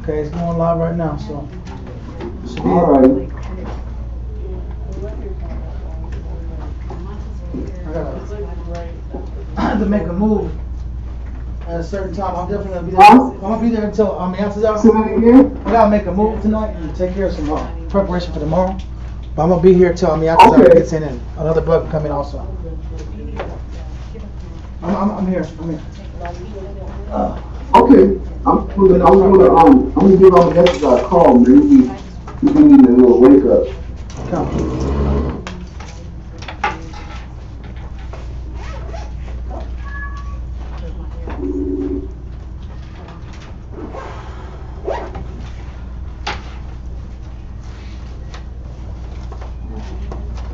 Okay, it's going live right now, so. All right. I have to make a move at a certain time. I'm definitely gonna be there. I'm gonna be there until answers out. Say that again? I gotta make a move tonight and take care of some preparation for tomorrow. But I'm gonna be here till answers out gets in and another bug come in also. I'm here. I'm here. Okay. I'm gonna give all the guests a call, man. We need a little wake up. Come.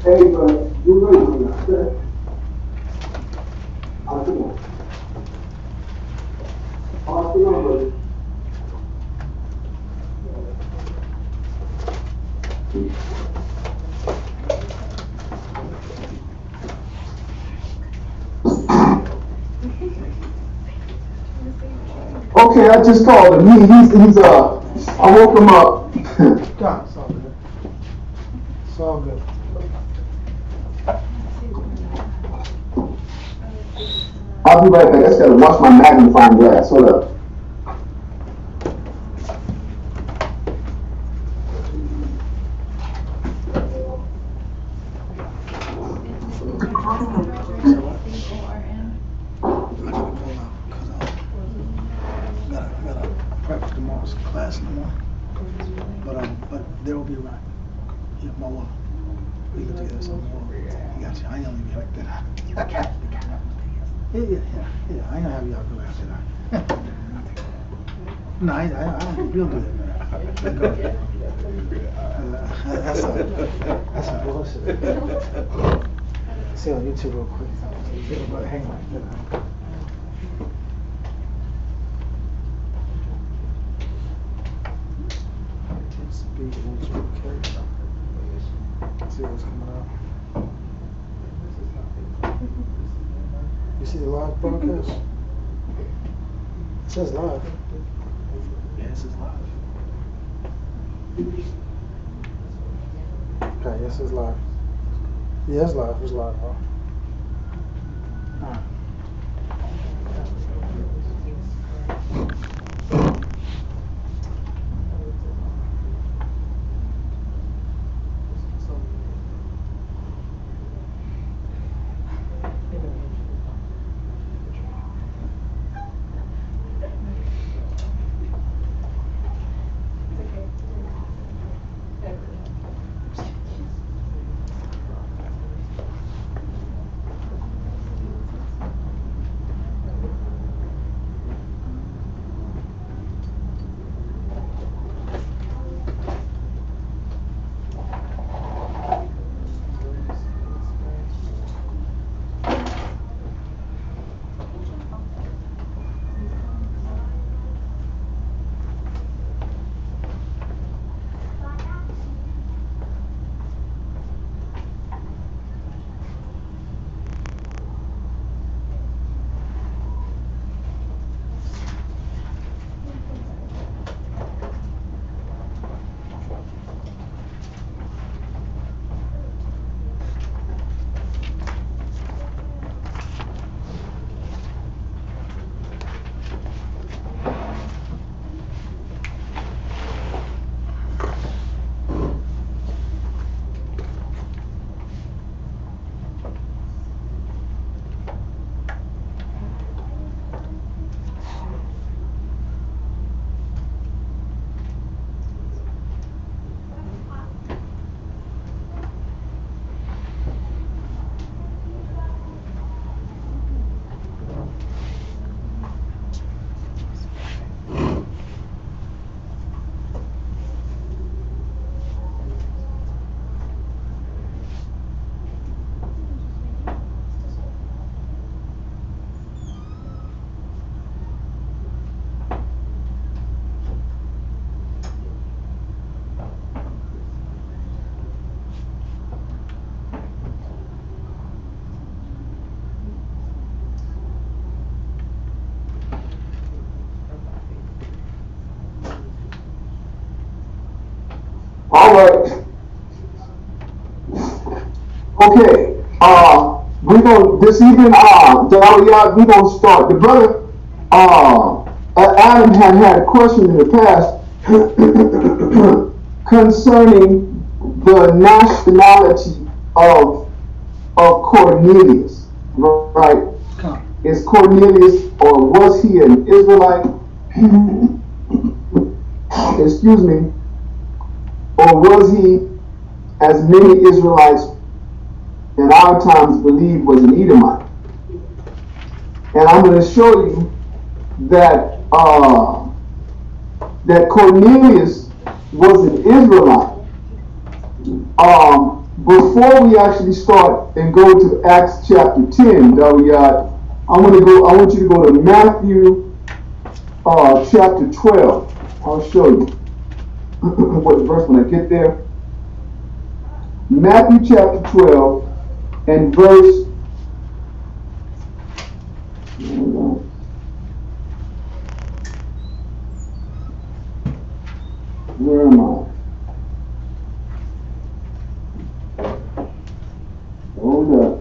Hey, but you're right on that. Okay. Come on. Come on, buddy. Okay, I just called him. He's I woke him up. God, it's all good. It's all good. I'll be right back. I just gotta wash my magnifying glass. Hold up. Tomorrow's class in the morning, but there will be a ride. Yeah, my wife. We get together some more. You got you. I ain't gonna leave you like that. Yeah. I ain't gonna have y'all go after that. No, I don't. We'll do that. That's a bullshit. See on YouTube real quick. Hang on. See what's coming out. You see the live broadcast? It says live. Yeah, it says live. Okay, yes, it's live. Yeah, it's live. It's live, bro. All right. All right. Okay. We're gonna this evening. We're gonna start. The brother, Adam had a question in the past concerning the nationality of Cornelius. Right? Is Cornelius, or was he an Israelite? Excuse me. Or was he, as many Israelites in our times believe, was an Edomite? And I'm going to show you that that Cornelius was an Israelite. Before we actually start and go to Acts chapter 10, I want you to go to Matthew chapter 12. I'll show you what verse when I get there. Matthew chapter 12 and verse. Where am I? Hold up.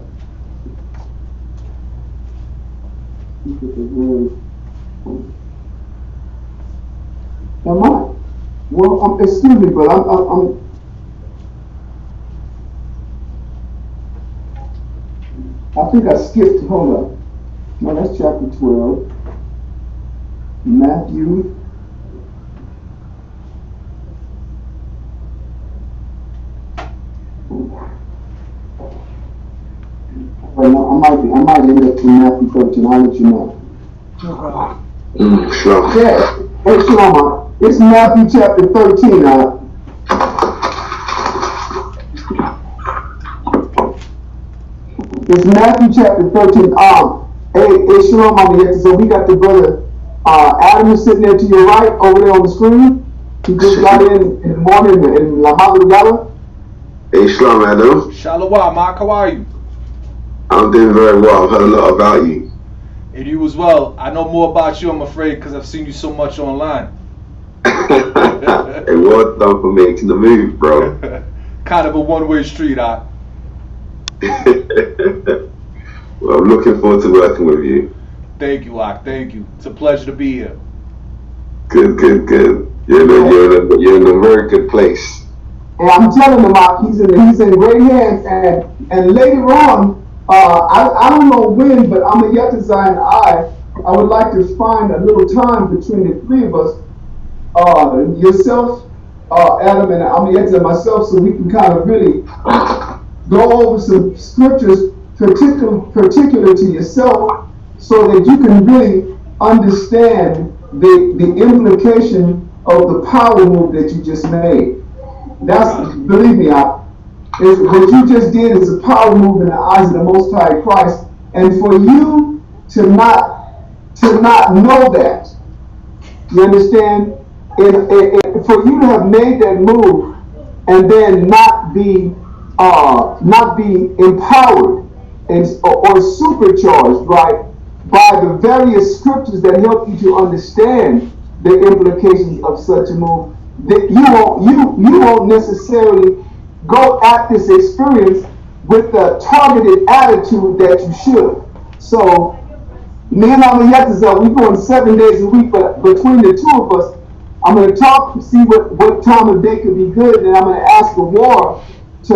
Am I? Well, excuse me, but I think I skipped. Hold up. No, that's chapter 12. Matthew. Well, no, I might end up in Matthew 13. I'll let you know. Sure. Yeah. Hey, Shalom. It's Matthew chapter 13. It's Matthew chapter 13. Hey, Shalom, so we got the brother Adam is sitting there to your right over there on the screen. He just got in the morning in La Madrugada. Hey, Shalom, Adam. Shalom, Mark. How are you? I'm doing very well. I've heard a lot about you. And you as well. I know more about you, I'm afraid, because I've seen you so much online. Hey, well done for making the move, bro. Kind of a one-way street, Well, I'm looking forward to working with you. Thank you, Ak. Thank you. It's a pleasure to be here. Good. You're in a very good place. And I'm telling him, he's in great hands. And later on, I don't know when, but Amayetazai and I would like to find a little time between the three of us, yourself, Adam, and Amayetazai and myself, so we can kind of really go over some scriptures particular to yourself, so that you can really understand the implication of the power move that you just made. That's, believe me, what you just did is a power move in the eyes of the Most High Christ. And for you to not know that, you understand? For you to have made that move and then not be empowered or supercharged, right, by the various scriptures that help you to understand the implications of such a move, that you won't necessarily go at this experience with the targeted attitude that you should. So, me and Amayetazai, we're going 7 days a week, but between the two of us, I'm going to talk, see what time of day could be good, and I'm going to ask the war to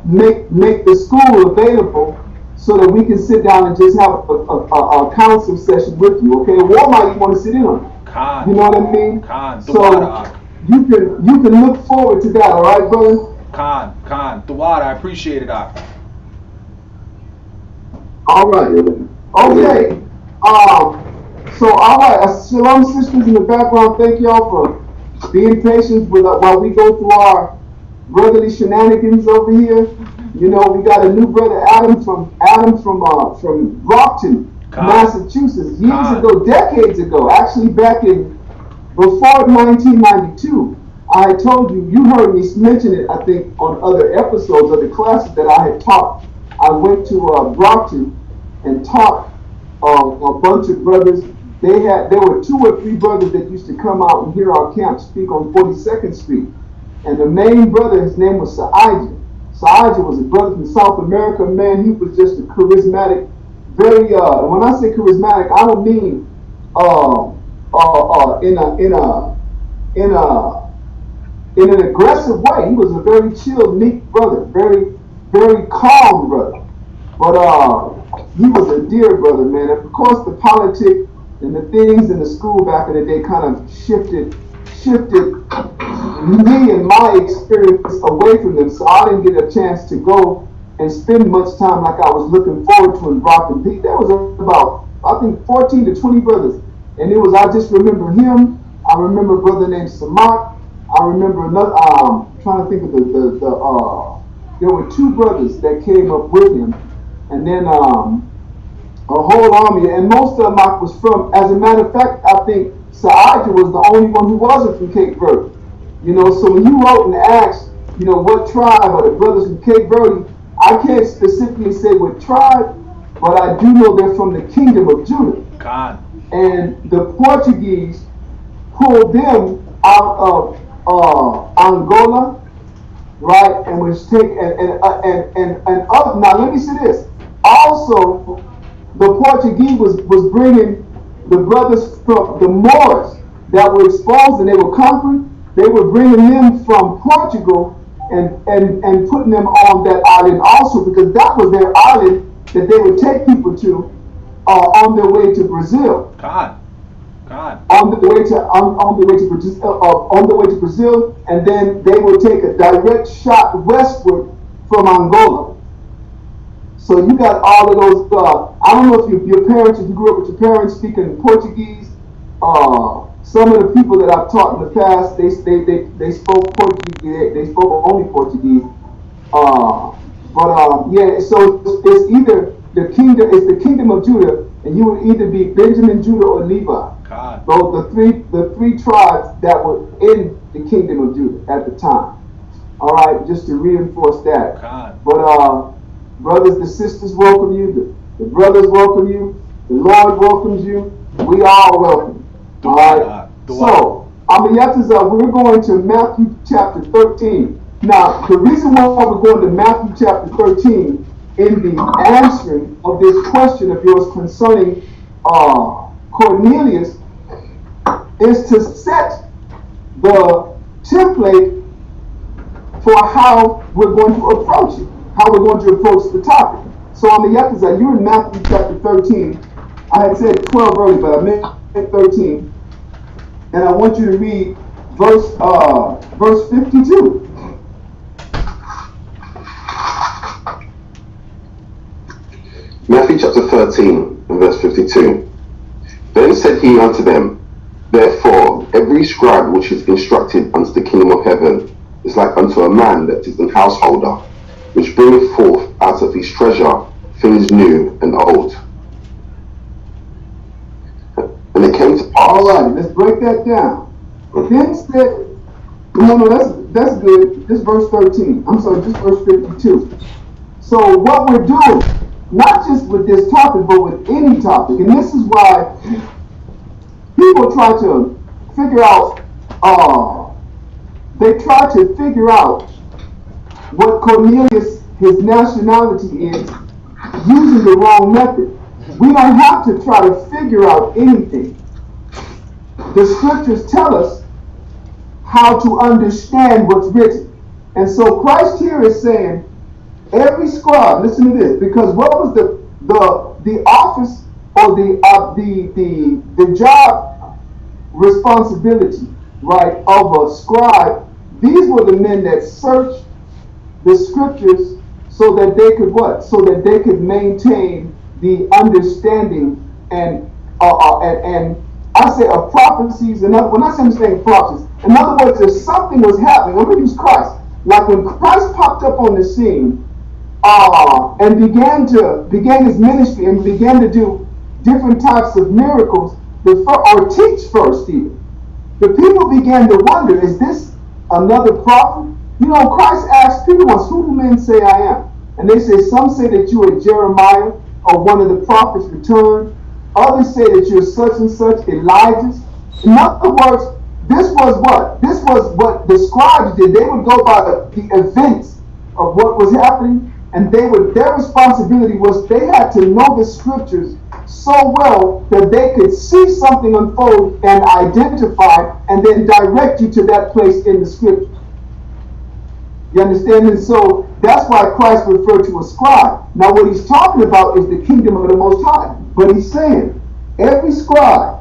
make the school available so that we can sit down and just have a council session with you. Okay, war might you want to sit in on it. You know what I mean? So you can look forward to that. All right, brother. Khan, the water, I appreciate it, Ak. All right. Okay. So, all right. Shalom, sisters in the background. Thank y'all for being patient with while we go through our brotherly shenanigans over here. You know, we got a new brother, Adam from Brockton, Massachusetts, years ago, decades ago. Actually, before 1992. I told you, you heard me mention it, I think, on other episodes of the classes that I had taught. I went to Brockton and taught a bunch of brothers. There were 2 or 3 brothers that used to come out and hear our camp speak on 42nd Street. And the main brother, his name was Saijah. Saijah was a brother from South America. Man, he was just a charismatic, very. When I say charismatic, I don't mean in an aggressive way. He was a very chill, meek brother, very calm brother. But he was a dear brother, man. And of course, the politics and the things in the school back in the day kind of shifted me and my experience away from them. So I didn't get a chance to go and spend much time like I was looking forward to in Brockton Peak. There was about, I think, 14 to 20 brothers. And it was, I just remember him. I remember a brother named Samak. I remember another, trying to think of there were two brothers that came up with him. And then a whole army, and most of them I was from. As a matter of fact, I think Saijah was the only one who wasn't from Cape Verde. You know, so when you wrote and asked, you know, what tribe are the brothers from Cape Verde, I can't specifically say what tribe, but I do know they're from the kingdom of Judah. God. And the Portuguese pulled them out of Angola, right, and was taken and up. Now let me say this. Also, the Portuguese was bringing the brothers from the Moors that were exposed and they were conquered. They were bringing them from Portugal and putting them on that island also, because that was their island that they would take people to on their way to Brazil. God. On the way to Brazil, and then they would take a direct shot westward from Angola. So you got all of those. I don't know if your parents, if you grew up with your parents speaking Portuguese. Some of the people that I've taught in the past, they spoke Portuguese. They spoke only Portuguese. Yeah. So it's either the kingdom of Judah, and you would either be Benjamin, Judah, or Levi. God. Those the three tribes that were in the kingdom of Judah at the time. All right, just to reinforce that. God. But brothers, the sisters welcome you. The brothers welcome you. The Lord welcomes you. We all welcome. All right. So, we're going to Matthew chapter 13. Now, the reason why we're going to Matthew chapter 13 in the answering of this question of yours concerning Cornelius is to set the template for how we're going to approach it, how we're going to approach the topic. So on the Yakuza, you're in Matthew chapter 13. I had said 12 earlier, but I meant 13. And I want you to read verse 52. Matthew chapter 13 and verse 52. Then said he unto them, Therefore every scribe which is instructed unto the kingdom of heaven is like unto a man that is an householder, which bringeth forth out of his treasure things new and old. And it came to pass. All right, let's break that down. Then said, that's good. This verse 13. I'm sorry, just verse 52. So what we're doing, not just with this topic, but with any topic, and this is why people try to figure out, what Cornelius, his nationality is, using the wrong method. We don't have to try to figure out anything. The scriptures tell us how to understand what's written. And so Christ here is saying, every scribe, listen to this, because what was the office or the job responsibility, right, of a scribe? These were the men that searched the scriptures so that they could what? So that they could maintain the understanding and I say of prophecies. When I say understanding prophecies, in other words, if something was happening, I'm going to use Christ. Like when Christ popped up on the scene and began his ministry and began to do different types of miracles, or teach first even, the people began to wonder, is this another prophet? You know, Christ asked people once, who do men say I am? And they say, some say that you are Jeremiah or one of the prophets returned. Others say that you're such and such, Elijah. In other words, This was what? This was what the scribes did. They would go by the events of what was happening, and their responsibility was they had to know the scriptures so well that they could see something unfold and identify and then direct you to that place in the scripture. You understand? And so that's why Christ referred to a scribe. Now what he's talking about is the kingdom of the Most High. But he's saying, every scribe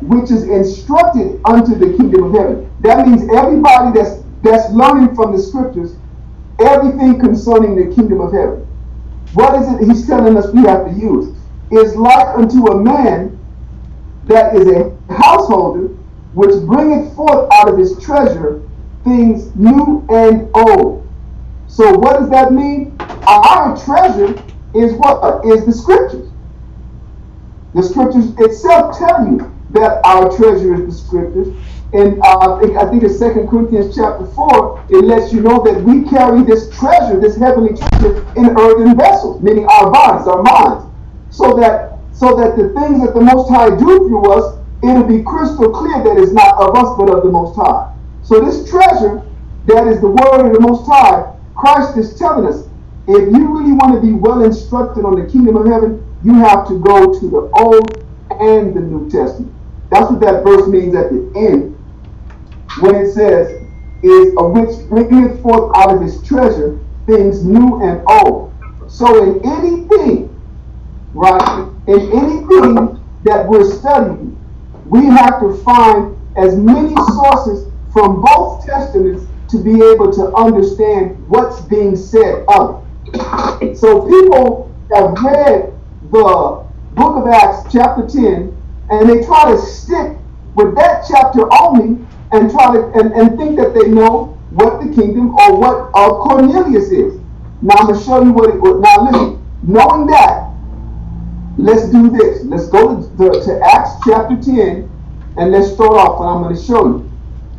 which is instructed unto the kingdom of heaven. That means everybody that's learning from the scriptures, everything concerning the kingdom of heaven. What is it he's telling us we have to use? Is like unto a man that is a householder, which bringeth forth out of his treasure things new and old. So what does that mean? Our treasure is what? Is the scriptures. The scriptures itself tell you that our treasure is the scriptures. And I think it's 2 Corinthians chapter 4, it lets you know that we carry this treasure, this heavenly treasure, in earthen vessels, meaning our bodies, our minds, so that the things that the Most High do through us, it'll be crystal clear that it's not of us but of the Most High. So this treasure, that is the word of the Most High, Christ is telling us, if you really want to be well instructed on the kingdom of heaven, you have to go to the Old and the New Testament. That's what that verse means at the end, when it says, is of which bringeth forth out of his treasure things new and old. So in anything, right, in anything that we're studying, we have to find as many sources from both testaments to be able to understand what's being said of it. So people have read the book of Acts chapter 10 and they try to stick with that chapter only and try to and think that they know what the kingdom or what Cornelius is. Now I'm going to show you what it was. Now listen, knowing that, let's do this. Let's go to Acts chapter 10 and let's start off and I'm going to show you.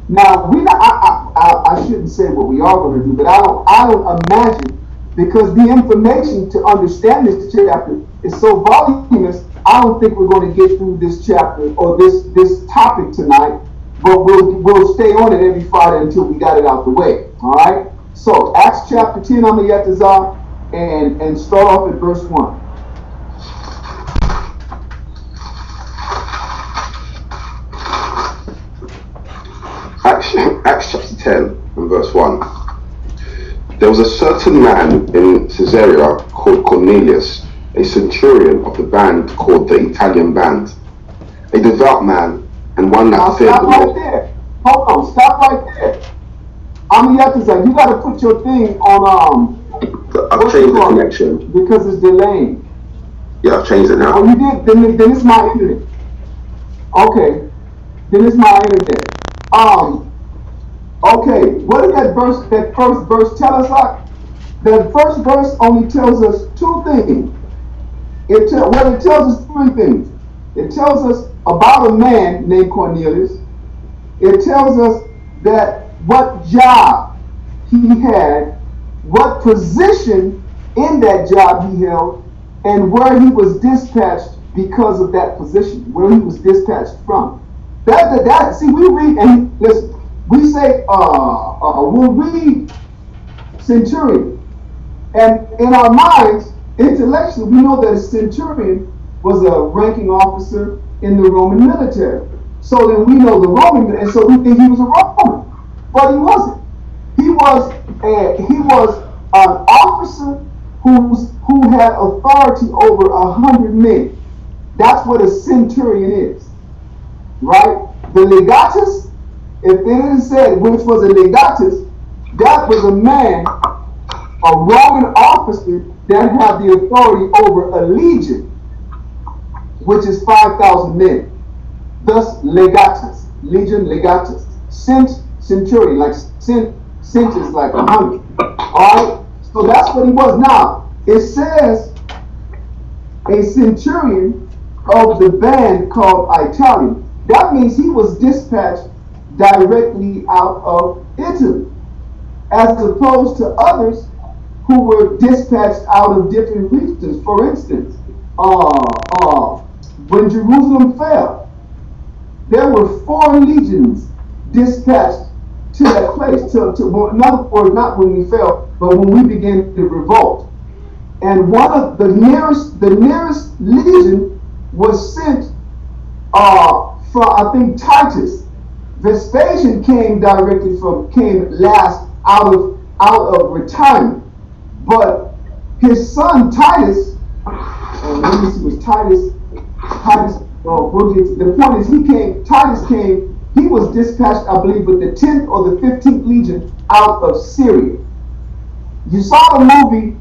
Now I shouldn't say what we are going to do, but I don't imagine, because the information to understand this chapter is so voluminous, I don't think we're going to get through this chapter or this topic tonight, but we'll stay on it every Friday until we got it out the way. All right. So Acts chapter 10, I'm going to and start off at verse 1. Acts chapter 10 and verse 1. There was a certain man in Caesarea called Cornelius, a centurion of the band called the Italian band, a devout man and one that feared the Lord. Stop right there. Hold on, stop right there. I'm you got to put your thing on I've changed the connection because it's delaying. Yeah, I've changed it now. Oh, you did? Then it's my internet. Okay, then it's my internet. Okay, what did that first verse tell us? That first verse only tells us two things. It tells us three things. It tells us about a man named Cornelius. It tells us that what job he had, what position in that job he held, and where he was dispatched because of that position, where he was dispatched from. See, we read and listen. We say we'll read centurion, and in our minds, intellectually, we know that a centurion was a ranking officer in the Roman military. So then we know the Roman, and so we think he was a Roman, but he wasn't. He was an officer who had authority over 100 men. That's what a centurion is, right? The legatus, if they didn't say which was a legatus, that was a man, a Roman officer that had the authority over a legion, which is 5,000 men. Thus, legatus, legion, legatus. Centurion, like cent is like 100. All right, so that's what he was. Now it says a centurion of the band called Italian. That means he was dispatched directly out of Italy, as opposed to others who were dispatched out of different regions. For instance, when Jerusalem fell, there were 4 legions dispatched to that place. Well, in other words, not when we fell, but when we began to revolt. And one of the nearest legion was sent from, I think, Titus. Vespasian came last out of retirement, but his son Titus, let me see, was Titus. The point is, Titus came. He was dispatched, I believe, with the 10th or the 15th Legion out of Syria. You saw the movie,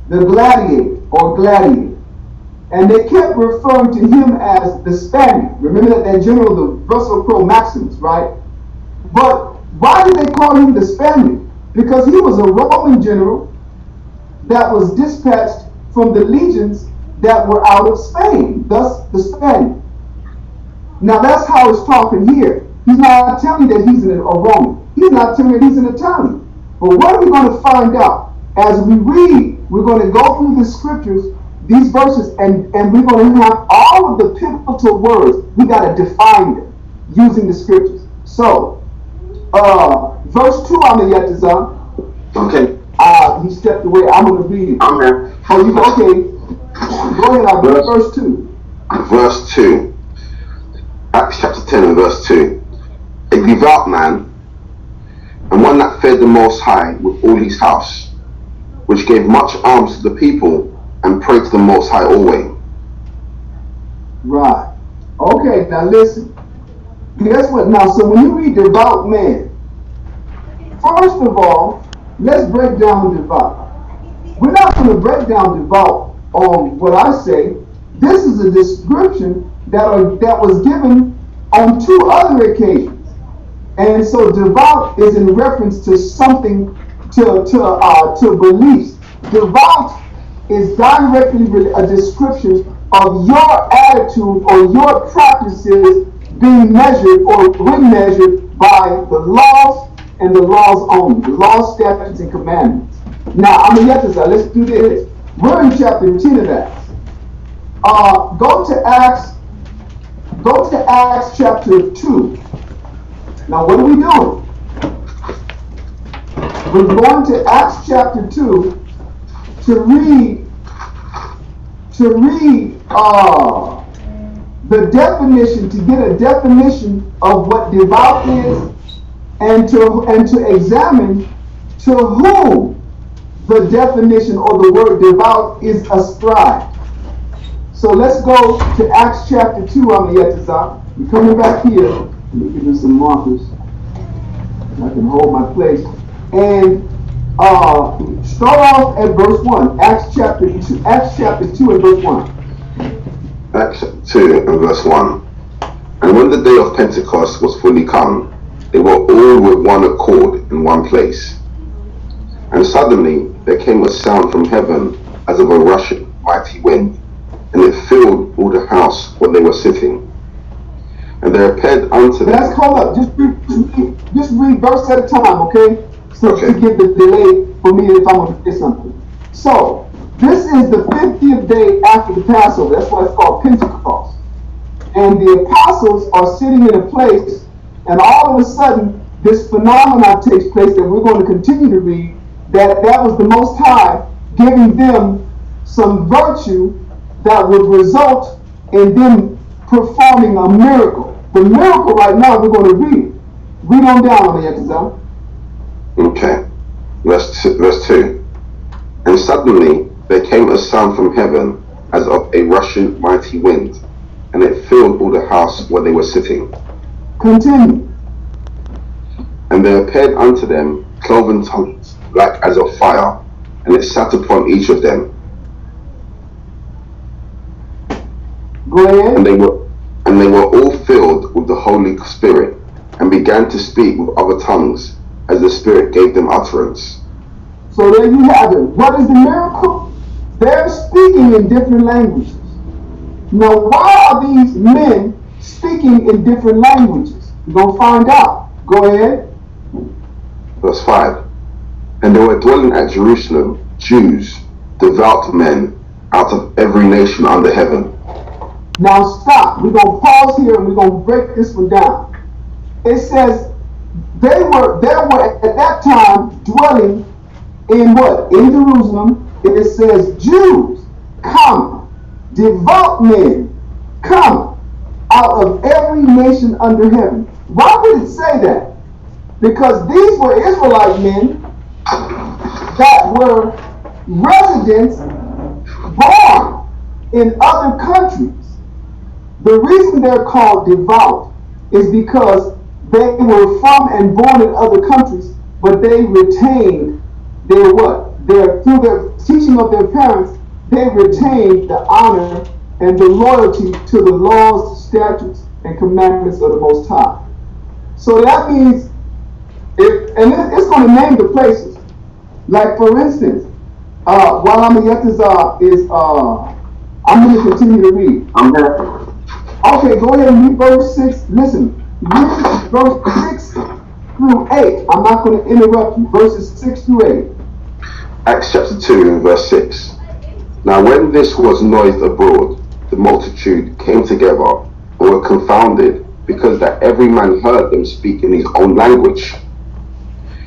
the Gladiator, and they kept referring to him as the Spaniard. Remember that general, the Russell Crowe Maximus, right? But why did they call him the Spaniard? Because he was a Roman general that was dispatched from the legions that were out of Spain, thus the Spaniard. Now that's how it's talking here. He's not telling you that he's a Roman. He's not telling you that he's an Italian. But what are we going to find out? As we read, we're going to go through the scriptures, these verses, and we're going to have all of the pivotal words. We got to define them using the scriptures. So, verse 2 on the Yetazah. Okay. He stepped away. I'm going to read it. Okay. Oh, you okay? Go ahead. I'll read verse 2. Verse 2. Acts chapter 10 and verse 2. A devout man, and one that feared the Most High with all his house, which gave much alms to the people, and prayed to the Most High always. Right. Okay, now listen. Guess what? Now, so when you read devout man, first of all, let's break down devout. We're not going to break down devout on what I say. This is a description that was given on 2 other occasions. And so devout is in reference to something, to beliefs. Devout is directly a description of your attitude or your practices being measured or when measured by the laws and the laws only, the laws, statutes, and commandments. Now, let's do this. We're in chapter 10 of Acts. Go to Acts chapter 2. Now, what are we doing? We're going to Acts chapter 2 to read the definition, to get a definition of what devout is, and to examine to whom the definition or the word devout is ascribed. So let's go to Acts chapter 2 on the Yetazah. We're coming back here. Let me give you some markers. I can hold my place. And start off at verse 1. Acts chapter 2 and verse 1. Acts 2 and verse 1. And when the day of Pentecost was fully come, they were all with one accord in one place. And suddenly there came a sound from heaven as of a rushing mighty wind, and it filled all the house where they were sitting. And there appeared unto them. Let's call up. Just read verse at a time, okay? So Okay. to give the delay for me if I'm going to say something. So this is the 50th day after the Passover. That's why it's called Pentecost. And the apostles are sitting in a place, and all of a sudden this phenomenon takes place that we're going to continue to read. That was the Most High giving them some virtue that would result in them performing a miracle. The miracle right now we're going to read. Read on down on the Yetazah. Okay. Verse 2. And suddenly there came a sound from heaven as of a rushing mighty wind, and it filled all the house where they were sitting. Continue. And there appeared unto them cloven tongues, like as of fire, and it sat upon each of them. Go ahead. And they were all filled with the Holy Spirit, and began to speak with other tongues, as the Spirit gave them utterance. So there you have it. What is the miracle? They're speaking in different languages. Now, why are these men speaking in different languages? We're going to find out. Go ahead. Verse 5. And there were dwelling at Jerusalem Jews, devout men, out of every nation under heaven. Now stop. We're going to pause here and we're going to break this one down. It says there were at that time dwelling in what? In Jerusalem. And it says Jews, comma, devout men, comma, out of every nation under heaven. Why would it say that? Because these were Israelite men that were residents born in other countries. The reason they're called devout is because they were from and born in other countries, but they retained their what? Through the teaching of their parents, they retained the honor and the loyalty to the laws, statutes, and commandments of the Most High. So that means, it's going to name the places. Like for instance, while I'm I'm going to continue to read. I'm there. Okay, go ahead and read verse 6. Listen, read verse 6 through 8. I'm not going to interrupt you. Verses 6 through 8. Acts chapter 2 and verse 6. Now when this was noised abroad, the multitude came together and were confounded, because that every man heard them speak in his own language.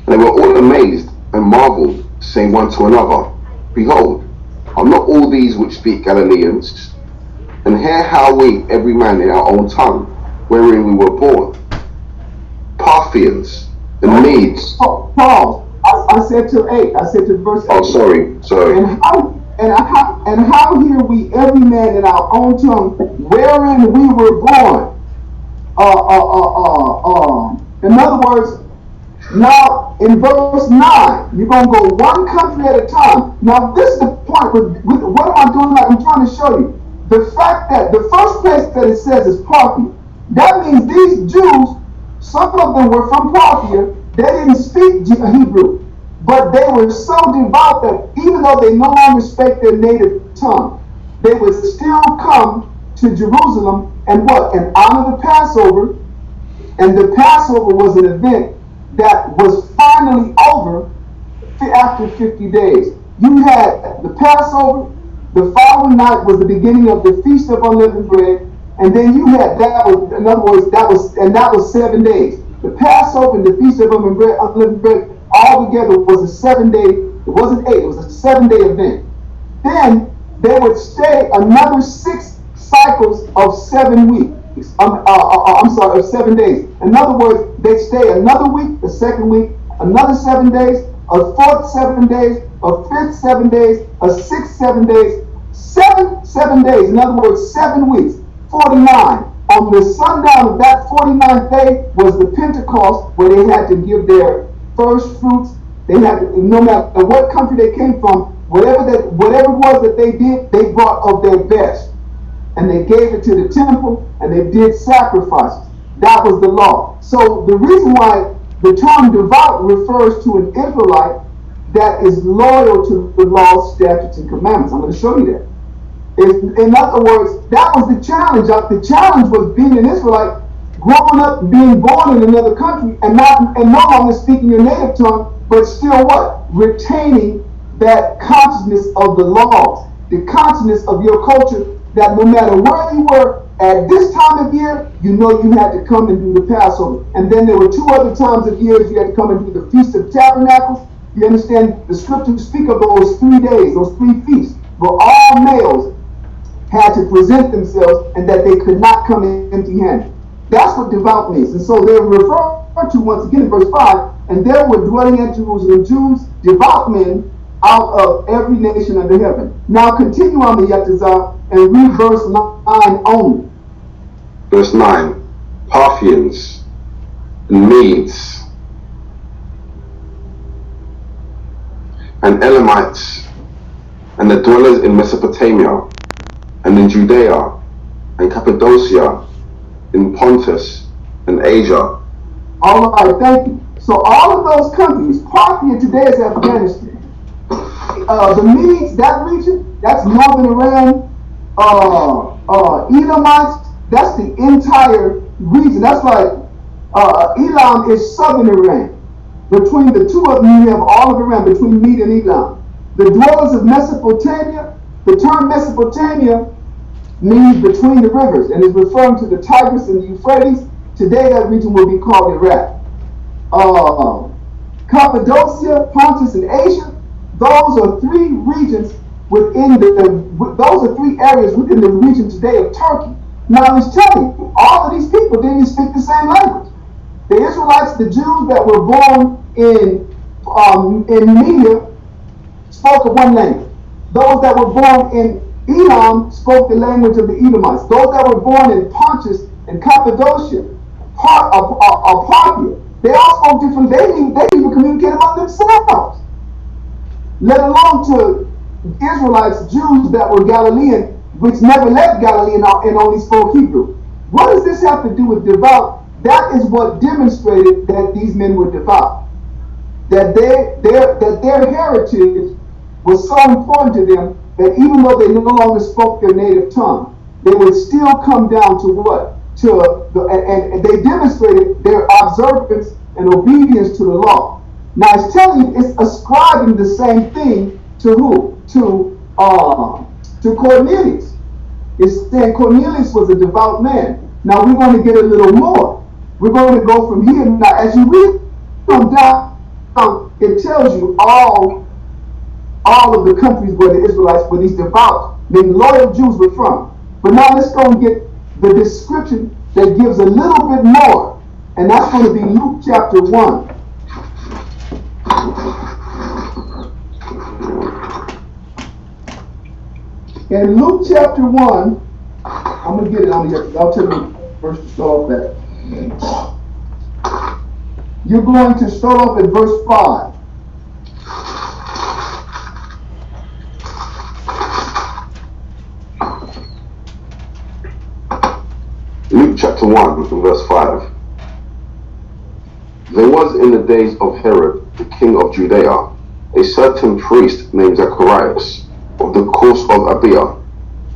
And they were all amazed and marveled, saying one to another, Behold, are not all these which speak Galileans? And hear how we, every man in our own tongue, wherein we were born, Parthians and Medes. Pause. I said to 8. I said to verse 8. Oh, sorry. And how hear we every man in our own tongue, wherein we were born? In other words, now in verse 9, you're going to go one country at a time. Now this is the point with what am I doing? Like I'm trying to show you. The fact that the first place that it says is Parthia, that means these Jews, some of them were from Parthia, they didn't speak Hebrew, but they were so devout that even though they no longer spoke their native tongue, they would still come to Jerusalem and what? And honor the Passover. And the Passover was an event that was finally over after 50 days. You had the Passover, the following night was the beginning of the Feast of Unleavened Bread, and then you had, that was 7 days. The Passover and the Feast of Unleavened Bread all together was a 7 day, it wasn't 8, it was a 7 day event. Then they would stay another 6 cycles of 7 weeks. Of 7 days. In other words, they stay another week, the second week, another 7 days, a fourth 7 days, a fifth 7 days, a sixth 7 days, 7 days. In other words, 7 weeks, 49. On the sundown of that 49th day was the Pentecost, where they had to give their first fruits. They had to, no matter what country they came from, whatever it was that they did, they brought of their best. And they gave it to the temple, and they did sacrifices. That was the law. So the reason why the term devout refers to an Israelite that is loyal to the law, statutes, and commandments. I'm going to show you that. In other words, that was the challenge. The challenge was being an Israelite, growing up, being born in another country, and no longer speaking your native tongue, but still what? Retaining that consciousness of the laws, the consciousness of your culture, that no matter where you were at this time of year, you know you had to come and do the Passover. And then there were 2 other times of years you had to come and do the Feast of Tabernacles. You understand? The scriptures speak of those 3 days, those 3 feasts, where all males had to present themselves and that they could not come in empty-handed. That's what devout means. And so they're referred to once again in verse 5, and there were dwelling at Jerusalem Jews, devout men, out of every nation under heaven. Now continue on the Yatazah and read verse 9 only. Verse 9. Parthians and Medes and Elamites and the dwellers in Mesopotamia and in Judea and Cappadocia, in Pontus and Asia. All right, thank you. So all of those countries, Parthia today is Afghanistan. The Medes, that region, that's northern Iran. Elamites, that's the entire region. That's like Elam is southern Iran. Between the two of them, you have all of Iran, between Med and Elam. The dwellers of Mesopotamia, the term Mesopotamia means between the rivers, and is referring to the Tigris and the Euphrates. Today that region will be called Iraq. Cappadocia, Pontus, and Asia, those are three regions within those are three areas within the region today of Turkey. Now he's telling you, all of these people didn't speak the same language. The Israelites, the Jews that were born in Media, spoke of one language. Those that were born in Elam spoke the language of the Edomites. Those that were born in Pontus and Cappadocia, Parthia, they all spoke different. They didn't even communicate among themselves, let alone to Israelites, Jews that were Galilean, which never left Galilee and only spoke Hebrew. What does this have to do with devout? That is what demonstrated that these men were devout. That their heritage was so important to them that even though they no longer spoke their native tongue, they would still come down to what? And they demonstrated their observance and obedience to the law. Now it's telling you, it's ascribing the same thing to who? To Cornelius. It's saying Cornelius was a devout man. Now we're going to get a little more. We're going to go from here. Now as you read from down, it tells you all of the countries where the Israelites, where these devout, meaning loyal Jews were from. But now let's go and get the description that gives a little bit more. And that's going to be Luke chapter 1. In Luke chapter 1, I'm going to get it on here. I'll tell you first to start off that. You're going to start off at verse 5. Luke chapter 1, verse 5. There was in the days of Herod, the king of Judea, a certain priest named Zacharias, of the course of Abia,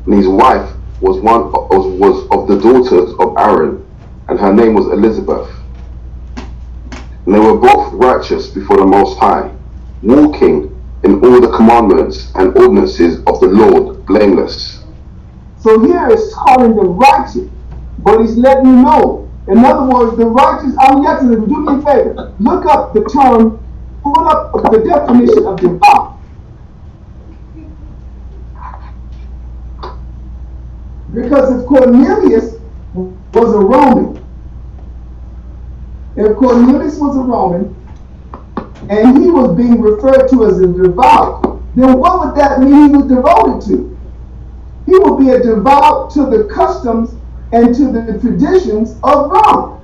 and his wife was of the daughters of Aaron, and her name was Elizabeth. And they were both righteous before the Most High, walking in all the commandments and ordinances of the Lord blameless. So here it's calling them righteous, but he's letting you know. In other words, the righteous, do me a favor, look up the term, pull up the definition of devout. Because if Cornelius was a Roman, and he was being referred to as a devout, then what would that mean he was devoted to? He would be a devout to the customs and to the traditions of Rome.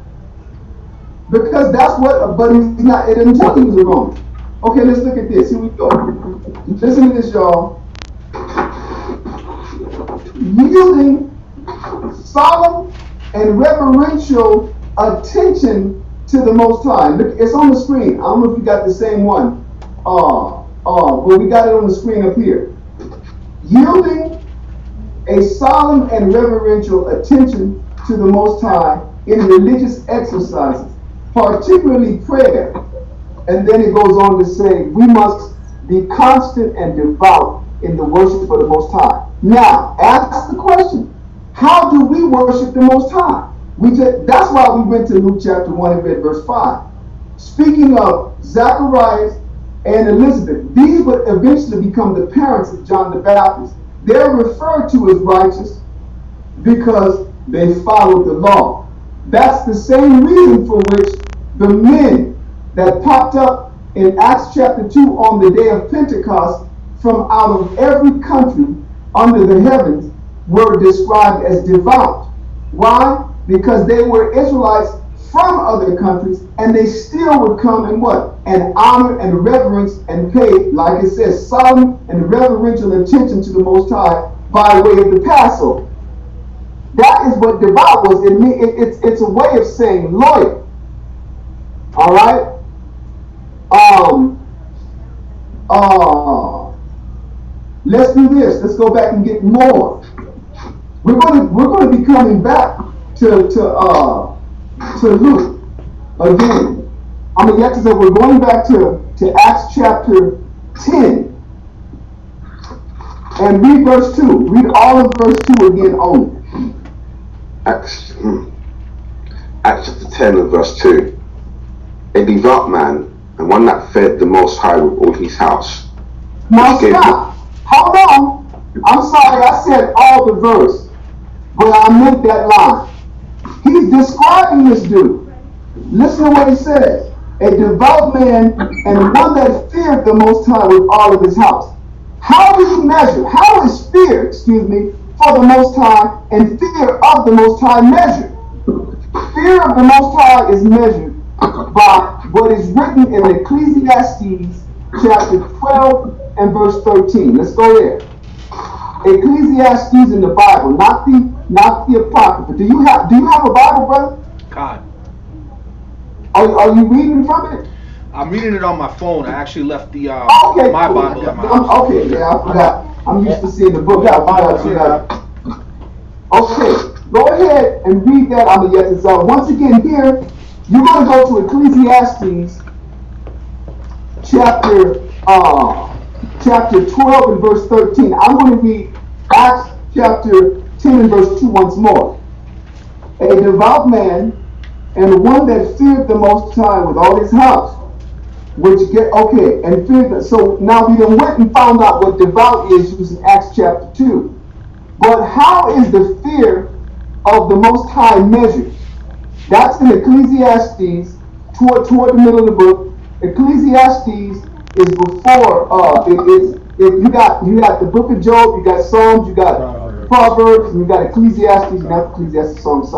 Because that's what, but he's not, it doesn't tell him he was a Roman. Okay, let's look at this. Here we go. Listen to this, y'all. Yielding solemn and reverential attention to the Most High. Look, it's on the screen. I don't know if you got the same one. But we got it on the screen up here. Yielding a solemn and reverential attention to the Most High in religious exercises, particularly prayer. And then it goes on to say, we must be constant and devout in the worship of the Most High. Now, ask the question, how do we worship the Most High? That's why we went to Luke chapter 1 and read verse 5. Speaking of Zacharias and Elizabeth, these would eventually become the parents of John the Baptist. They're referred to as righteous because they followed the law. That's the same reason for which the men that popped up in Acts chapter 2 on the day of Pentecost from out of every country under the heavens were described as devout. Why? Because they were Israelites from other countries, and they still would come and what? And honor and reverence and pay, like it says, solemn and reverential attention to the Most High by way of the Passover. That is what devout was. It's a way of saying loyal. All right? Let's do this. Let's go back and get more. We're going to be coming back to Luke again. We're going back to Acts chapter 10. And read verse 2. Read all of verse 2 again only. Acts chapter 10 and verse 2. A devout man and one that fed the Most High with all his house. Now stop. Hold on. I'm sorry I said all the verse, but I meant that line. He's describing this dude. Listen to what he says. A devout man and one that feared the Most High with all of his house. How do you measure? How is fear, for the Most High and fear of the Most High measured? Fear of the Most High is measured by what is written in Ecclesiastes chapter 12 and verse 13. Let's go there. Ecclesiastes in the Bible, not the Apocrypha. Do you have a Bible, brother? God. Are you reading from it? I'm reading it on my phone. I actually left the Okay, my cool. Bible at my house. Okay, yeah, I forgot. I'm used to seeing the book. Okay, go ahead and read that. I'm yet to say. Once again, here you're going to go to Ecclesiastes chapter 12 and verse 13. I'm going to read Acts chapter 10 and verse 2 once more. A devout man and one that feared the Most High with all his house, and feared. So now we done went and found out what devout is using Acts chapter 2. But how is the fear of the Most High measured? That's in Ecclesiastes, toward the middle of the book. Ecclesiastes is before. You got the book of Job, you got Psalms, you got Proverbs, and you got Ecclesiastes, not Ecclesiastes, Psalms.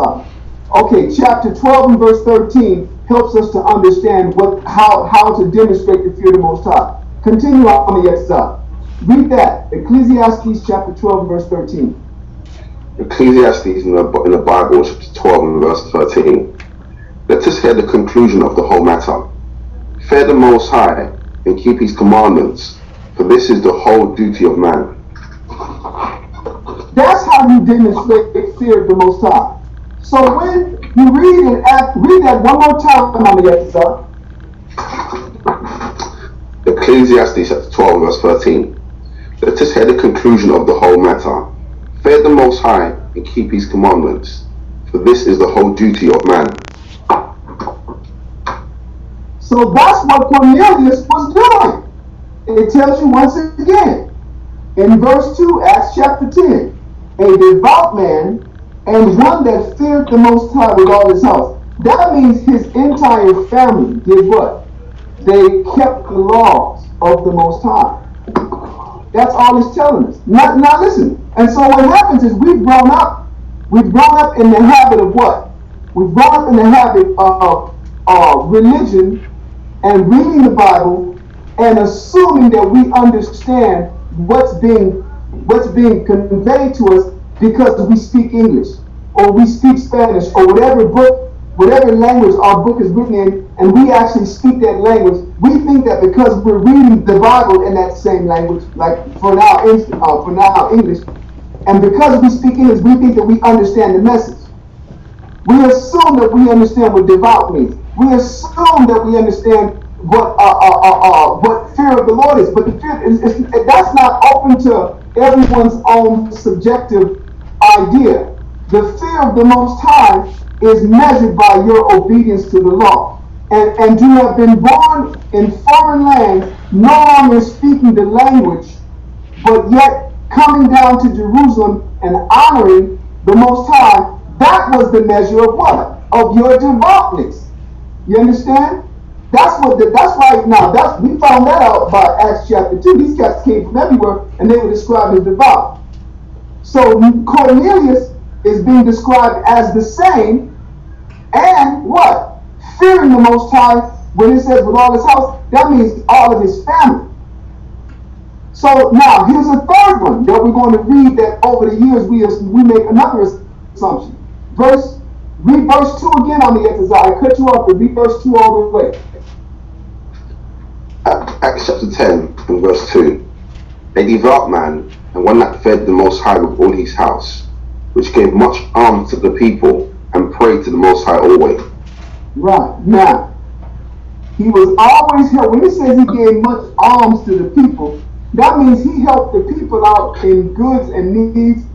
Okay, chapter 12 and verse 13 helps us to understand how to demonstrate the fear of the Most High. Continue on the exercise. Read that, Ecclesiastes chapter 12 and verse 13. Ecclesiastes in the Bible, chapter 12 and verse 13. Let us hear the conclusion of the whole matter. Fear the Most High and keep his commandments, for this is the whole duty of man. That's how you demonstrate fear of the Most High. So when you read that one more time on the exercise. Ecclesiastes chapter 12 verse 13. Let us hear the conclusion of the whole matter. Fear the Most High and keep his commandments, for this is the whole duty of man. So that's what Cornelius was doing. It tells you once again in verse 2, Acts chapter 10, a devout man and one that feared the Most High with all his house. That means his entire family did what? They kept the laws of the Most High. That's all it's telling us. Now listen. And so what happens is we've grown up in the habit of what? We've grown up in the habit of religion and reading the Bible and assuming that we understand what's being conveyed to us because we speak English or we speak Spanish or whatever language our book is written in, and we actually speak that language. We think that because we're reading the Bible in that same language, like for now English, and because we speak English, we think that we understand the message. We assume that we understand what devout means. We assume that we understand what fear of the Lord is, but the fear that's not open to everyone's own subjective idea. The fear of the Most High is measured by your obedience to the law. And you have been born in foreign lands, no longer speaking the language, but yet coming down to Jerusalem and honoring the Most High. That was the measure of what? Of your devoutness. You understand? We found that out by Acts chapter 2. These cats came from everywhere and they were described as devout. So Cornelius is being described as the same, and what? Fearing the Most High. When it says with all his house, that means all of his family. So now here's a third one that we're going to read, that over the years we make another assumption. Read verse 2 again on the exercise. I cut you off, but read verse 2 all the way. Acts chapter 10 and verse 2. A devout man and one that fed the Most High with all his house, which gave much alms to the people and prayed to the Most High always. Right. Now, he was always helped. When it says he gave much alms to the people, That means he helped the people out in goods and needs.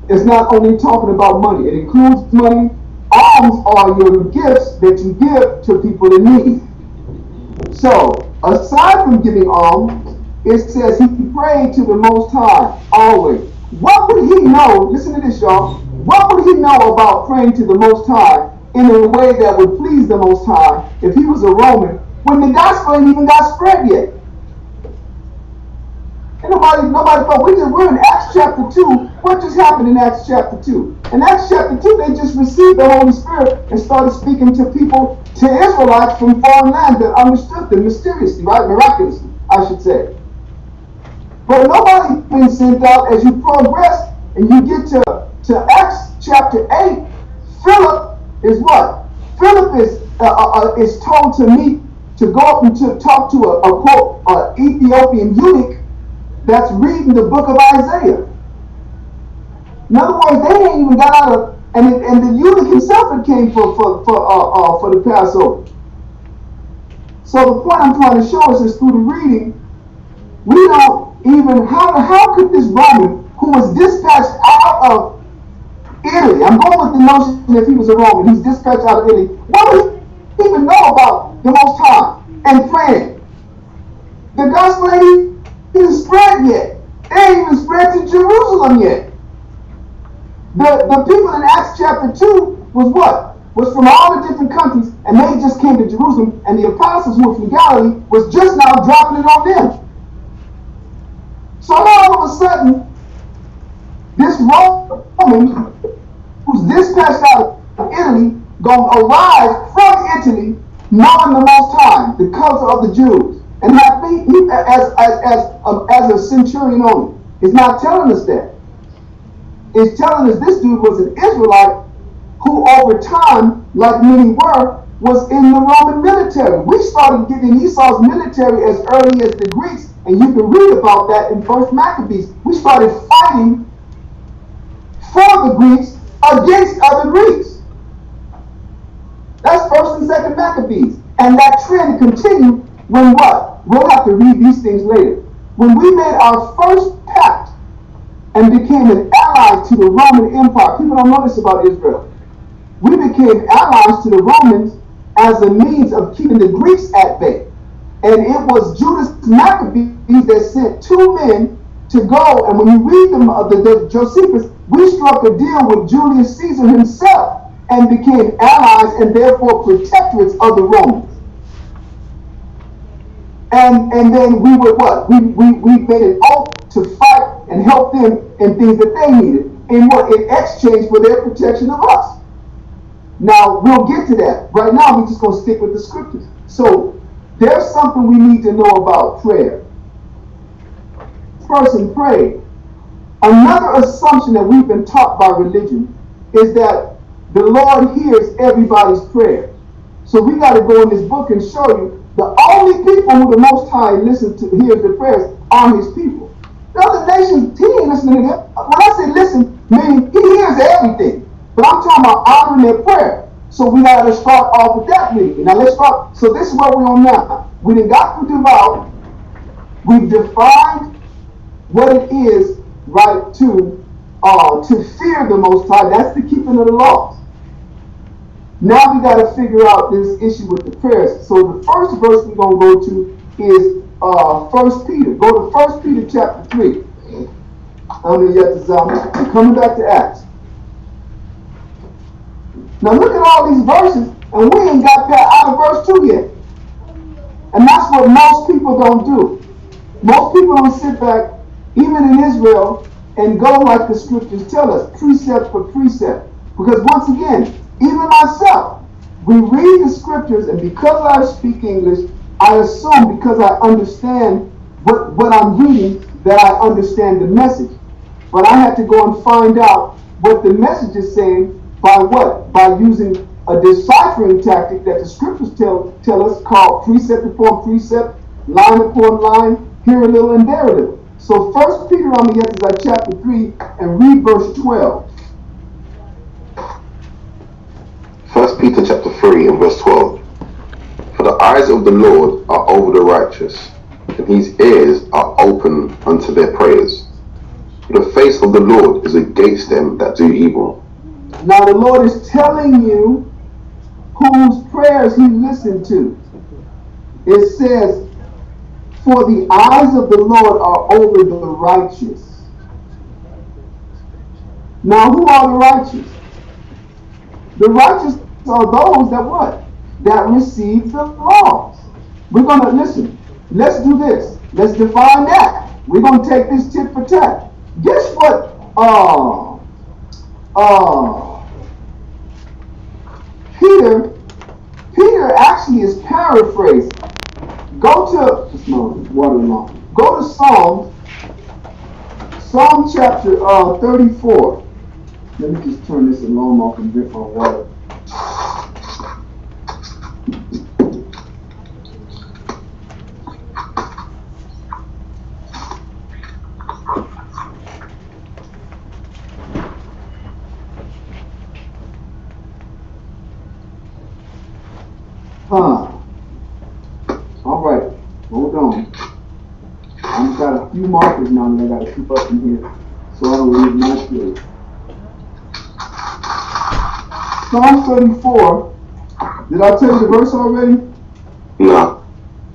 It's not only talking about money. It includes money. Alms are your gifts that you give to people in need. So, aside from giving alms, it says he prayed to the Most High always. What would he know? Listen to this, y'all. What would he know about praying to the Most High in a way that would please the Most High if he was a Roman when the gospel ain't even got spread yet? And nobody thought, we're in Acts chapter 2. What just happened in Acts chapter 2? In Acts chapter 2, they just received the Holy Spirit and started speaking to people, to Israelites from foreign lands that understood them mysteriously, right? Miraculously, I should say. But nobody's been sent out. As you progress and you get to Acts chapter 8, Philip is what? Philip is told to go up and to talk to a Ethiopian eunuch that's reading the book of Isaiah. In other words, they ain't even got out of, and the eunuch himself had came for the Passover. So the point I'm trying to show us is through the reading, we don't even, how could this Roman who was dispatched out of Italy, I'm going with the notion that he was a Roman, he's dispatched out of Italy, what does he even know about the Most High and praying? The gospel ain't even spread yet. It ain't even spread to Jerusalem yet. The people in Acts chapter 2 was what? Was from all the different countries, and they just came to Jerusalem, and the apostles who were from Galilee was just now dropping it on them. So now all of a sudden, this Roman who's dispatched out of Italy gonna arrive from Italy knowing the Most High, the culture of the Jews, and have as a centurion only. It's not telling us that. It's telling us this dude was an Israelite who over time, like many were, was in the Roman military. We started getting Esau's military as early as the Greeks, and you can read about that in 1 Maccabees. We started fighting for the Greeks against other Greeks. That's 1 and 2 Maccabees. And that trend continued when what? We'll have to read these things later. When we made our first pact and became an ally to the Roman Empire, people don't know this about Israel. We became allies to the Romans as a means of keeping the Greeks at bay. And it was Judas Maccabees that sent 2 men to go, and when you read them, the Josephus, we struck a deal with Julius Caesar himself and became allies and therefore protectorates of the Romans. And then we were what? We made an oath to fight and help them in things that they needed. In what? In exchange for their protection of us. Now, we'll get to that. Right now, we're just going to stick with the scriptures. So, there's something we need to know about prayer. Person prayed. Another assumption that we've been taught by religion is that the Lord hears everybody's prayer. So we got to go in this book and show you the only people who the Most High listens to, hears the prayers, are His people. The other nations, He ain't listening to them. When I say listen, meaning He hears everything. But I'm talking about honoring their prayer. So we got to start off with that reading. Now let's start. So this is where we're on now. We done got through devout. We've defined what it is, right, to fear the Most High. That's the keeping of the laws. Now we got to figure out this issue with the prayers. So the first verse we're going to go to is 1 Peter. Go to 1 Peter chapter 3. I'm coming back to Acts. Now look at all these verses, and we ain't got out of verse 2 yet. And that's what most people don't do. Most people don't sit back, even in Israel, and go like the scriptures tell us, precept for precept. Because once again, even myself, we read the scriptures, and because I speak English, I assume because I understand what I'm reading, that I understand the message. But I had to go and find out what the message is saying by what? By using a deciphering tactic that the scriptures tell us called precept upon precept, line upon line, here a little and there a little. So 1 Peter chapter 3 and read verse 12. 1 Peter chapter 3 and verse 12. For the eyes of the Lord are over the righteous, and his ears are open unto their prayers. The face of the Lord is against them that do evil. Now the Lord is telling you whose prayers he listened to. It says, for the eyes of the Lord are over the righteous. Now who are the righteous? The righteous are those that what? That receive the laws. We're going to, listen, let's do this. Let's define that. We're going to take this tit for tat. Guess what? Peter actually is paraphrasing. Go to, just no water along. Go to Psalm chapter 34. Let me just turn this alarm off and drink my water. All right, hold on. I've got a few markers now that I got to keep up in here so I don't lose my place. Psalm 34. Did I tell you the verse already? No.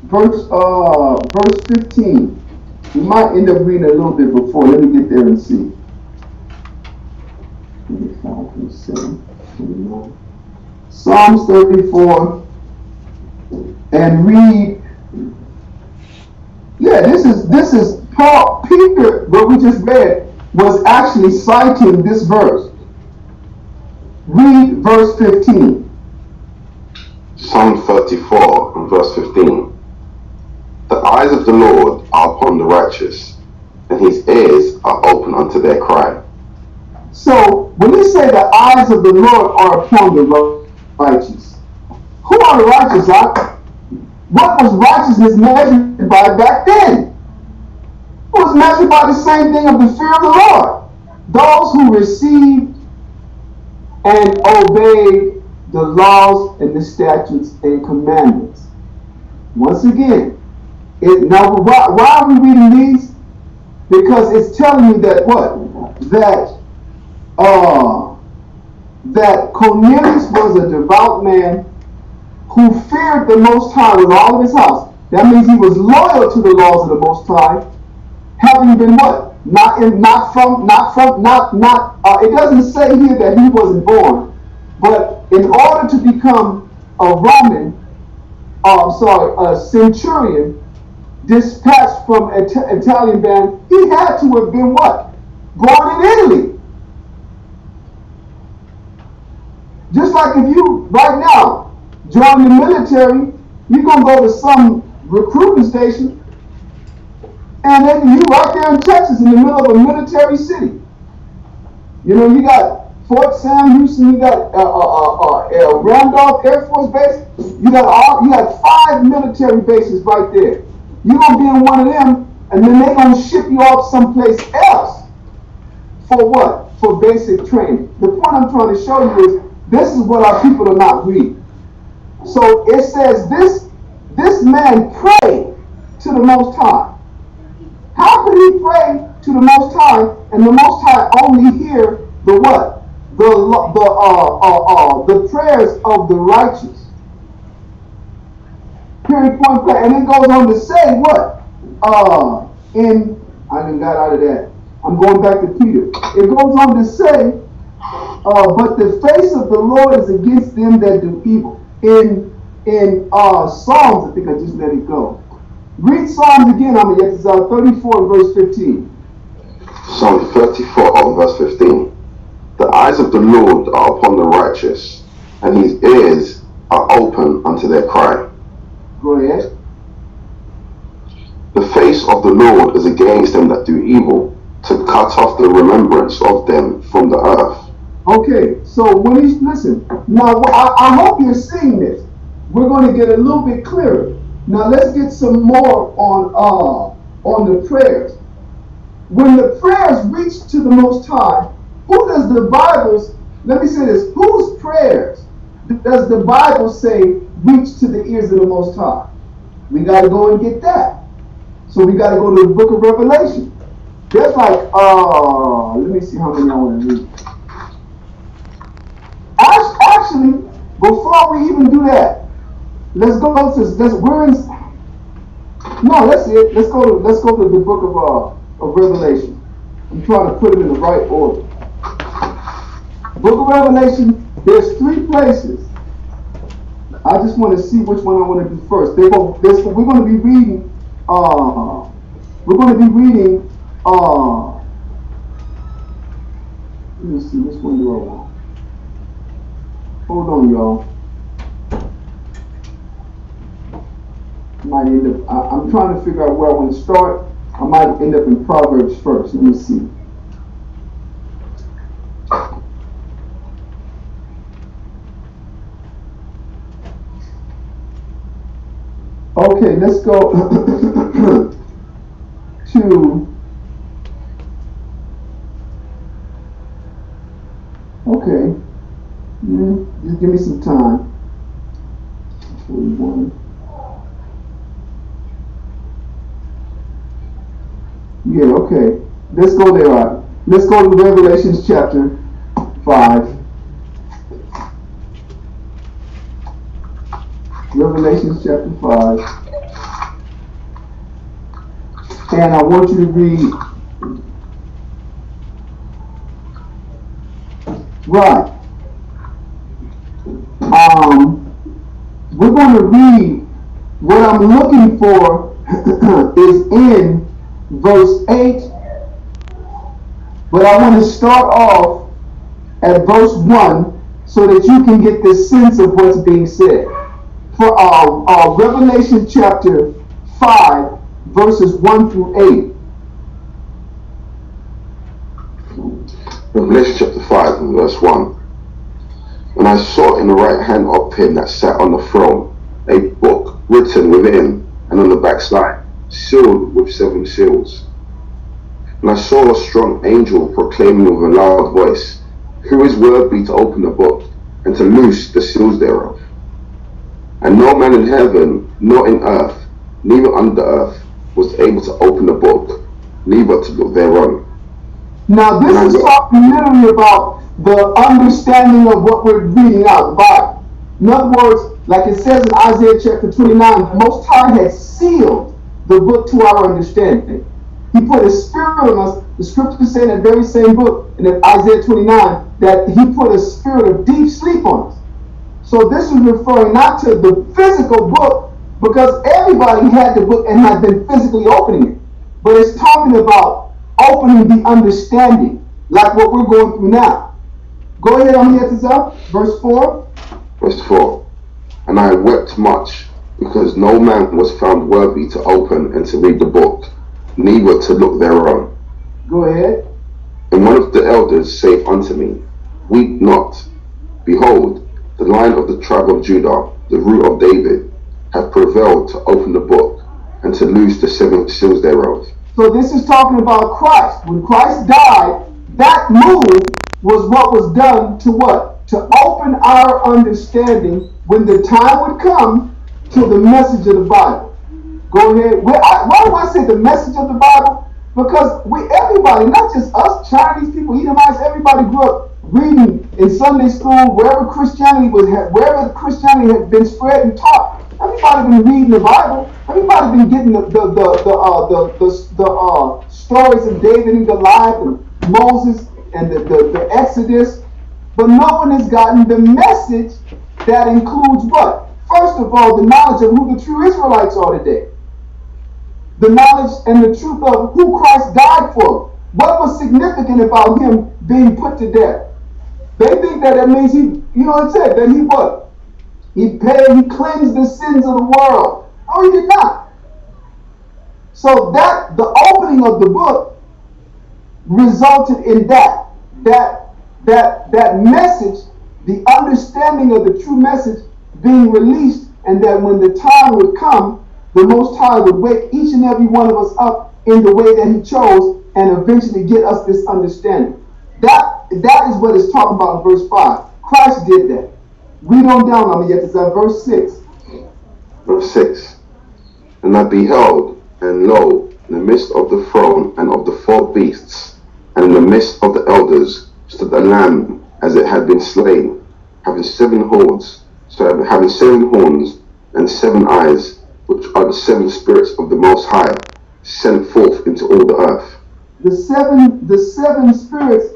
Verse 15. We might end up reading a little bit before. Let me get there and see. 25, 27, 29. Psalms 34. And read. Yeah, this is Peter, what we just read, was actually citing this verse. Read verse 15. Psalm 34 and verse 15. The eyes of the Lord are upon the righteous, and his ears are open unto their cry. So, when we say the eyes of the Lord are upon the righteous, who are the righteous? What was righteousness measured by back then? It was measured by the same thing of the fear of the Lord. Those who received and obeyed the laws and the statutes and commandments. Once again, now why are we reading these? Because it's telling you that what? That Cornelius was a devout man who feared the Most High with all of his house. That means he was loyal to the laws of the Most High, having been what? It doesn't say here that he wasn't born, but in order to become a centurion dispatched from an Italian band, he had to have been what? Born in Italy. Just like if you, right now, join the military, you're going to go to some recruiting station, and then you right there in Texas in the middle of a military city. You know, you got Fort Sam Houston, you got Randolph Air Force Base, you got 5 military bases right there. You're going to be in one of them, and then they're going to ship you off someplace else. For what? For basic training. The point I'm trying to show you is, this is what our people are not reading. So it says this man prayed to the Most High. How could he pray to the Most High and the Most High only hear the what? The prayers of the righteous. Period, point blank. And it goes on to say what? I done got out of that. I'm going back to Peter. It goes on to say, but the face of the Lord is against them that do evil. In Psalms, I think I just let it go. Read Psalms again, 34 and verse 15. Psalm 34 and verse 15. The eyes of the Lord are upon the righteous, and his ears are open unto their cry. Go ahead. The face of the Lord is against them that do evil, to cut off the remembrance of them from the earth. Okay, so when he's, listen, now I hope you're seeing this. We're going to get a little bit clearer. Now let's get some more on the prayers. When the prayers reach to the Most High, who does the Bible, let me say this, whose prayers does the Bible say reach to the ears of the Most High? We got to go and get that. So we got to go to the book of Revelation. There's like, let me see how many I want to read. Actually, before we even do that, let's go to that's it. Let's go to the book of Revelation. I'm trying to put it in the right order. Book of Revelation, there's 3 places. I just want to see which one I want to do first. We're going to be reading. Let me see, which one do I want? Hold on, y'all. Might end up. I'm trying to figure out where I want to start. I might end up in Proverbs first. Let me see. Okay, let's go to. Okay, just give me some time. 41. Yeah, okay. Let's go there. Right. Let's go to Revelation chapter 5. Revelation chapter 5. And I want you to read. Right. We're going to read. What I'm looking for is in verse 8. But I want to start off at verse 1 so that you can get the sense of what's being said. For Revelation chapter 5, verses 1 through 8. Revelation chapter 5 and verse 1. And I saw in the right hand of him that sat on the throne a book written within and on the backside, sealed with 7 seals. And I saw a strong angel proclaiming with a loud voice, Who is worthy to open the book and to loose the seals thereof? And no man in heaven, nor in earth, neither under earth, was able to open the book, neither to look thereon. Now this is talking literally about the understanding of what we're reading out of the Bible. In other words, like it says in Isaiah chapter 29, the Most High has sealed the book to our understanding. He put His Spirit on us. The scripture said in that very same book, in Isaiah 29, that He put a spirit of deep sleep on us. So this is referring not to the physical book, because everybody had the book and had been physically opening it. But it's talking about opening the understanding, like what we're going through now. Go ahead on here, Tizah, verse 4. Verse 4. And I wept much, because no man was found worthy to open and to read the book, neither to look thereon. Go ahead. And one of the elders saith unto me, Weep not. Behold, the Lion of the tribe of Judah, the root of David, hath prevailed to open the book and to loose the 7 seals thereof. So this is talking about Christ. When Christ died, that move was what was done to what? To open our understanding when the time would come to the message of the Bible. Go ahead. Why do I say the message of the Bible? Because everybody, not just us, Chinese people, Edomites, everybody grew up reading in Sunday school, wherever Christianity had been spread and taught. Everybody been reading the Bible. Everybody been getting the stories of David and Goliath and Moses and the Exodus. But no one has gotten the message that includes what? First of all, the knowledge of who the true Israelites are today. The knowledge and the truth of who Christ died for. What was significant about Him being put to death? They think that means it said that He what? He cleansed the sins of the world. No, He did not. So that the opening of the book resulted in that message, the understanding of the true message being released, and that when the time would come, the Most High would wake each and every one of us up in the way that He chose and eventually get us this understanding. That is what it's talking about in verse 5. Christ did that. Read on down on me yet. It's at verse 6. Verse 6. And I beheld, and lo, in the midst of the throne and of the 4 beasts, and in the midst of the elders, stood a lamb as it had been slain, having 7 horns, having 7 horns and 7 eyes, which are the 7 spirits of the Most High, sent forth into all the earth. The seven spirits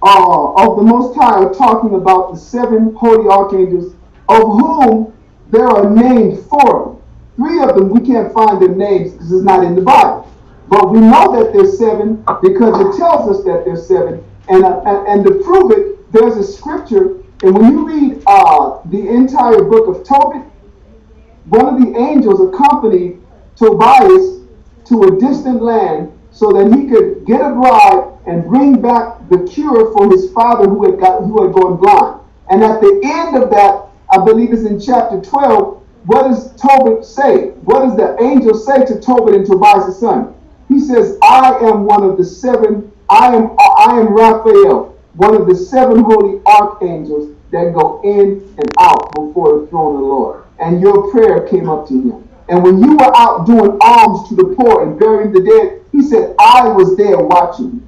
of the Most High are talking about the 7 holy archangels, of whom there are named 4. 3 of them we can't find their names because it's not in the Bible. But we know that there's 7 because it tells us that there's 7. And to prove it, there's a scripture, and when you read the entire book of Tobit, one of the angels accompanied Tobias to a distant land so that he could get a bride and bring back the cure for his father who had gone blind. And at the end of that, I believe it's in chapter 12, what does Tobit say? What does the angel say to Tobit and Tobias' son? He says, I am one of the 7, I am Raphael, one of the 7 holy archangels that go in and out before the throne of the Lord. And your prayer came up to him. And when you were out doing alms to the poor and burying the dead, he said, I was there watching you.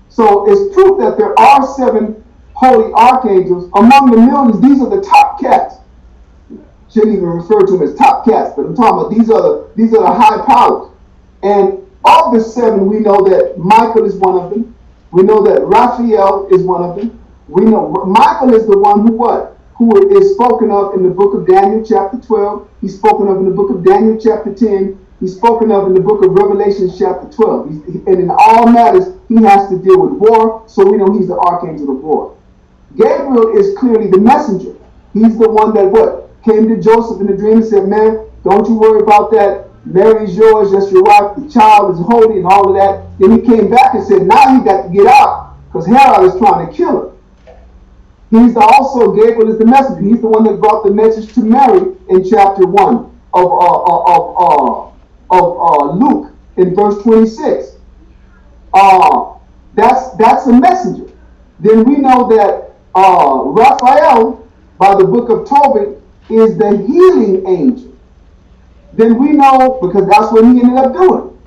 So it's proof that there are 7 holy archangels. Among the millions, these are the top cats. Shouldn't even refer to them as top cats, but I'm talking about these are the high powers. And of the 7, we know that Michael is one of them. We know that Raphael is one of them. We know Michael is the one who is spoken of in the book of Daniel chapter 12. He's spoken of in the book of Daniel chapter 10. He's spoken of in the book of Revelation chapter 12. And in all matters, he has to deal with war, so we know he's the archangel of war. Gabriel is clearly the messenger. He's the one that came to Joseph in a dream and said, man, don't you worry about that. Mary's yours, that's your wife, the child is holy and all of that. Then he came back and said, now you got to get out because Herod is trying to kill her. He's also, Gabriel is the messenger. He's the one that brought the message to Mary in chapter 1 of Luke in verse 26. That's a messenger. Then we know that Raphael, by the book of Tobit, is the healing angel. Then we know, because that's what he ended up doing.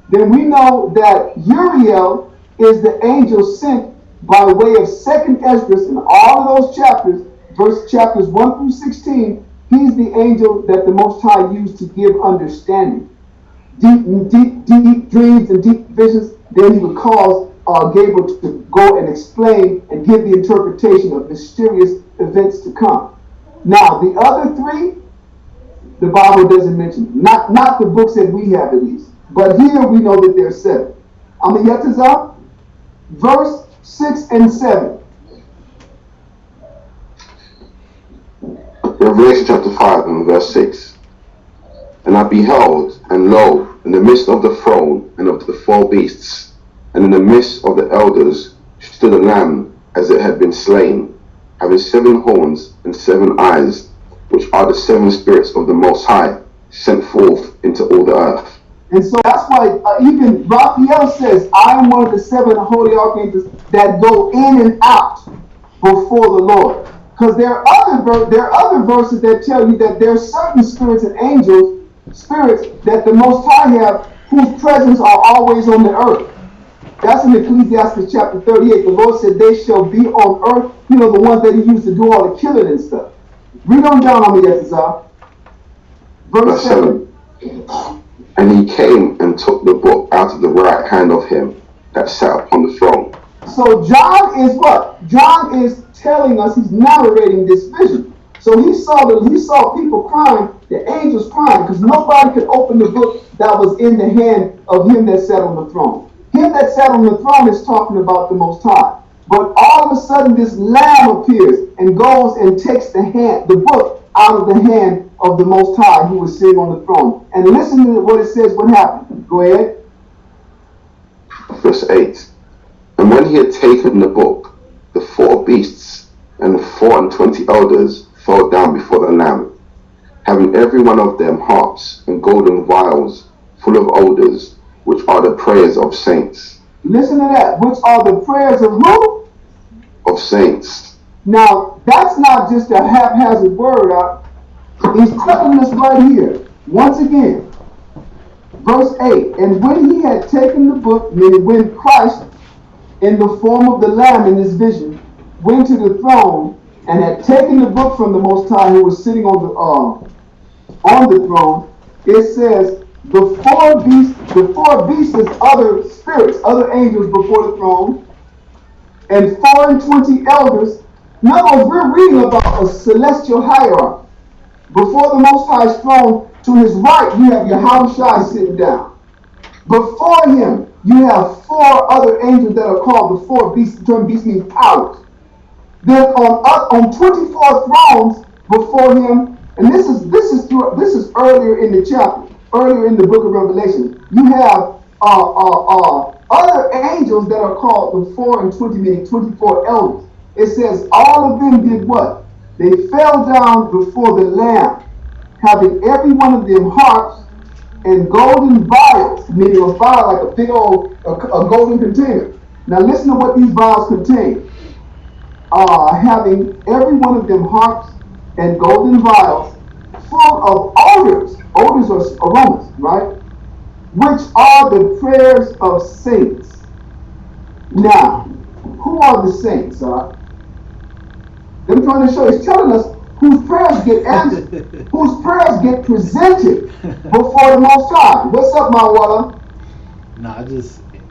Then we know that Uriel is the angel sent by way of 2nd Esdras in all of those chapters, chapters 1 through 16. He's the angel that the Most High used to give understanding. Deep dreams and deep visions. Then he would cause Gabriel to go and explain and give the interpretation of mysterious events to come. Now, the other 3, the Bible doesn't mention. Not the books that we have at least. But here we know that there's 7. Yetazah, verse 6 and 7. Revelation chapter 5 and verse 6. And I beheld, and lo, in the midst of the throne and of the 4 beasts, and in the midst of the elders, stood a lamb as it had been slain, having 7 horns and 7 eyes, which are the 7 spirits of the Most High, sent forth into all the earth. And so that's why even Raphael says, I am one of the 7 holy archangels that go in and out before the Lord. Because there are other verses that tell you that there are certain spirits and angels, spirits that the Most High have, whose presence are always on the earth. That's in Ecclesiastes chapter 38. The Lord said they shall be on earth, the ones that he used to do all the killing and stuff. Read on down on me, Yetazah. Verse 7. And he came and took the book out of the right hand of him that sat upon the throne. So John is what? John is telling us, he's narrating this vision. So he saw people crying, the angels crying, because nobody could open the book that was in the hand of him that sat on the throne. Him that sat on the throne is talking about the Most High. But all of a sudden this lamb appears and goes and takes the book out of the hand of the Most High who was sitting on the throne. And listen to what it says, what happened. Go ahead. Verse 8. And when he had taken the book, the 4 beasts and the 24 elders fell down before the Lamb, having every one of them harps and golden vials full of odors, which are the prayers of saints. Listen to that. Which are the prayers of who? Of saints. Now, that's not just a haphazard word. He's telling us right here, once again, Verse 8, and when he had taken the book, meaning when Christ, in the form of the Lamb in this vision, went to the throne and had taken the book from the Most High who was sitting on the throne, it says, the four beasts is other spirits, other angels before the throne, and 24 elders. In other words, we're reading about a celestial hierarchy. Before the Most High's throne, to his right, you have Yahushua sitting down. Before him, you have 4 other angels that are called the 4 beasts. The term beast means powers. Then on 24 thrones before him, and this is earlier in the chapter, earlier in the book of Revelation. You have other angels that are called the 4 and 20, meaning 24 elders. It says all of them did what? They fell down before the Lamb, having every one of them harps and golden vials, meaning a vial like a big old a golden container. Now listen to what these vials contain. Having every one of them harps and golden vials full of odors. Odors are aromas, right? Which are the prayers of saints. Now, who are the saints? I'm trying to show you. It's telling us whose prayers get answered, whose prayers get presented before the Most High. What's up, my water? No,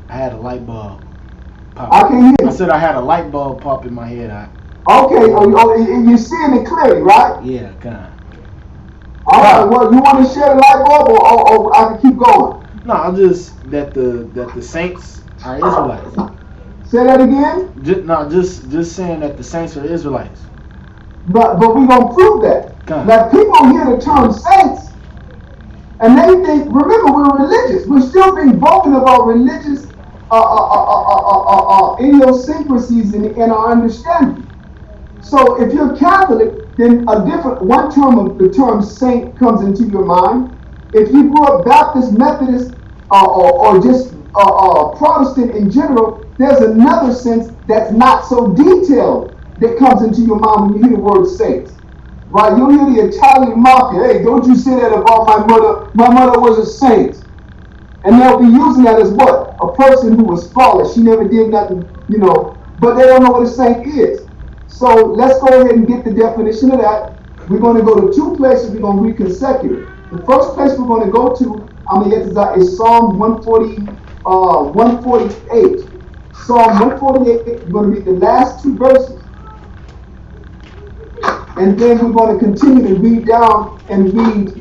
I had a light bulb pop. I can't hear you. I said I had a light bulb pop in my head. Okay, you're seeing it clearly, right? Yeah, kind of. All right, well, you want to share the light bulb or I can keep going? No, that the saints are Israelites. Say that again? Just saying that the saints are Israelites. But we're going to prove that. Now, people hear the term saints, and they think, remember, we're religious. We're still being broken of our religious idiosyncrasies in our understanding. So if you're Catholic, then one term of the term saint comes into your mind. If you grew up Baptist, Methodist, or just Protestant in general, there's another sense that's not so detailed that comes into your mind when you hear the word saints. Right? You'll hear the Italian mafia. Hey, don't you say that about my mother. My mother was a saint. And they'll be using that as what? A person who was flawless. She never did nothing, but they don't know what a saint is. So let's go ahead and get the definition of that. We're going to go to 2 places. We're going to read consecutive. The first place we're going to go to, is Psalm 148. Psalm 148, we're going to read the last 2 verses. And then we're going to continue to read down and read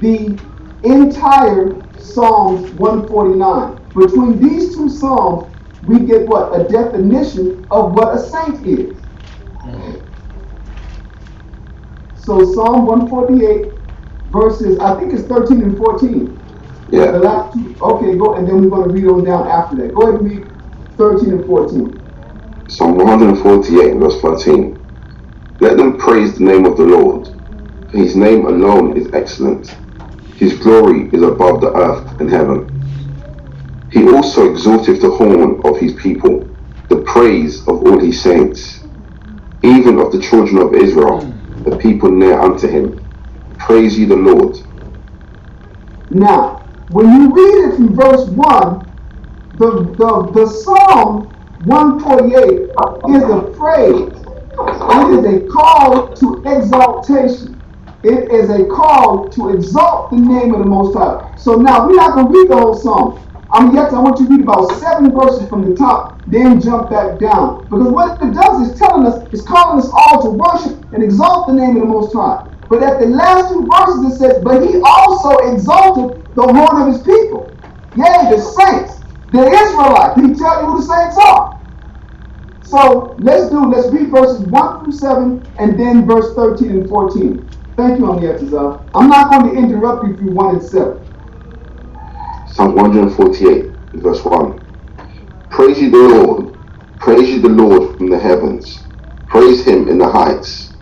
the entire Psalms 149. Between these 2 Psalms, we get what? A definition of what a saint is. So Psalm 148, verses, I think it's 13 and 14. Yeah. The last 2. Okay, go, and then we're going to read on down after that. Go ahead and read 13 and 14. Psalm 148, verse 13. Let them praise the name of the Lord, for his name alone is excellent. His glory is above the earth and heaven. He also exalteth the horn of his people, the praise of all his saints, even of the children of Israel, the people near unto him. Praise ye the Lord. Now, when you read it from verse 1, the Psalm 148 is a praise. It is a call to exaltation. It is a call to exalt the name of the Most High. So now we're not going to read the whole Psalm. I want you to read about 7 verses from the top, then jump back down. Because what it does is calling us all to worship and exalt the name of the Most High. But at the last 2 verses it says, but he also exalted the horn of his people. Yea, the saints, the Israelites. Did he tell you who the saints are? So let's read verses 1 through 7 and then verse 13 and 14. Thank you, Amiyatazah. I'm not going to interrupt you through 1 and 7. Psalm 148, verse 1. Praise ye the Lord. Praise ye the Lord from the heavens. Praise him in the heights.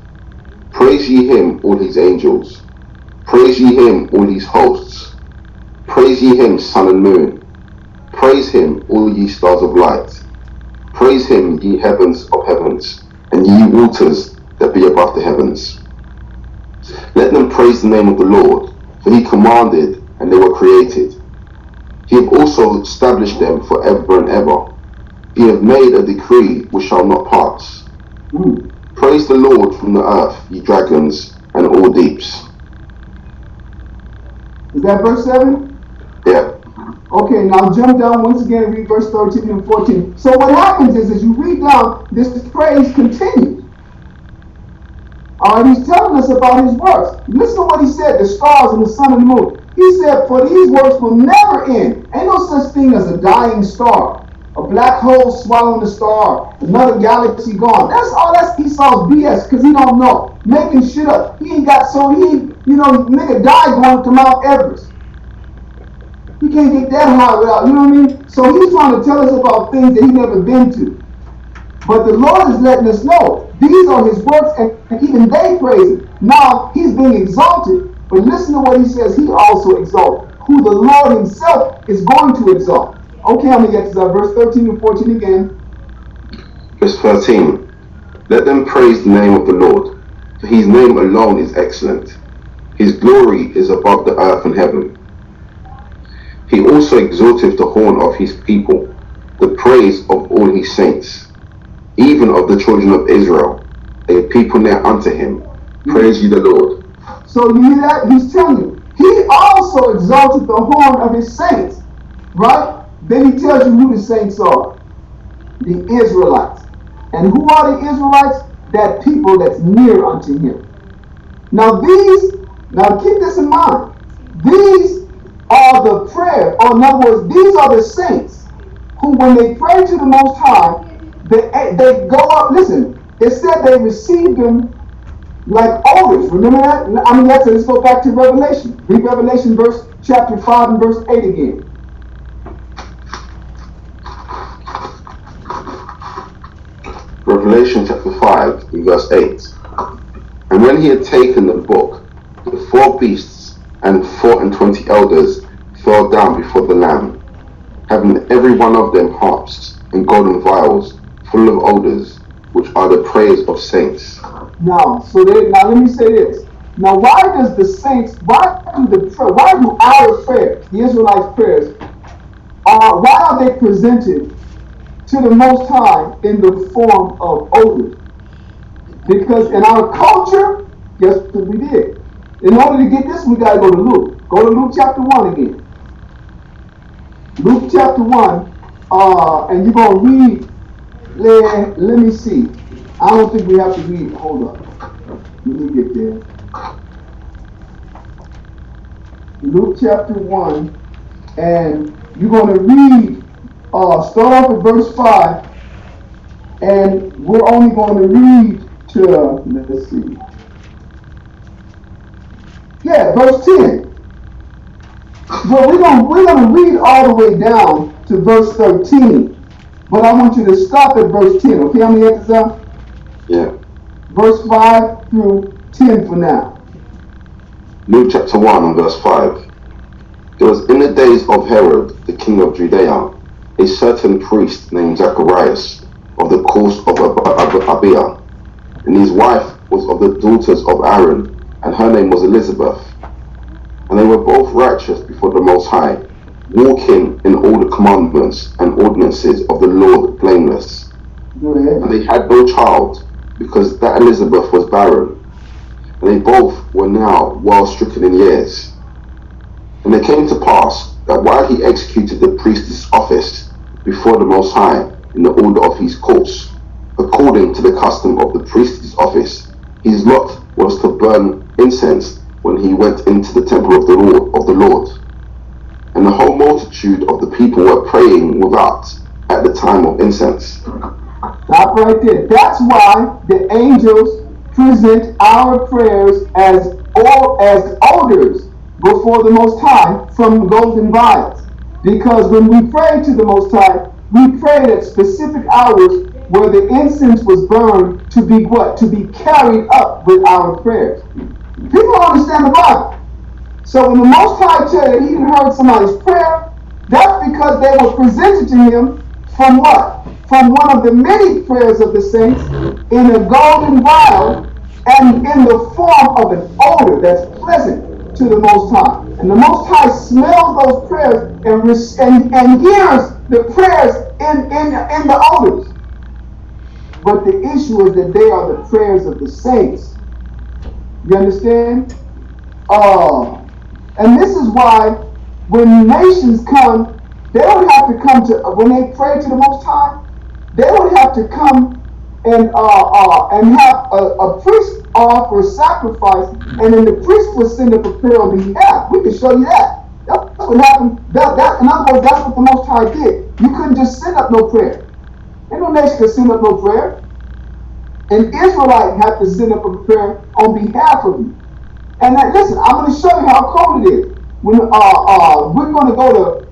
Praise ye him, all his angels. Praise ye him, all his hosts. Praise ye him, sun and moon. Praise him, all ye stars of light. Praise him, ye heavens of heavens, and ye waters that be above the heavens. Let them praise the name of the Lord, for he commanded, and they were created. He hath also established them for ever and ever. He hath made a decree which shall not pass. Praise the Lord from the earth, ye dragons, and all deeps. Is that verse 7? Yeah. Okay, now jump down once again and read verse 13 and 14. So what happens is, as you read down, this praise continues. All right, he's telling us about his works. Listen to what he said, the stars and the sun and the moon. He said, for these works will never end. Ain't no such thing as a dying star. A black hole swallowing the star. Another galaxy gone. That's all. That's Esau's BS, because he don't know. Making shit up. He ain't got so nigga died going to Mount Everest. He can't get that high without, you know what I mean? So he's trying to tell us about things that he never been to. But the Lord is letting us know these are his works, and even they praise him. Now he's being exalted, but listen to what he says he also exalted, who the Lord himself is going to exalt. Okay, I'm going to get to verse 13 and 14 again. Verse 13. Let them praise the name of the Lord, for his name alone is excellent. His glory is above the earth and heaven. He also exalteth the horn of his people, the praise of all his saints, even of the children of Israel, a people near unto him. Praise ye the Lord. So you hear that? He's telling you. He also exalted the horn of his saints, right? Then he tells you who the saints are. The Israelites. And who are the Israelites? That people that's near unto him. Now keep this in mind. These are the prayer, or in other words, these are the saints who, when they pray to the Most High, they go up. Listen, it said they received them like odors. Remember that? I mean, let's go back to Revelation. Read Revelation chapter 5 and verse 8 again. Revelation chapter 5 and verse 8. And when he had taken the book, the 4 beasts and 24 elders fell down before the Lamb, having every one of them harps and golden vials full of odors, which are the prayers of saints. Now let me say this. Now, why do our prayers, the Israelites' prayers, why are they presented to the Most High in the form of odors? Because in our culture, guess what we did? In order to get this, we got to go to Luke. Go to Luke chapter 1 again. Luke chapter 1, and you're going to read, let me see. I don't think we have to read. Hold up. Let me get there. Luke chapter 1, and you're going to read, start off at verse 5, and we're only going to read to, let's see. Yeah, verse 10. Well, we're going to read all the way down to verse 13. But I want you to stop at verse 10. Okay, I'm going to get this out? Yeah. Verse 5 through 10 for now. Luke chapter 1 and verse 5. There was in the days of Herod, the king of Judea, a certain priest named Zacharias, of the course of Abia, and his wife was of the daughters of Aaron, and her name was Elizabeth. And they were both righteous before the Most High, walking in all the commandments and ordinances of the Lord blameless. Go ahead. And they had no child, because that Elizabeth was barren. And they both were now well stricken in years. And it came to pass that while he executed the priest's office before the Most High in the order of his course, according to the custom of the priest's office, his lot was to burn incense when he went into the temple of the Lord. And the whole multitude of the people were praying without at the time of incense. Stop right there. That's why the angels present our prayers as odors before the Most High from golden vials. Because when we pray to the Most High, we prayed at specific hours where the incense was burned to be what? To be carried up with our prayers. People don't understand the Bible. So when the Most High tell you that he heard somebody's prayer, that's because they were presented to him from what? From one of the many prayers of the saints in a golden vial and in the form of an odor that's pleasant to the Most High. And the Most High smells those prayers and hears the prayers in the odors. But the issue is that they are the prayers of the saints. You understand? And this is why when nations come, they would have to come to, when they pray to the Most High, they would have to come and have a priest offer sacrifice, and then the priest would send up a prayer on behalf. We can show you that. That's what happened. In other words, that's what the Most High did. You couldn't just send up no prayer. Ain't no nation could send up no prayer. An Israelite had to send up a prayer on behalf of you. And listen, I'm going to show you how cold it is. When we're going to go to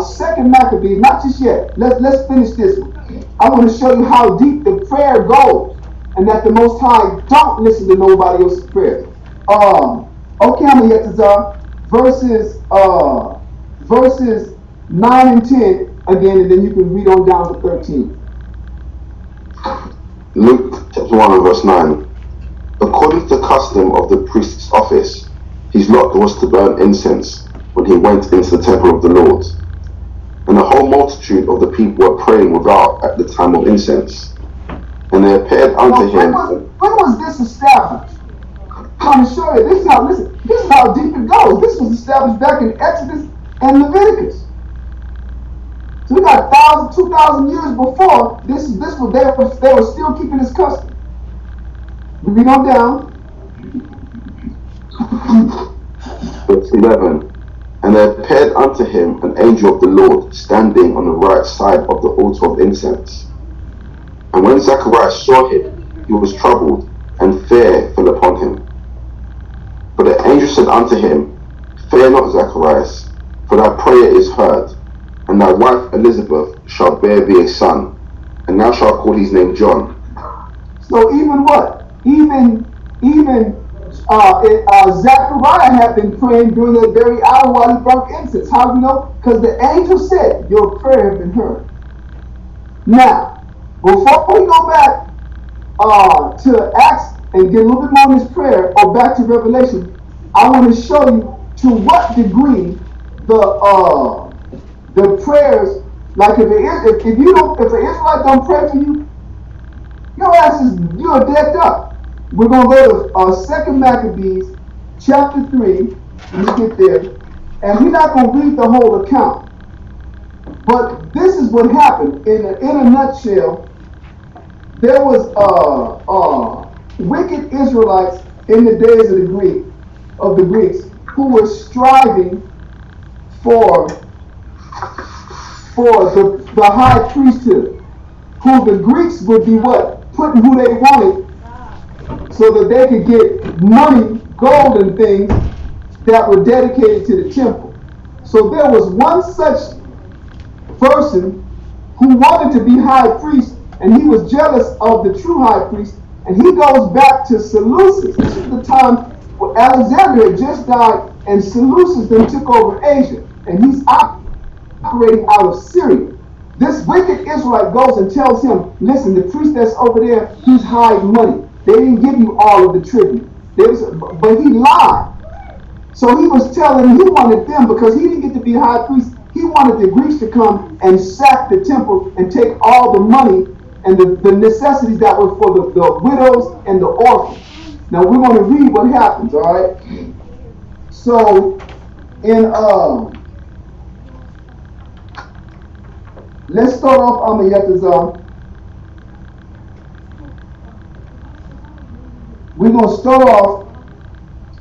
Second Maccabees, not just yet. Let's finish this one. I want to show you how deep the prayer goes, and that the Most High don't listen to nobody else's prayers. Okay, I'm going to get to verses 9 and 10 again, and then you can read on down to 13. Luke chapter 1 and verse 9. According to the custom of the priest's office, his lot was to burn incense when he went into the temple of the Lord. And the whole multitude of the people were praying without at the time of incense. And they appeared unto him. When was this established? I'm trying to show you. This is how deep it goes. This was established back in Exodus and Leviticus. So we got 2,000 years before this was they were still keeping this custom. We read on down. Verse 11. And there appeared unto him an angel of the Lord standing on the right side of the altar of incense. And when Zacharias saw him, he was troubled, and fear fell upon him. But the angel said unto him, Fear not, Zacharias, for thy prayer is heard, and thy wife Elizabeth shall bear thee a son, and thou shalt call his name John. So even what? Even Zachariah had been praying during that very hour while he burnt incense. How do you know? Because the angel said, your prayer has been heard. Now, before we go back to Acts and get a little bit more on this prayer, or back to Revelation, I want to show you to what degree the prayers, like if an Israelite don't pray for you, your ass is, you're dead up. We're going to go to 2 Maccabees chapter 3, when we get there, and we're not going to read the whole account. But this is what happened. In a nutshell, there was wicked Israelites in the days of the Greeks who were striving for the high priesthood, who the Greeks would be what? Putting who they wanted so that they could get money, gold, and things that were dedicated to the temple. So there was one such person who wanted to be high priest, and he was jealous of the true high priest, and he goes back to Seleucus. This is the time where Alexander had just died, and Seleucus then took over Asia, and he's operating out of Syria. This wicked Israelite goes and tells him, listen, the priest that's over there, he's hiding money. They didn't give you all of the tribute. But he lied. So he was telling he wanted them, because he didn't get to be high priest, he wanted the Greeks to come and sack the temple and take all the money and the necessities that were for the widows and the orphans. Now we're going to read what happens, all right? So in let's start off on the Yetazar. We're going to start off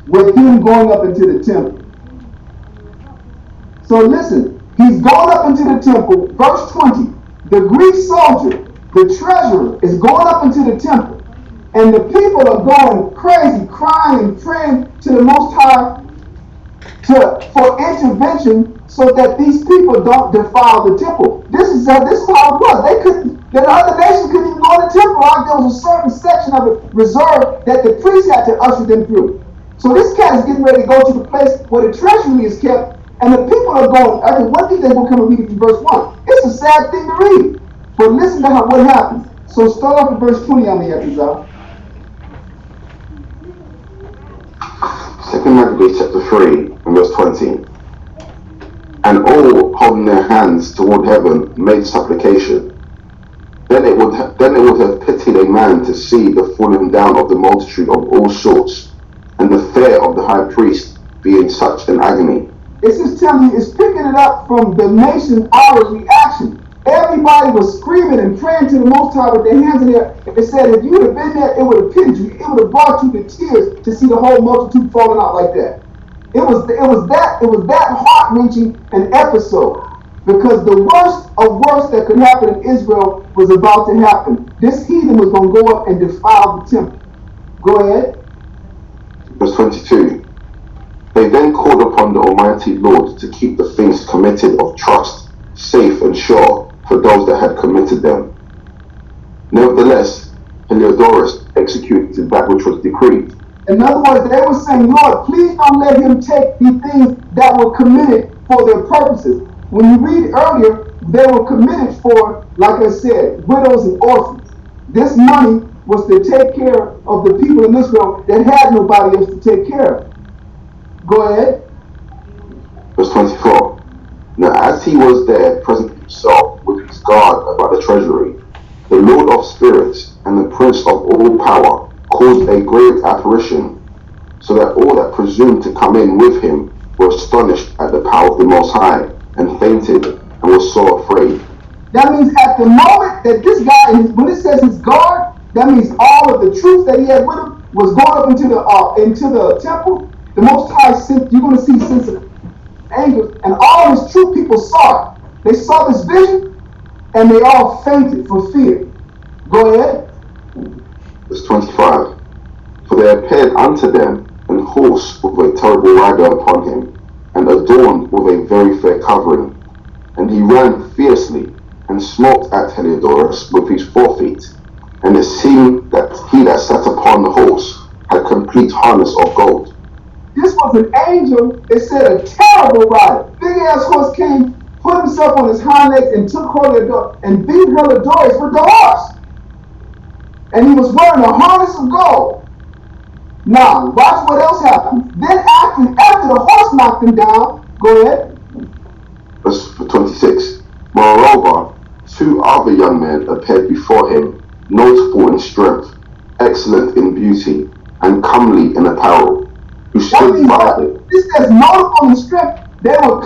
with him going up into the temple. So listen, he's going up into the temple. Verse 20, the Greek soldier, the treasurer, is going up into the temple. And the people are going crazy, crying and praying to the Most High for intervention so that these people don't defile the temple. This is how it was. The other nations couldn't even go in the temple. There was a certain section of it reserved that the priests had to usher them through. So this cat is getting ready to go to the place where the treasury is kept, and the people are going. I mean, one thing they will come and read it from verse 1. It's a sad thing to read. But listen to what happens. So start off at verse 20 on the episode. 2 2 Maccabees chapter 3 and verse 20. And all holding their hands toward heaven made supplication. Then it would have pitied a man to see the falling down of the multitude of all sorts, and the fear of the high priest be in such an agony. It's just telling you, it's picking it up from the nation hour's reaction. Everybody was screaming and praying to the Most High with their hands in the air. It said if you would have been there, it would have pinned you. It would have brought you to tears to see the whole multitude falling out like that. It was that heart-wrenching an episode, because the worst of worst that could happen in Israel was about to happen. This heathen was going to go up and defile the temple. Go ahead. Verse 22. They then called upon the Almighty Lord to keep the things committed of trust safe and sure for those that had committed them. Nevertheless, Heliodorus executed that which was decreed. In other words, they were saying, Lord, please don't let him take the things that were committed for their purposes. When you read earlier, they were committed for, like I said, widows and orphans. This money was to take care of the people in Israel that had nobody else to take care of. Go ahead. Verse 24. Now as he was there present himself with his guard about the treasury, the Lord of spirits and the Prince of all power caused a great apparition, so that all that presumed to come in with him were astonished at the power of the Most High, and fainted, and were so afraid. That means at the moment that this guy, when it says his guard, that means all of the troops that he had with him was going up into the temple. The Most High sent, you're going to see sensitive angels, and all his troop people saw it. They saw this vision, and they all fainted for fear. Go ahead. Verse 25. For there appeared unto them an horse with a terrible rider upon him, and adorned with a very fair covering. And he ran fiercely, and smote at Heliodorus with his forefeet. And it seemed that he that sat upon the horse had complete harness of gold. This was an angel, it said a terrible rider. Big ass horse came, put himself on his hind legs, and took Heliodorus and beat Heliodorus with the horse. And he was wearing a harness of gold. Now, watch what else happened. Then after the horse knocked him down, go ahead. Verse 26. Moreover, 2 other young men appeared before him, notable in strength, excellent in beauty, and comely in apparel, who stood by him. This says notable in strength. They were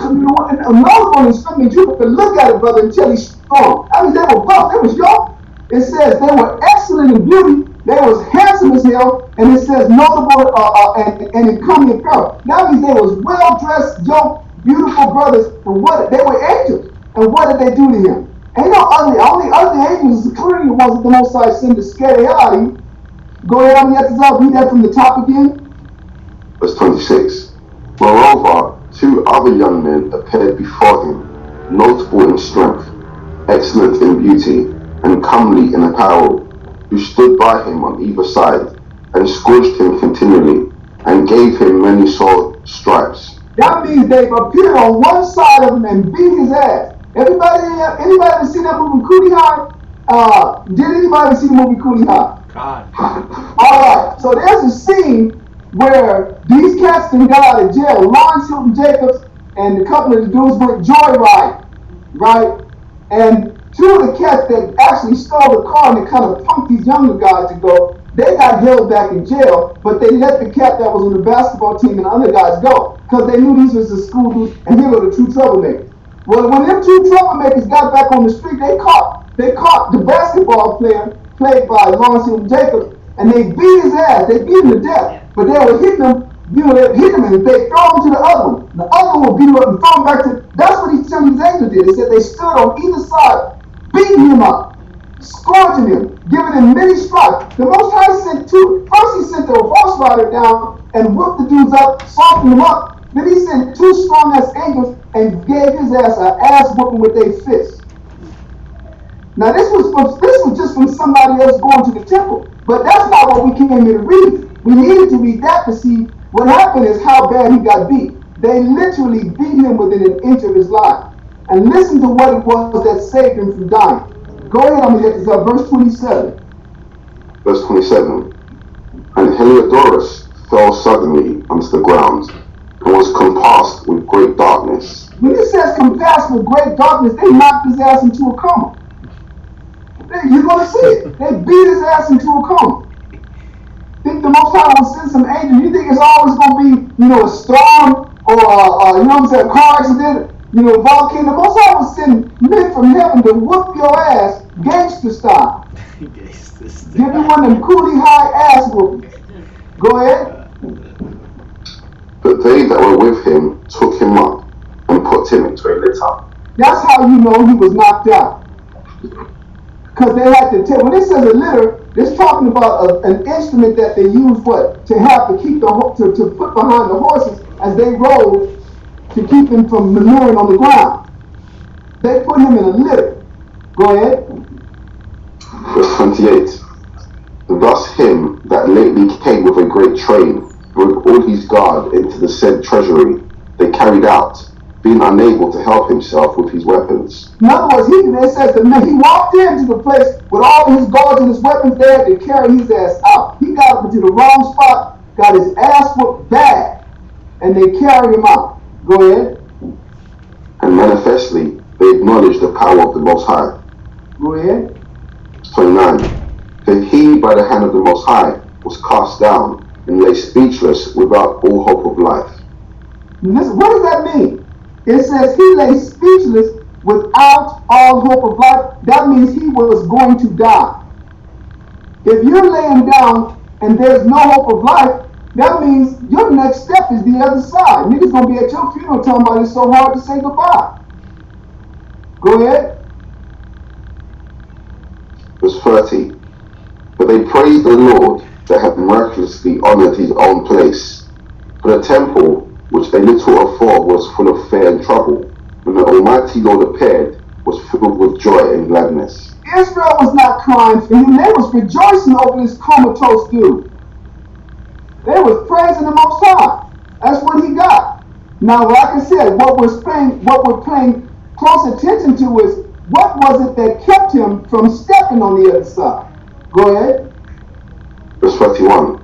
notable in strength means you could look at it, brother, until he's strong. I mean, they were buff, they was young. It says they were excellent in beauty, they was handsome as hell, and it says notable and in comely apparel. That means they was well-dressed, young, beautiful brothers, and what they were angels. And what did they do to him? Ain't no ugly, only ugly angels is clearly the ones that the Most High sent to scare the hell out of you. Go ahead, I'm going to read that from the top again. Verse 26. Moreover, 2 other young men appeared before him, notable in strength, excellent in beauty, and comely in apparel, who stood by him on either side, and scourged him continually, and gave him many sore stripes. That means they appeared on one side of him and beat his ass. Anybody ever seen that movie Coolie High? Did anybody see the movie Coolie High? God. Alright, so there's a scene where these cats got out of jail. Lawrence Hilton Jacobs and a couple of the dudes went joyriding, right? And 2 of the cats that actually stole the car and they kind of punked these younger guys to go, they got held back in jail, but they let the cat that was on the basketball team and the other guys go, because they knew these was the school dudes and here were the 2 troublemakers. Well, when them 2 troublemakers got back on the street, they caught the basketball player played by Lawrence Hilton Jacobs, and they beat his ass. They beat him to death, but they were hitting him. You know, they hit him and they throw him to the other one. The other one will beat him up and throw him back to. That's what these angels did. They said they stood on either side, beating him up, scourging him, giving him many stripes. The Most High sent 2. First, he sent the horse rider down and whipped the dudes up, softened them up. Then he sent 2 strong ass angels and gave his ass an ass whooping with their fists. Now this was just from somebody else going to the temple, but that's not what we came here to read. We needed to read that to see what happened is how bad he got beat. They literally beat him within an inch of his life. And listen to what it was that saved him from dying. Go ahead, I'm going to get this up. Verse 27. Verse 27. And Heliodorus fell suddenly onto the ground and was compassed with great darkness. When it says compassed with great darkness, they knocked his ass into a coma. You're going to see it. They beat his ass into a coma. Think the Most High will send some angels? You think it's always going to be, a storm or, a car accident, volcano? The Most High will send men from heaven to whoop your ass, gangster style. Give you one of them cootie high ass whoopings. Go ahead. But they that were with him took him up and put him into a litter. That's how you know he was knocked out. Because they had to tell. When it says a litter, it's talking about an instrument that they use to have to keep to put behind the horses as they rode to keep them from manuring on the ground. They put him in a litter. Go ahead. Verse 28. Thus him that lately came with a great train, with all his guard into the said treasury, they carried out, being unable to help himself with his weapons. In other words, it says that he walked into the place with all his guards and his weapons there to carry his ass out. He got up into the wrong spot, got his ass whooped bad, and they carried him out. Go ahead. And manifestly they acknowledged the power of the Most High. Go ahead. 29. For he by the hand of the Most High was cast down and lay speechless without all hope of life. Listen, what does that mean? It says he lay speechless without all hope of life. That means he was going to die. If you're laying down and there's no hope of life, that means your next step is the other side. Niggas gonna be at your funeral talking about it's so hard to say goodbye. Go ahead. Verse 30. But they praised the Lord that had miraculously honoured his own place. For the temple, which they little afore was full of fear and trouble, when the Almighty Lord appeared, was filled with joy and gladness. Israel was not crying for him. They was rejoicing over this comatose dude. They was praising the Most High. That's what he got. Now, like I said, what we're paying close attention to is what was it that kept him from stepping on the other side. Go ahead. Verse 31.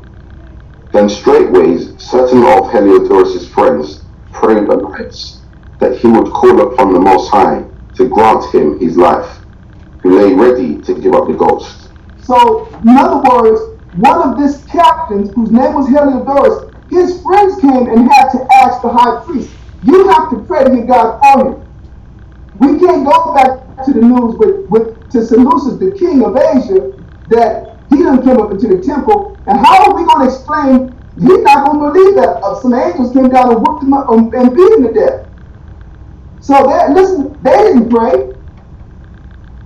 Then straightways certain of Heliodorus' friends prayed Ananias that he would call upon the Most High to grant him his life, who lay ready to give up the ghost. So, in other words, one of these captains, whose name was Heliodorus, his friends came and had to ask the high priest, you have to pray to your God for him. We can't go back to the news to Seleucus, the king of Asia, that he done came up into the temple, and how are we going to explain? He's not going to believe that some angels came down and whooped him up and beat him to death. So they didn't pray.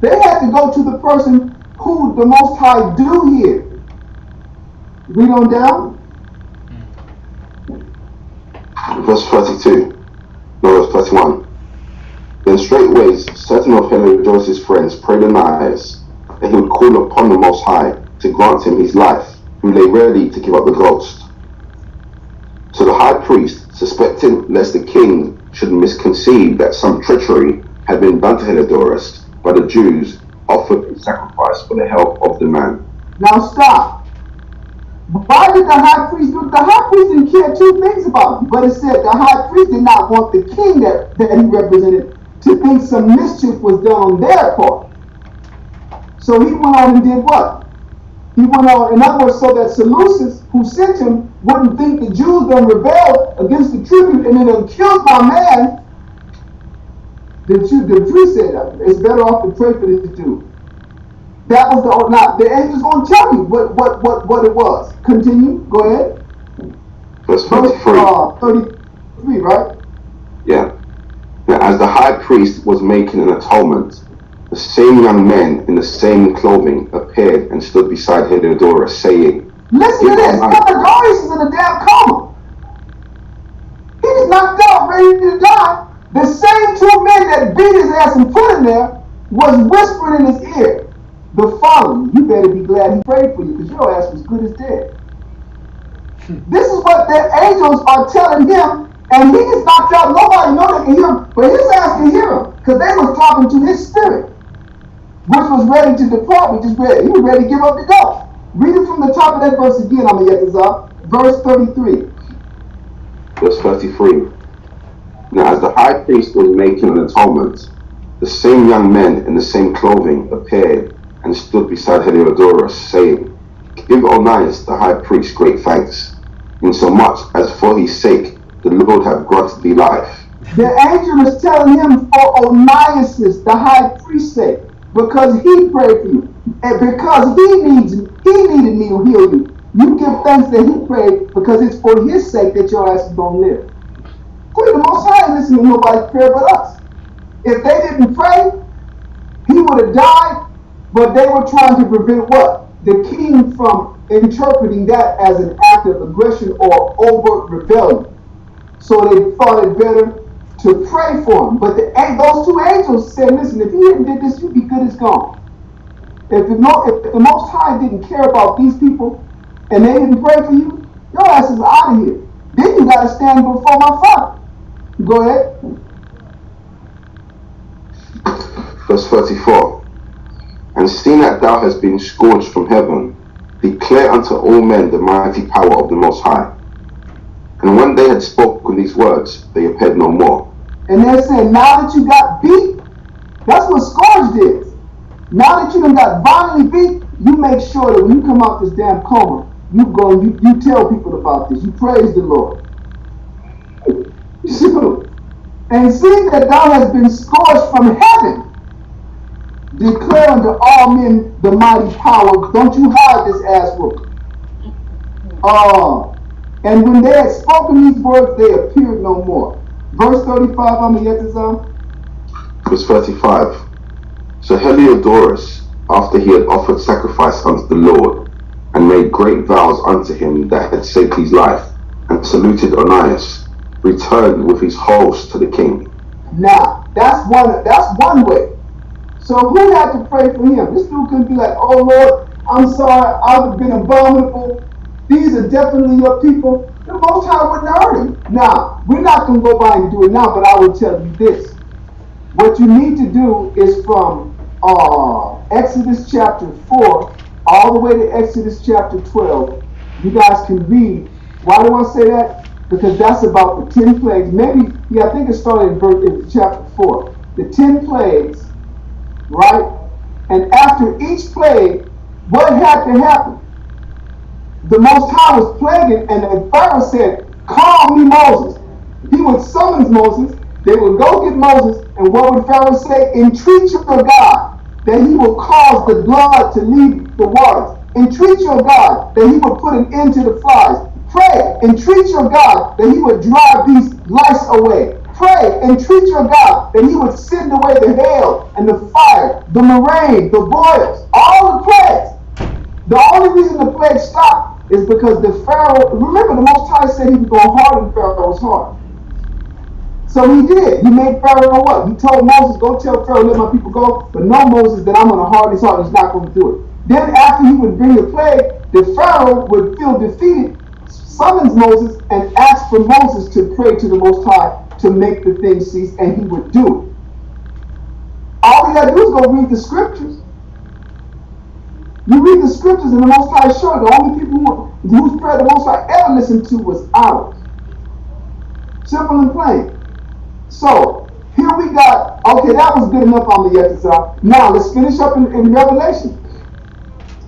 They had to go to the person who the Most High do hear. Read on down. Verse 32. No, verse 31. Then straightways certain of Heliodorus' friends prayed Ananias that he would call upon the Most High to grant him his life, who lay ready to give up the ghost. So the high priest, suspecting lest the king should misconceive that some treachery had been done to Heliodorus by the Jews, offered a sacrifice for the health of the man. Now stop. Why did the high priest do it? The high priest didn't care two things about him, but it said the high priest did not want the king that he represented to think some mischief was done on their part. So he went on and did what? He went on, in other words, so that Seleucus, who sent him, wouldn't think the Jews done rebelled against the tribute and then killed my man. The priest said, it's better off to pray for this dude. That was the angel's going to tell you what it was. Continue. Go ahead. Verse 33. 33, right? Yeah. Now, as the high priest was making an atonement, the same young men in the same clothing appeared and stood beside Heliodorus, saying, listen to this. Heliodorus is in a damn coma. He was knocked out, ready to die. The same two men that beat his ass and put him there was whispering in his ear the following: you better be glad he prayed for you, because your ass was good as dead. This is what the angels are telling him, and he gets knocked out. Nobody knows they can hear him, but his ass can hear him, because they was talking to his spirit, which was ready to depart. He was ready to give up the ghost. Read it from the top of that verse again, Amayetazar. Verse 33. Verse 33. Now as the high priest was making an atonement, the same young men in the same clothing appeared and stood beside Heliodorus, saying, Give Onias the high priest great thanks, insomuch as for his sake the Lord hath granted thee life. The angel is telling him for Onias, the high priest's sake, because he prayed for you, and because he needed me to heal you. You give thanks that he prayed because it's for his sake that your ass is going to live. The Most High ain't listening to nobody's prayer but us. If they didn't pray, he would have died, but they were trying to prevent what? The king from interpreting that as an act of aggression or overt rebellion. So they thought it better to pray for him. But those two angels said, listen, if he hadn't did this, you'd be good as gone. If the Most High didn't care about these people and they didn't pray for you, your ass is out of here. Then you got to stand before my Father. Go ahead. Verse 34. And seeing that thou hast been scourged from heaven, declare unto all men the mighty power of the Most High. And when they had spoken these words, they appeared no more. And they're saying, now that you got beat, that's what scourged is. Now that you done got violently beat, you make sure that when you come out this damn coma, you go and you tell people about this. You praise the Lord. And see that thou hast been scourged from heaven. Declare unto all men the mighty power. Don't you hide this ass whooping. And when they had spoken these words, they appeared no more. Verse 35, Verse 35. So Heliodorus, after he had offered sacrifice unto the Lord, and made great vows unto him that had saved his life, and saluted Onias, returned with his host to the king. Now, that's one way. So who had to pray for him? This dude couldn't be like, oh Lord, I'm sorry, I've been abominable. These are definitely your people. The Most High wouldn't hurt him. Now, we're not going to go by and do it now, but I will tell you this. What you need to do is from Exodus chapter 4 all the way to Exodus chapter 12. You guys can read. Why do I say that? Because that's about the 10 plagues. Maybe, I think it started in chapter 4. The 10 plagues, right? And after each plague, what had to happen? The Most High was plaguing, and the Pharaoh said, call me Moses. He would summon Moses. They would go get Moses, and what would Pharaoh say? Entreat your God that he will cause the blood to leave the waters. Entreat your God that he will put an end to the flies. Pray, entreat your God that he would drive these lice away. Pray, entreat your God that he would send away the hail and the fire, the murrain, the boils, all the plagues. The only reason the plague stopped is because the Pharaoh, remember the Most High said he was going to harden Pharaoh's heart. So he did. He made Pharaoh what? He told Moses, go tell Pharaoh, let my people go. But no, Moses, that I'm going to harden his heart. He's not going to do it. Then after he would bring the plague, the Pharaoh would feel defeated, summons Moses, and asks for Moses to pray to the Most High to make the thing cease, and he would do it. All you got to do is go read the scriptures. You read the scriptures, and the Most High showed the only people whose prayer the Most High ever listened to was ours. Simple and plain. So, here we got, okay, that was good enough on the Yetzirah. Now, let's finish up in Revelation.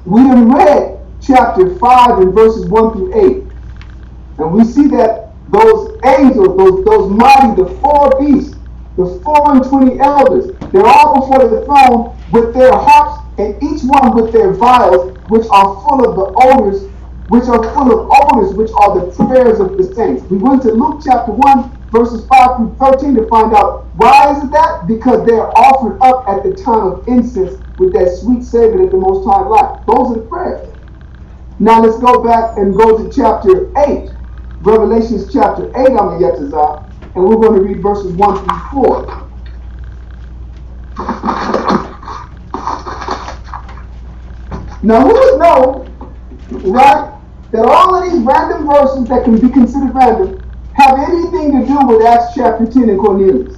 We have read chapter 5 and verses 1 through 8. And we see that those angels, those mighty, the 4 beasts, the 4 and 20 elders, they're all before the throne with their harps, and each one with their vials, which are full of the odors, which are the prayers of the saints. We went to Luke chapter 1, verses 5 through 13 to find out why is it that? Because they're offered up at the time of incense with that sweet savor that the Most High likes. Those are the prayers. Now let's go back and go to chapter 8. Revelations chapter 8 on the Yetzirah, and we're going to read verses 1 through 4. Now who would know, right, that all of these random verses that can be considered random have anything to do with Acts chapter 10 and Cornelius?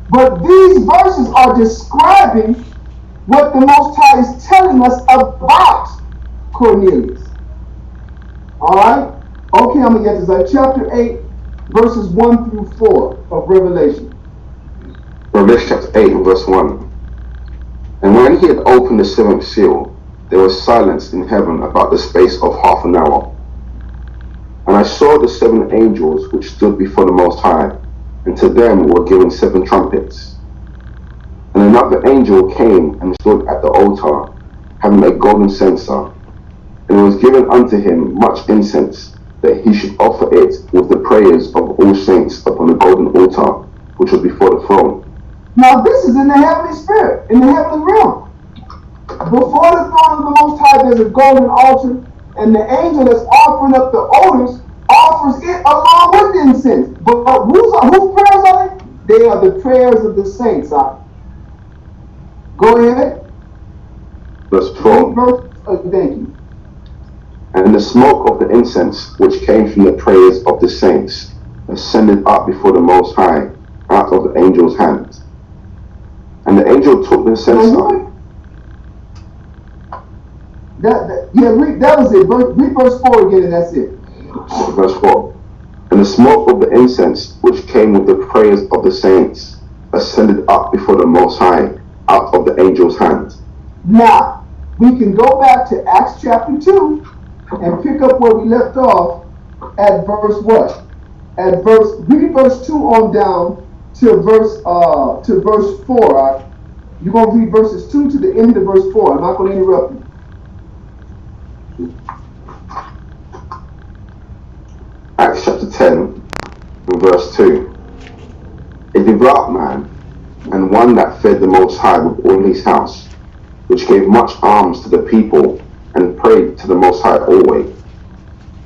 But these verses are describing what the Most High is telling us about Cornelius. Alright? Okay, I'm going to get this. Chapter 8, verses 1 through 4 of Revelation. Revelation chapter 8 and verse 1. And when he had opened the seventh seal, there was silence in heaven about the space of half an hour. And I saw the 7 angels which stood before the Most High, and to them were given 7 trumpets. And another angel came and stood at the altar, having a golden censer, and it was given unto him much incense, that he should offer it with the prayers of all saints upon the golden altar, which was before the throne. Now this is in the heavenly spirit, in the heavenly realm. Before the throne of the Most High, there's a golden altar, and the angel that's offering up the odors offers it along with the incense. But whose prayers are they? They are the prayers of the saints. Go ahead. Verse 12. Thank you. And the smoke of the incense, which came from the prayers of the saints, ascended up before the Most High out of the angel's hand. And the angel took the censer. That was it. Read verse 4 again, and that's it. Verse 4. And the smoke of the incense, which came with the prayers of the saints, ascended up before the Most High out of the angel's hand. Now, we can go back to Acts chapter 2 and pick up where we left off at verse what? Read verse 2 on down to verse 4. Right? You're going to read verses 2 to the end of verse 4. I'm not going to interrupt you. Acts chapter 10 and verse 2. A devout man, and one that fed the Most High with all his house, which gave much alms to the people, and prayed to the Most High always.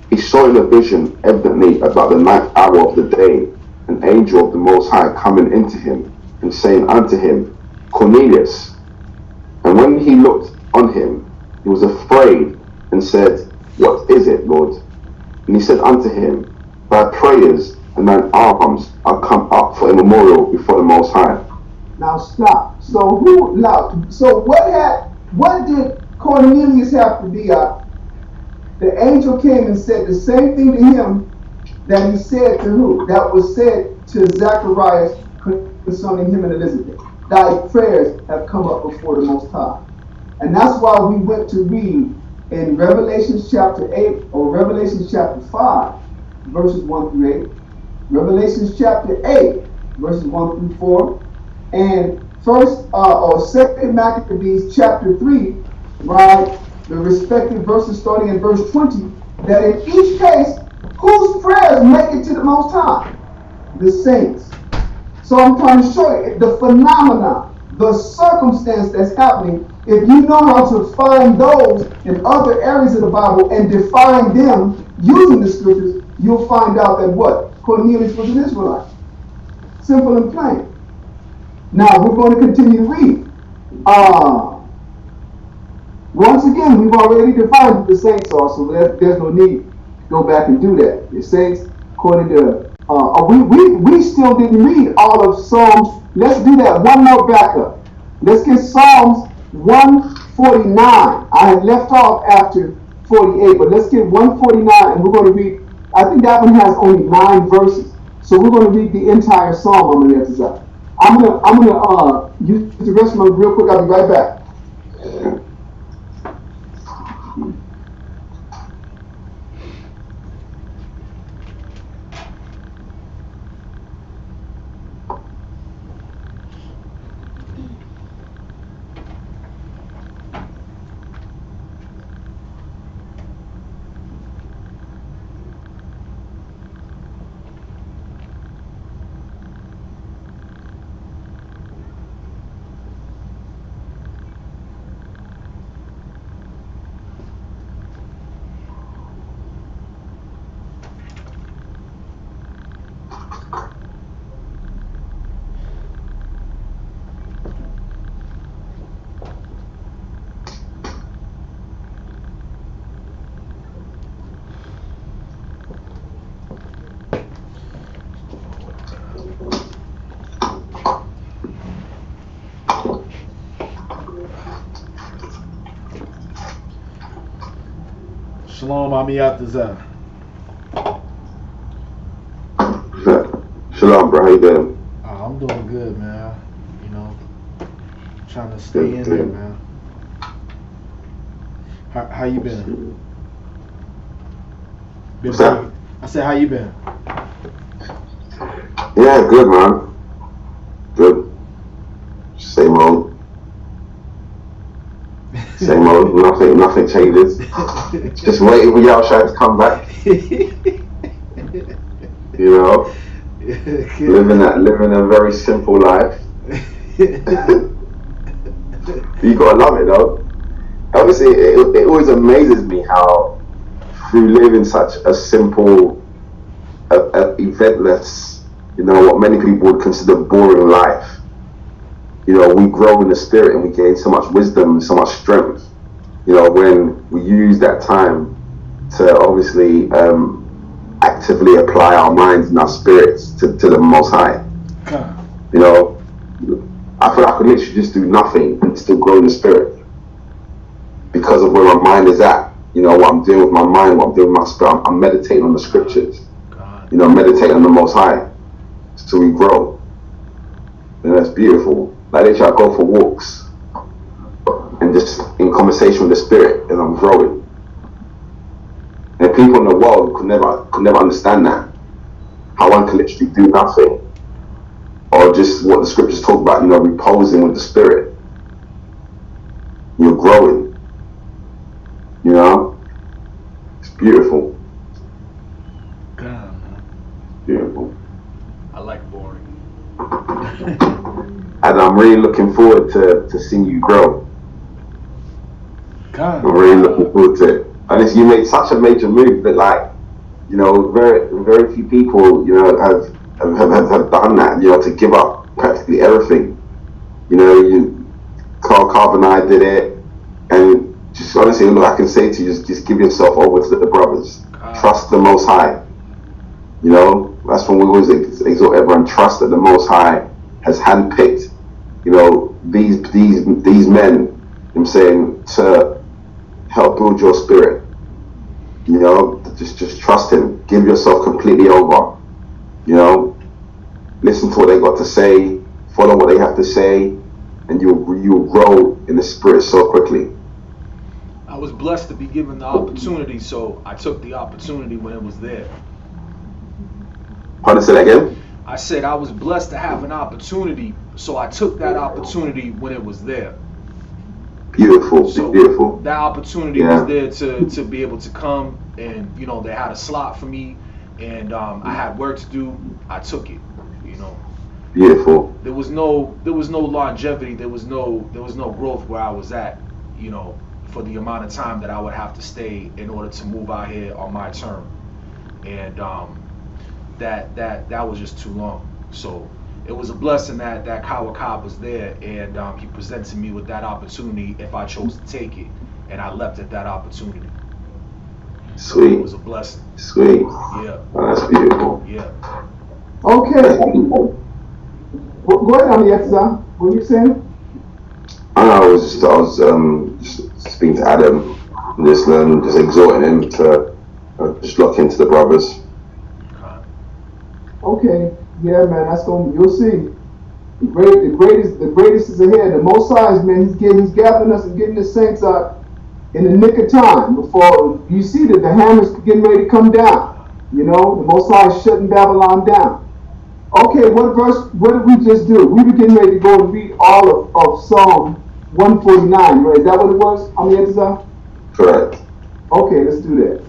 He saw in a vision, evidently about the 9th hour of the day, an angel of the Most High coming into him, and saying unto him, Cornelius. And when he looked on him, he was afraid, and said, What is it, Lord? And he said unto him, Thy prayers and thine alms are come up for a memorial before the Most High. Now stop. So what did Cornelius have to be? The angel came and said the same thing to him that he said to who? That was said to Zacharias concerning him and Elizabeth. Thy prayers have come up before the Most High. And that's why we went to read in Revelation chapter 8 or Revelation chapter 5, verses 1 through 8. Revelation chapter 8, verses 1 through 4. And Second Maccabees chapter 3, right? The respective verses starting in verse 20, that in each case, whose prayers make it to the Most High? The saints. So I'm trying to show you the phenomena, the circumstance that's happening. If you know how to find those in other areas of the Bible and define them using the scriptures, you'll find out that what? Cornelius was an Israelite. Simple and plain. Now we're going to continue to read. Once again, we've already defined what the saints are, so there's no need to go back and do that. The saints, according to we still didn't read all of Psalms. Let's do that. One more backup. Let's get Psalms 149. I had left off after 48, but let's get 149, and we're going to read. I think that one has only 9 verses, so we're going to read the entire psalm. I'm going to exercise. I'm gonna use the rest of my real quick. I'll be right back. Shalom, Amiyatazah. Shalom, bro. How you doing? I'm doing good, man. You know, trying to stay in there, man. How you been? What's that? I said, how you been? Yeah, good, man. Good. Same old. Same old. Nothing changes. Just waiting for Yahushua to come back. You know, living a very simple life. You gotta love it, though. Obviously, it always amazes me how, through living such a simple, eventless, you know, what many people would consider boring life, you know, we grow in the spirit and we gain so much wisdom, so much strength, you know, when we use that time to obviously actively apply our minds and our spirits to the Most High. You know, I feel like I could literally just do nothing and still grow in the spirit because of where my mind is at. You know, what I'm doing with my mind, what I'm doing with my spirit. I'm meditating on the scriptures. You know, meditating on the Most High, so we grow. And that's beautiful. Like literally, I go for walks and just in conversation with the spirit, and I'm growing. And people in the world could never understand that. How one can literally do nothing, or just what the scriptures talk about. You know, reposing with the spirit. You're growing. You know, it's beautiful. God, man. Beautiful. I like boring. And I'm really looking forward to seeing you grow. God. I'm really looking forward to it. And you made such a major move that, like, you know, very few people, you know, have done that. You know, to give up practically everything. You know, Carl and I did it, and just honestly, look, I can say to you, just give yourself over to the brothers. Trust the Most High. You know, that's when we always exhort everyone. Trust that the Most High has handpicked, you know, these men. I'm saying, to help build your spirit. You know, just trust Him. Give yourself completely over. You know, listen to what they got to say. Follow what they have to say, and you'll grow in the spirit so quickly. I was blessed to be given the opportunity, so I took the opportunity when it was there. Pardon, say that again? I said I was blessed to have an opportunity, so I took that opportunity when it was there. Beautiful, So beautiful. that opportunity was there to be able to come, and you know, they had a slot for me, and I had work to do. I took it, you know. Beautiful. There was no longevity. There was no growth where I was at, you know, for the amount of time that I would have to stay in order to move out here on my term, and that was just too long. So it was a blessing that Kawakab was there, and he presented me with that opportunity if I chose to take it, and I leapt at that opportunity. Sweet. So it was a blessing. Sweet. Yeah. Oh, that's beautiful. Yeah. Okay. Go ahead, Amiyatazah. What were you saying? I was just speaking to Adam, and just exhorting him to just look into the brothers. Okay. Yeah, man. That's gonna. You'll see. The greatest is ahead. The Most High, man. He's gathering us and getting the saints out in the nick of time before you see that the hammer's getting ready to come down. You know, the Most High is shutting Babylon down. Okay, what verse? What did we just do? We were getting ready to go and read all of Psalm 149, right? Is that what it was? Amiyatazah? Correct. Okay, let's do that.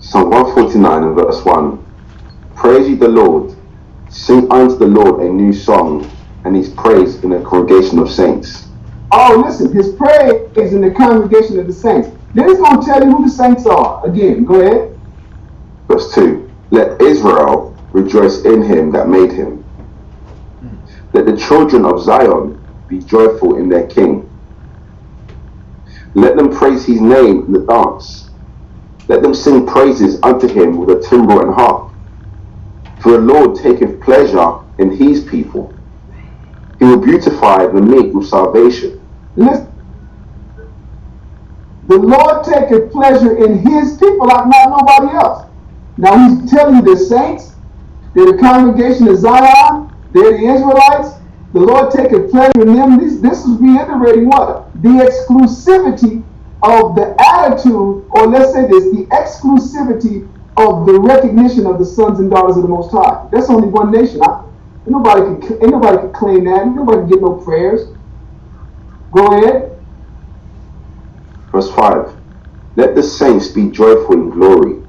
Psalm 149 and verse 1. Praise ye the Lord. Sing unto the Lord a new song, and His praise in the congregation of saints. Oh, listen, His praise is in the congregation of the saints. Then it's going to tell you who the saints are. Again, go ahead. Verse 2. Let Israel rejoice in Him that made him. Let the children of Zion be joyful in their King. Let them praise His name in the dance. Let them sing praises unto Him with a timbrel and harp. For the Lord taketh pleasure in His people. He will beautify the meek with salvation. Listen. The Lord taketh pleasure in his people like not nobody else. Now he's telling you the saints, they're the congregation of Zion, they're the Israelites. The Lord taketh pleasure in them. This is reiterating what? The exclusivity of the attitude, or let's say this, the exclusivity of the recognition of the sons and daughters of the Most High. That's only one nation. Ain't nobody can claim that. Ain't nobody can get no prayers. Go ahead. Verse 5. Let the saints be joyful in glory.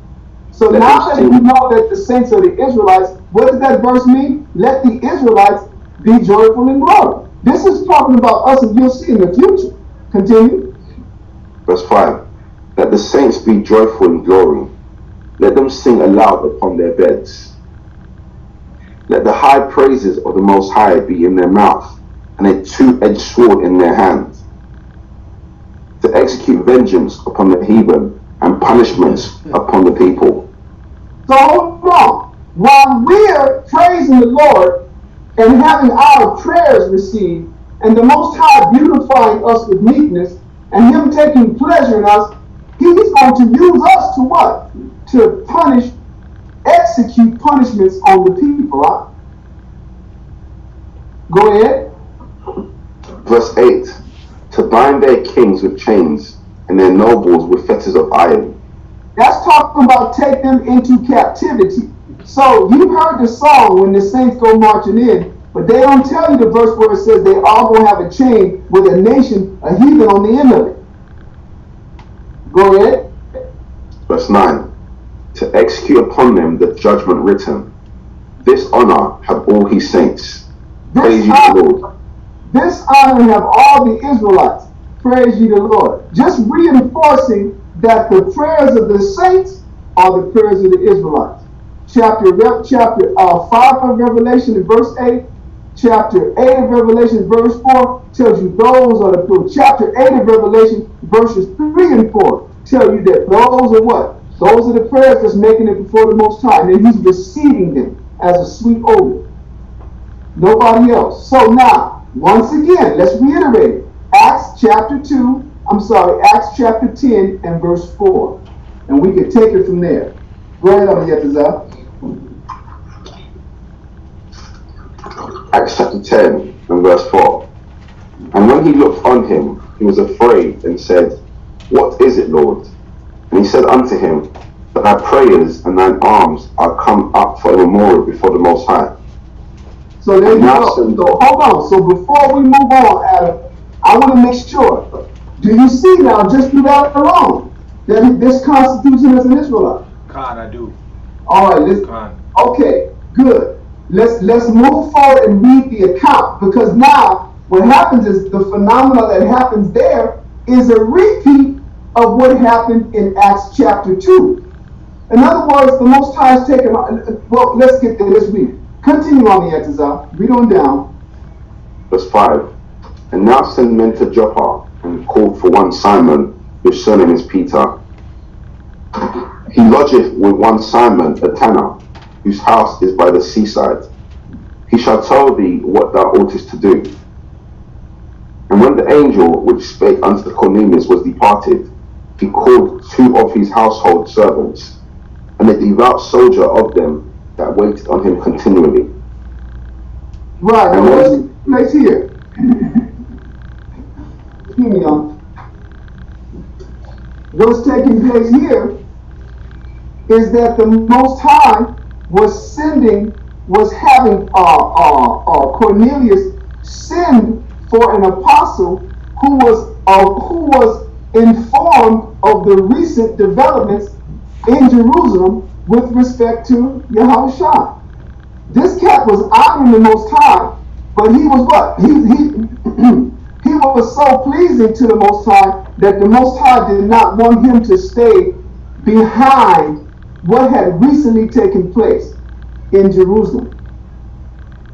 So now that you know that the saints are the Israelites, what does that verse mean? Let the Israelites be joyful in glory. This is talking about us, and you'll see in the future. Continue. Verse 5. Let the saints be joyful in glory. Let them sing aloud upon their beds. Let the high praises of the Most High be in their mouth, and a two-edged sword in their hand, to execute vengeance upon the heathen and punishments upon the people. So hold on. While we're praising the Lord and having our prayers received, and the Most High beautifying us with meekness, and Him taking pleasure in us, He's going to use us to what? To execute punishments on the people. Right? Go ahead. Verse 8. To bind their kings with chains and their nobles with fetters of iron. That's talking about take them into captivity. So you've heard the song when the saints go marching in, but they don't tell you the verse where it says they all going to have a chain with a nation, a heathen on the end of it. Go ahead. Verse 9. To execute upon them the judgment written. This honor have all his saints. Praise ye the Lord. This honor have all the Israelites. Praise ye the Lord. Just reinforcing that the prayers of the saints are the prayers of the Israelites. Chapter 5 of Revelation in verse 8, chapter 8 of Revelation verse 4 tells you those are the prayers. Chapter 8 of Revelation verses 3 and 4 tell you that those are what? Those are the prayers that's making it before the Most High. And then He's receiving them as a sweet odor. Nobody else. So now, once again, let's reiterate it. Acts chapter 10 and verse 4. And we can take it from there. Go ahead, Abiyatazar. Acts chapter 10 and verse 4. And when he looked on him, he was afraid and said, What is it, Lord? And he said unto him, That thy prayers and thine alms are come up for a memorial before the Most High. So there you go. So hold on. So before we move on, Adam, I want to make sure. Do you see now, just through that alone, that this constitutes him as an Israelite? Khan, I do. All right. Okay. Good. Let's move forward and read the account, because now what happens is the phenomena that happens there is a repeat of what happened in Acts chapter 2. In other words, the Most High is taken. Well, let's get there. Let's read. Continue on the exercise. Read on down. Verse 5. And now send men to Joppa and call for one Simon, whose surname is Peter. He lodgeth with one Simon, a tanner, whose house is by the seaside. He shall tell thee what thou oughtest to do. And when the angel which spake unto Cornelius was departed, he called 2 of his household servants, and a devout soldier of them that waited on him continually. Right, and what's place here? Excuse me, what's taking place here is that the Most High was having Cornelius send for an apostle who was informed of the recent developments in Jerusalem with respect to Yahushua. This cat was honoring the Most High, but he was what? He was so pleasing to the Most High that the Most High did not want him to stay behind what had recently taken place in Jerusalem.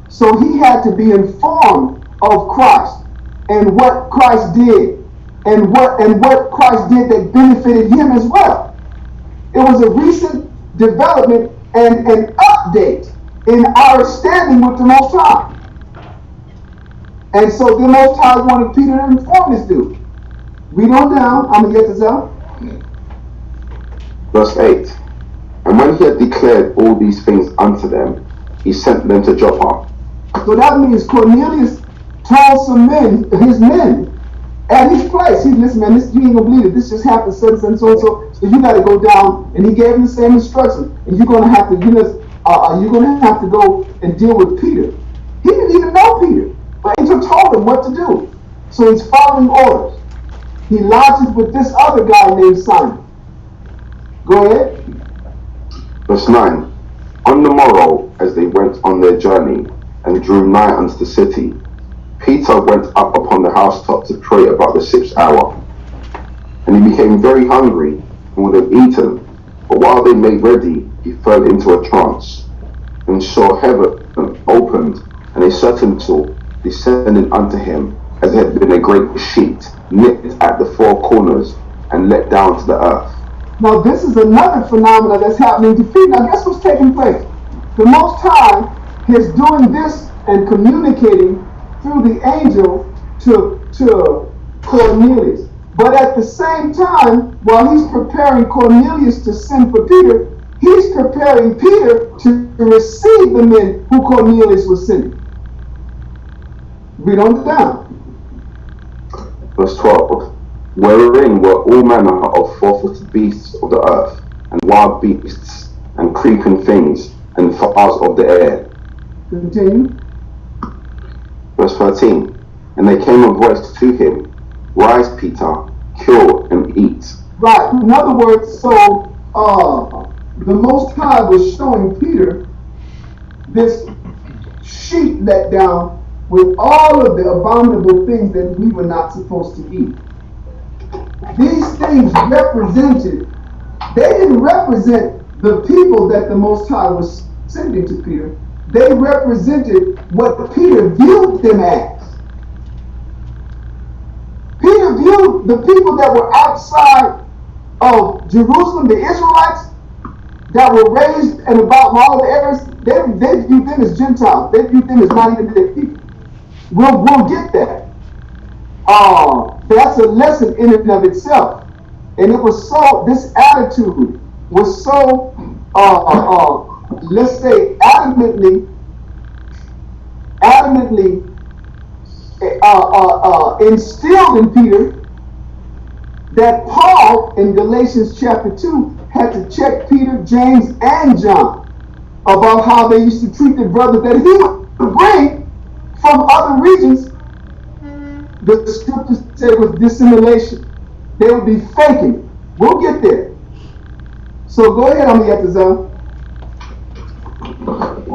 So he had to be informed of Christ and what Christ did and what Christ did that benefited him as well. It was a recent development and an update in our standing with the Most High. And so the Most High wanted Peter to inform this dude. Read on down. I'm going to get this out. Verse 8. And when he had declared all these things unto them, he sent them to Joppa. So that means Cornelius told some men, his men, at his place. He listen, man, this, you ain't gonna believe it. This just happened, so and so and so. So you got to go down, and he gave him the same instructions. And you're gonna have to, you're gonna have to go and deal with Peter. He didn't even know Peter, but angel told him what to do. So he's following orders. He lodges with this other guy named Simon. Go ahead. Verse 9. On the morrow, as they went on their journey, and drew nigh unto the city, Peter went up upon the housetop to pray about the 6th hour. And he became very hungry, and would have eaten. But while they made ready, he fell into a trance, and saw heaven opened, and a certain soul descending unto him, as it had been a great sheet, knit at the 4 corners, and let down to the earth. Now this is another phenomenon that's happening to Peter. Now guess what's taking place? The Most High is doing this and communicating through the angel to Cornelius. But at the same time, while he's preparing Cornelius to send for Peter, he's preparing Peter to receive the men who Cornelius was sending. Read on down. Verse 12. Wherein were all manner of 4-footed beasts of the earth, and wild beasts, and creeping things, and fowls of the air. Continue. Verse 13. And they came a voice to him, Rise, Peter, kill and eat. Right. In other words, so the Most High was showing Peter this sheet let down with all of the abominable things that we were not supposed to eat. These things represented, they didn't represent the people that the Most High was sending to Peter. They represented what Peter viewed them as. Peter viewed the people that were outside of Jerusalem, the Israelites, that were raised and about all the areas, they viewed them as Gentiles. They viewed them as not even their people. We'll get that. That's a lesson in and of itself. And it was so, this attitude was so, let's say, adamantly instilled in Peter that Paul in Galatians chapter 2 had to check Peter, James, and John about how they used to treat their brother that he would bring from other regions. The scriptures said it was dissimulation. They would be faking. We'll get there. So go ahead, Amiyatazah.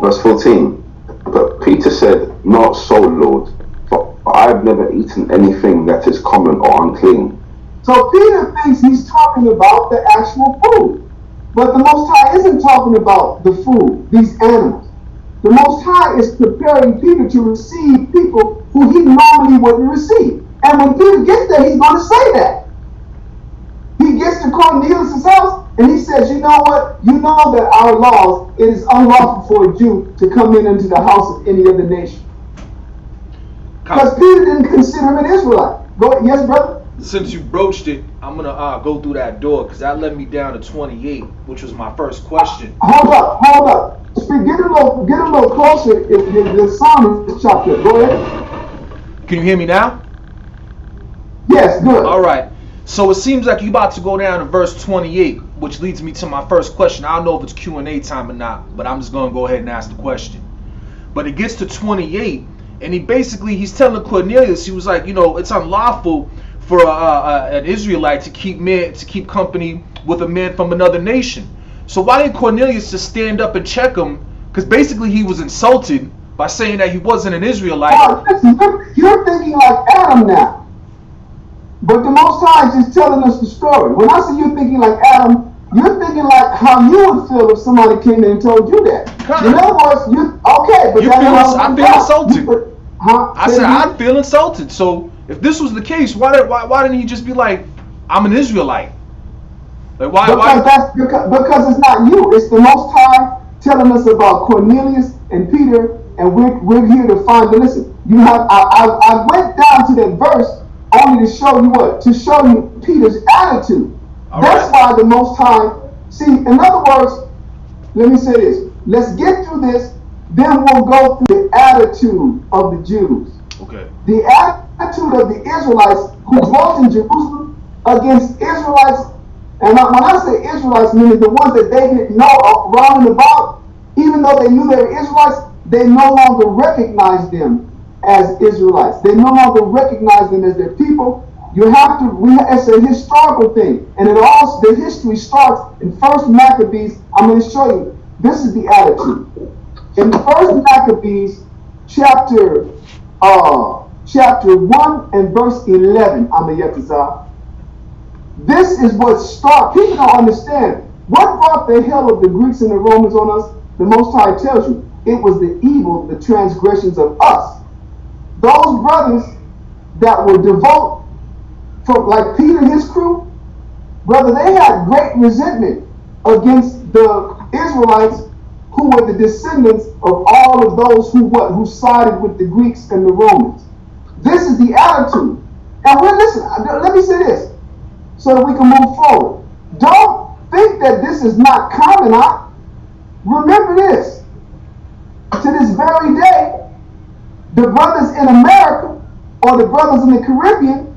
Verse 14. But Peter said, Not so, Lord, for I have never eaten anything that is common or unclean. So Peter thinks he's talking about the actual food. But the Most High isn't talking about the food, these animals. The Most High is preparing Peter to receive people who he normally wouldn't receive. And when Peter gets there, he's going to say that. He gets to Cornelius' house and he says, you know what? You know that our laws, it is unlawful for a Jew to come in into the house of any other nation. Because Peter didn't consider him an Israelite. Go ahead. Yes, brother? Since you broached it, I'm going to go through that door because that led me down to 28, which was my first question. Hold up. Get a little closer if the sound is chopped up. Go ahead. Can you hear me now? Yes, good. All right. So it seems like you're about to go down to verse 28, which leads me to my first question. I don't know if it's Q&A time or not, but I'm just going to go ahead and ask the question. But it gets to 28, and he's telling Cornelius, he was like, it's unlawful for an Israelite to keep company with a man from another nation. So why didn't Cornelius just stand up and check him? Because basically he was insulted by saying that he wasn't an Israelite. Oh, listen, you're thinking like Adam now. But the Most High is just telling us the story. When I say you're thinking like Adam, you're thinking like how you would feel if somebody came in and told you that. In other words, I feel insulted. I said I'd feel insulted. So if this was the case, why didn't he just be like, I'm an Israelite? Like because it's not you. It's the Most High telling us about Cornelius and Peter, and we're here to find. Listen, I went down to that verse only to show you what? To show you Peter's attitude. That's why the Most High, see, in other words, let me say this. Let's get through this, then we'll go through the attitude of the Jews. Okay. The attitude of the Israelites who dwelt in Jerusalem against Israelites, and when I say Israelites, meaning the ones that they didn't know around and about, even though they knew they were Israelites, they no longer recognized them as Israelites. They no longer recognize them as their people. You have to, it's a historical thing. And it also, the history starts in 1 Maccabees. I'm going to show you. This is the attitude. In 1 Maccabees, chapter 1 and verse 11, this is what starts. People don't understand. What brought the hell of the Greeks and the Romans on us? The Most High tells you. It was the evil, the transgressions of us. Those brothers that were devout, from like Peter and his crew, brother, they had great resentment against the Israelites who were the descendants of all of those who sided with the Greeks and the Romans. This is the attitude. And listen, let me say this so that we can move forward. Don't think that this is not common. Remember this. To this very day, the brothers in America or the brothers in the Caribbean,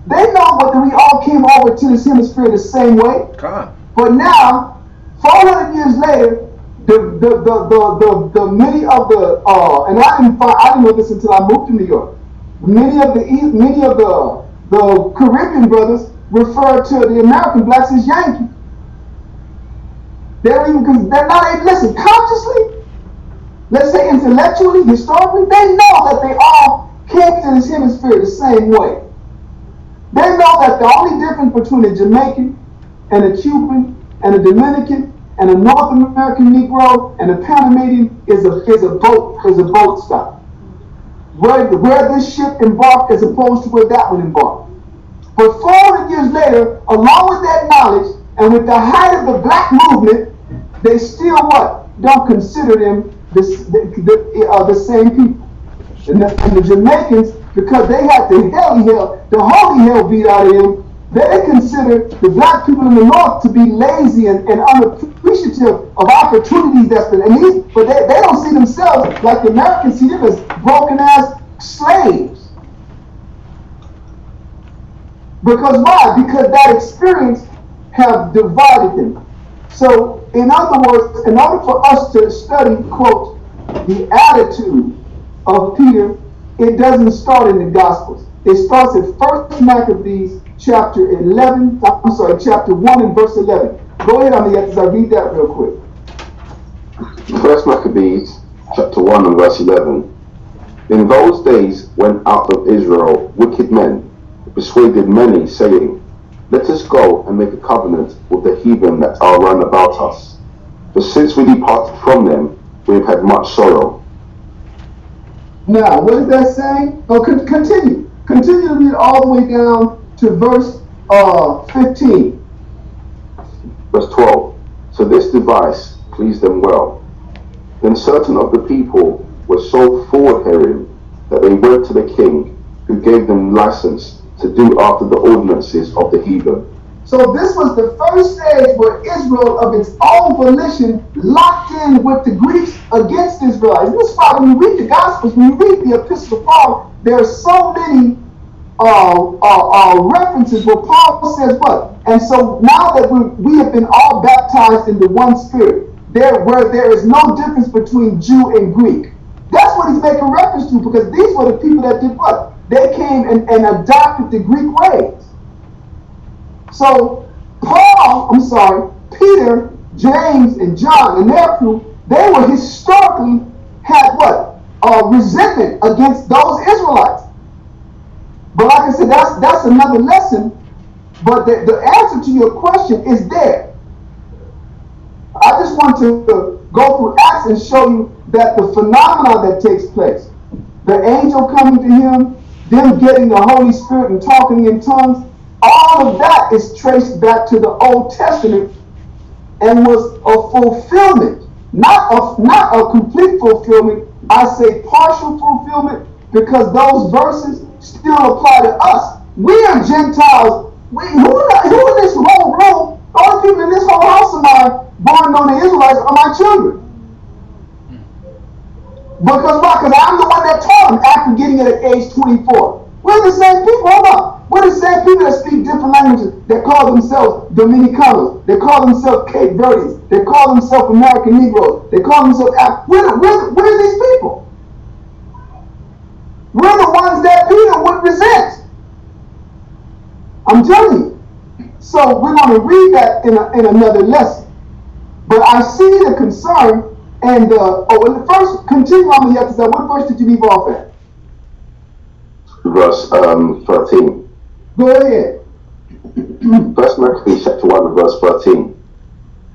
they know whether we all came over to this hemisphere the same way. But now, 400 years later, the many of the and I didn't know this until I moved to New York. Many of the Caribbean brothers refer to the American blacks as Yankee. They're not, listen, consciously, let's say intellectually, historically, they know that they all came to this hemisphere the same way. They know that the only difference between a Jamaican and a Cuban and a Dominican and a North American Negro and a Panamanian is a boat stop. Where this ship embarked as opposed to where that one embarked. But 400 years later, along with that knowledge and with the height of the black movement, they still don't consider them the same people. And the Jamaicans, because they had the holy hell beat out of them, they consider the black people in the North to be lazy and unappreciative of opportunities that's been, but they don't see themselves like the Americans see them as broken ass slaves. Because why? Because that experience have divided them. So, in other words, in order for us to study, quote, the attitude of Peter, it doesn't start in the Gospels. It starts at 1 Maccabees chapter 1 and verse 11. Go ahead, Amiyah, I'll read that real quick. 1 Maccabees chapter 1 and verse 11. In those days went out of Israel wicked men, who persuaded many, saying, Let us go and make a covenant with the heathen that are round about us. For since we departed from them, we have had much sorrow. Now, what is that saying? Oh, continue. Continue to read all the way down to verse 15. Verse 12. So this device pleased them well. Then certain of the people were so forward-hearing that they went to the king, who gave them license to do after the ordinances of the heathen. So this was the first stage where Israel, of its own volition, locked in with the Greeks against Israelites. This is why when you read the Gospels, when you read the Epistle of Paul, there are so many references where Paul says what? And so now that we have been all baptized into one spirit, where there is no difference between Jew and Greek. That's what he's making reference to, because these were the people that did what? They came and adopted the Greek ways. So Peter, James, and John and their crew, they were historically had what? Resentment against those Israelites. But like I said, that's another lesson. But the answer to your question is there. I just want to go through Acts and show you that the phenomena that takes place, the angel coming to him, them getting the Holy Spirit and talking in tongues, all of that is traced back to the Old Testament and was a fulfillment, not a complete fulfillment. I say partial fulfillment because those verses still apply to us. We are Gentiles. Who in this whole room, the only people in this whole house of mine born on the Israelites are my children. Because why? Because I'm the one that taught them after getting it at age 24. We're the same people. Hold on. We're the same people that speak different languages, that call themselves Dominicanos. They call themselves Cape Verdeans. They call themselves American Negroes. They call themselves we're these people. We're the ones that Peter would resent. I'm telling you. So we're going to read that in another lesson. But I see the concern and first continue on the episode. What verse did you leave off at? Verse 13. Go ahead. First Maccabees chapter 1 and verse 13.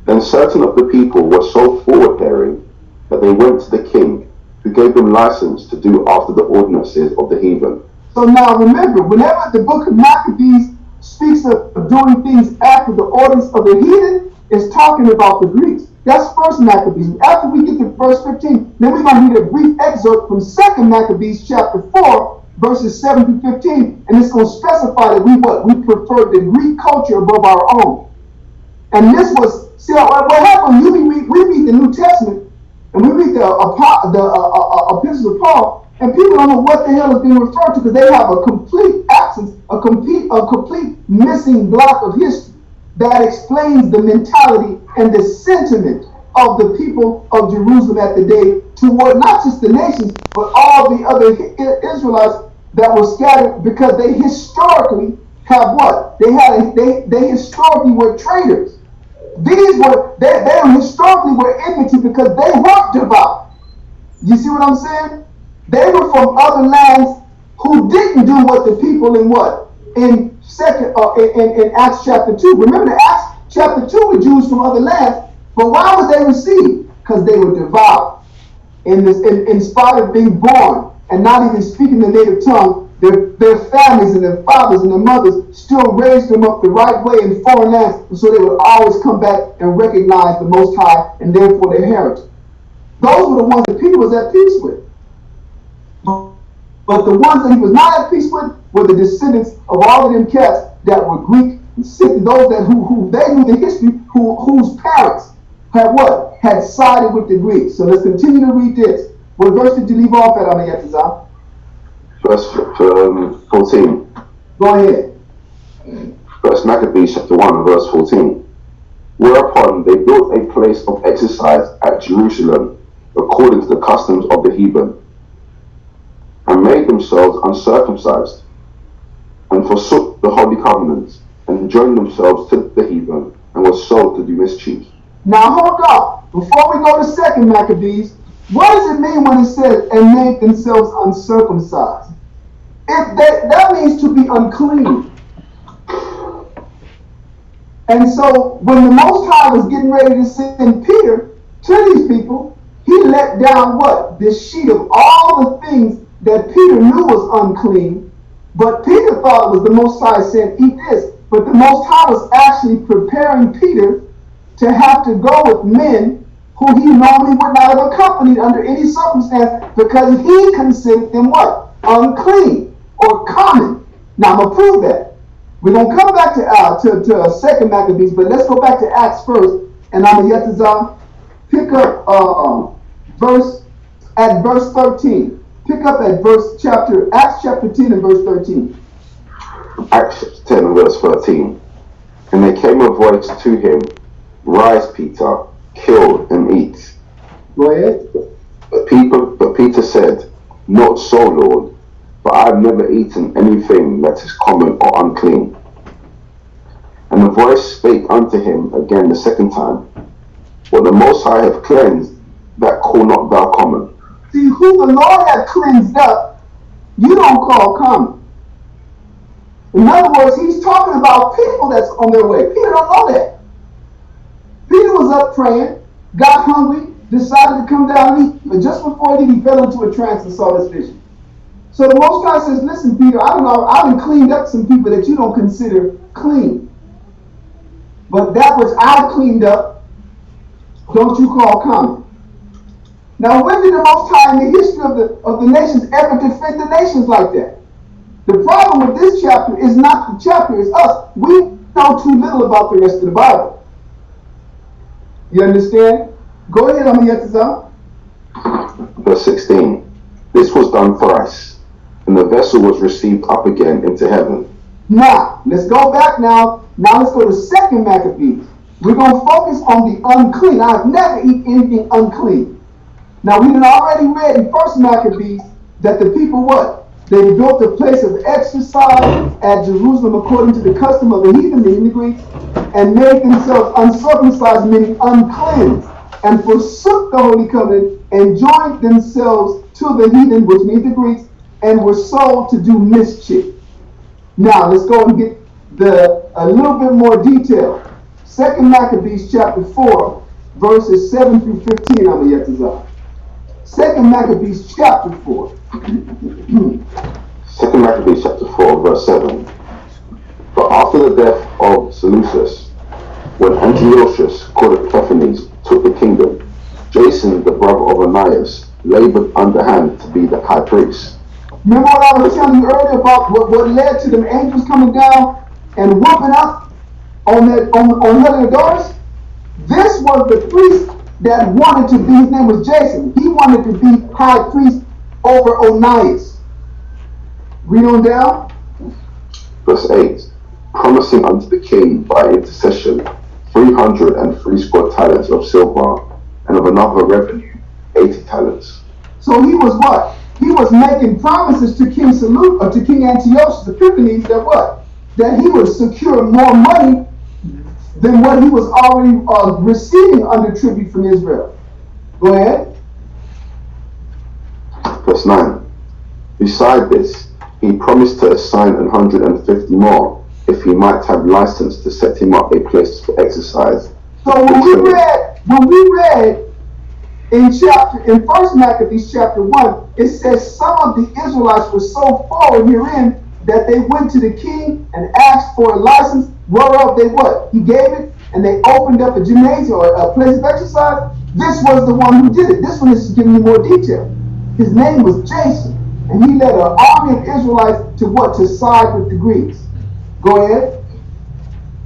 Then certain of the people were so forward-bearing that they went to the king, who gave them license to do after the ordinances of the heathen. So now remember, whenever the book of Maccabees speaks of doing things after the ordinance of the heathen, it's talking about the Greeks. That's first Maccabees. After we get to verse 15, then we're going to read a brief excerpt from second Maccabees chapter 4, verses 7 through 15, and it's going to specify that we prefer the Greek culture above our own. And this was, see what happened, we read the New Testament, and we read the epistles of Paul, and people don't know what the hell is being referred to because they have a complete absence, a complete missing block of history that explains the mentality and the sentiment of the people of Jerusalem at the day toward not just the nations, but all the other Israelites that were scattered, because they historically have what? They historically were traitors. They historically were enmity because they weren't devout. You see what I'm saying? They were from other lands who didn't do what the people in Acts chapter 2. Remember, the Acts chapter 2 were Jews from other lands, but why was they received? Because they were devout. In spite of being born and not even speaking the native tongue, their families and their fathers and their mothers still raised them up the right way in foreign lands, and so they would always come back and recognize the Most High and therefore their heritage. Those were the ones that Peter was at peace with. But the ones that he was not at peace with were the descendants of all of them cats that were Greek, those that who they knew the history, whose parents had sided with the Greeks. So let's continue to read this. What verse did you leave off at, Amayatazah? Verse 14. Go ahead. First Maccabees chapter 1 and verse 14. Whereupon they built a place of exercise at Jerusalem, according to the customs of the heathen, and made themselves uncircumcised, and forsook the holy covenants, and joined themselves to the heathen, and were sold to do mischief. Now hold on. Before we go to second Maccabees, what does it mean when it says, and made themselves uncircumcised? That means to be unclean. And so when the Most High was getting ready to send Peter to these people, he let down what? This sheet of all the things that Peter knew was unclean, but Peter thought it was the Most High saying, eat this. But the Most High was actually preparing Peter to have to go with men who he normally would not have accompanied under any circumstance, because he considered them what? Unclean or common. Now I'm going to prove that. We're going to come back to second Maccabees, but let's go back to Acts first. And I'm going to pick up verse 13. Pick up at Acts chapter 10 and verse 13. Acts chapter 10 and verse 13. And there came a voice to him, Rise, Peter, kill and eat. Go ahead. But Peter said, Not so, Lord, for I have never eaten anything that is common or unclean. And the voice spake unto him again the second time, What the Most High hath cleansed, that call not thou common. See, who the Lord had cleansed up, you don't call common. In other words, he's talking about people that's on their way. Peter don't know that. Peter was up praying, got hungry, decided to come down and eat. But just before he fell into a trance and saw this vision. So the Most High says, listen, Peter, I don't know, I've cleaned up some people that you don't consider clean. But that which I cleaned up, don't you call common. Now, when did the Most High in the history of the nations ever defend the nations like that? The problem with this chapter is not the chapter, it's us. We know too little about the rest of the Bible. You understand? Go ahead, I'm going to get this out. Verse 16. This was done thrice, and the vessel was received up again into heaven. Now, let's go back now. Now let's go to 2 Maccabees. We're going to focus on the unclean. I've never eaten anything unclean. Now, we had already read in 1 Maccabees that the people what? They built a place of exercise at Jerusalem according to the custom of the heathen, meaning the Greeks, and made themselves uncircumcised, meaning uncleansed, and forsook the Holy Covenant and joined themselves to the heathen, which means the Greeks, and were sold to do mischief. Now, let's go and get a little bit more detail. 2 Maccabees chapter 4, verses 7 through 15, I'm yet to say. 2 Maccabees chapter 4. 2 Maccabees chapter 4, verse 7. But after the death of Seleucus, when Antiochus, called Epiphanes, took the kingdom, Jason, the brother of Onias, labored underhand to be the high priest. Remember what I was telling you earlier about what led to them angels coming down and whooping up on Helen daughters? This was the priest that wanted to be, his name was Jason. He wanted to be high priest over Onias. Read on down. Verse 8. Promising unto the king by intercession 360 talents of silver, and of another revenue 80 talents. So he was what? He was making promises to King to King Antiochus Epiphanes that what? That he would secure more money than what he was already receiving under tribute from Israel. Go ahead. Verse 9. Beside this, he promised to assign 150 more, if he might have license to set him up a place for exercise. So when we read in 1 Maccabees chapter 1, it says some of the Israelites were so forward herein that they went to the king and asked for a license, whereof they what? He gave it, and they opened up a gymnasium or a place of exercise. This was the one who did it. This one is giving you more detail. His name was Jason, and he led an army of Israelites to what? To side with the Greeks. Go ahead.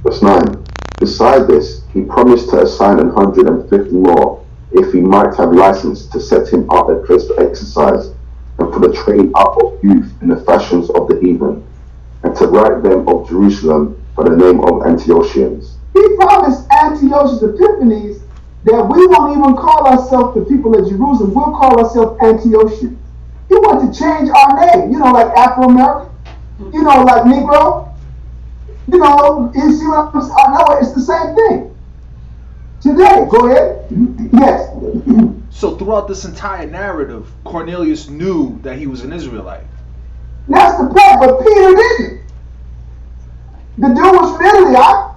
Verse 9. Beside this, he promised to assign 150 more, if he might have license to set him up a place for exercise, and for the training up of youth in the fashions of the heathen, and to write them of Jerusalem by the name of Antiochians. He promised Antiochus Epiphanes that we won't even call ourselves the people of Jerusalem, we'll call ourselves Antiochians. He wanted to change our name, like Afro-American, like Negro. You see what I'm saying? I know it's the same thing. Today, go ahead. Yes. So throughout this entire narrative, Cornelius knew that he was an Israelite. That's the point, but Peter didn't. The dude was from Italy, huh?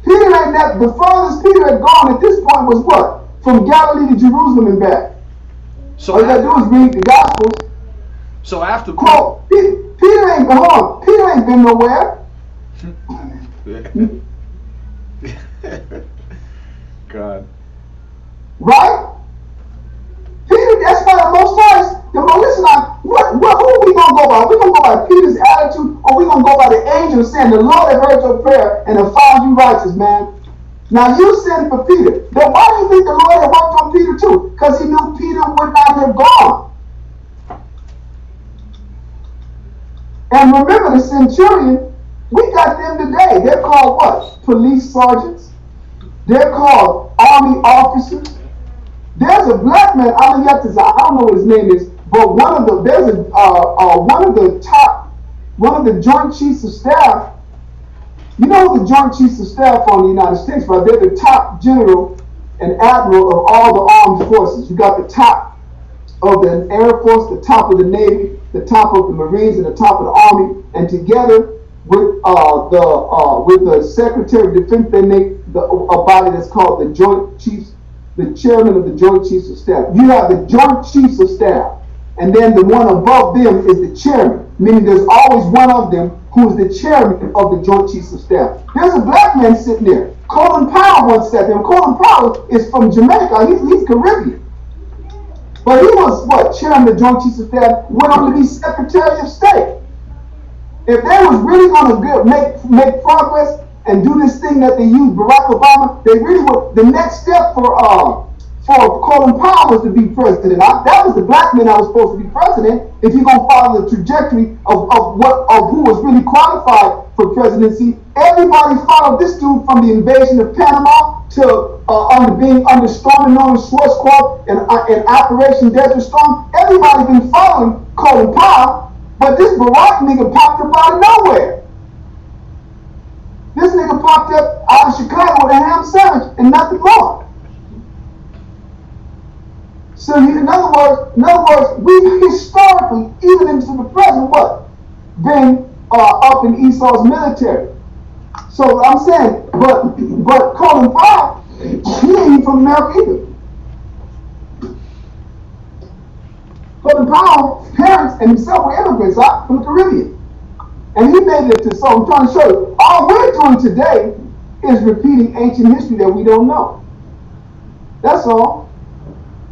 Peter ain't that. The farthest Peter had gone at this point was what? From Galilee to Jerusalem and back. So all you gotta do is read the Gospels. So after quote, Peter ain't been home. Peter ain't been nowhere. God. Right? Peter, that's why most times, listen, who are we going to go by? We going to go by Peter's attitude, or we going to go by the angel saying, the Lord have heard your prayer and have found you righteous, man. Now you sinned for Peter. Then why do you think the Lord had worked on Peter too? Because he knew Peter would not have gone. And remember the centurion, we got them today. They're called what? Police sergeants. They're called army officers. There's a black man, I don't know what his name is, but one of the Joint Chiefs of Staff. You know the Joint Chiefs of Staff on the United States, right? They're the top general and admiral of all the armed forces. You got the top of the Air Force, the top of the Navy, the top of the Marines, and the top of the Army, and together with the Secretary of Defense, they make a body that's called the Joint Chiefs, the Chairman of the Joint Chiefs of Staff. You have the Joint Chiefs of Staff, and then the one above them is the Chairman, meaning there's always one of them who is the Chairman of the Joint Chiefs of Staff. There's a black man sitting there. Colin Powell once sat there. Colin Powell is from Jamaica. He's Caribbean. But he was what? Chairman of the Joint Chiefs of Staff, went on to be Secretary of State. If they was really going to make progress and do this thing that they used Barack Obama, they really would. The next step for Colin Powell was to be president. That was the black man that was supposed to be president. If you're gonna follow the trajectory of who was really qualified for presidency, everybody followed this dude from the invasion of Panama to being under Storm and Norman Schwarzkopf and Operation Desert Storm. Everybody been following Colin Powell, but this Barack nigga popped up out of nowhere. This nigga popped up out of Chicago with a ham sandwich and nothing more. So in other words, we've historically, even into the present, been up in Esau's military. So I'm saying, but Colin Powell, he ain't from America either. Colin Powell's parents and himself were immigrants from the Caribbean. And he made it to, so I'm trying to show you, all we're doing today is repeating ancient history that we don't know. That's all.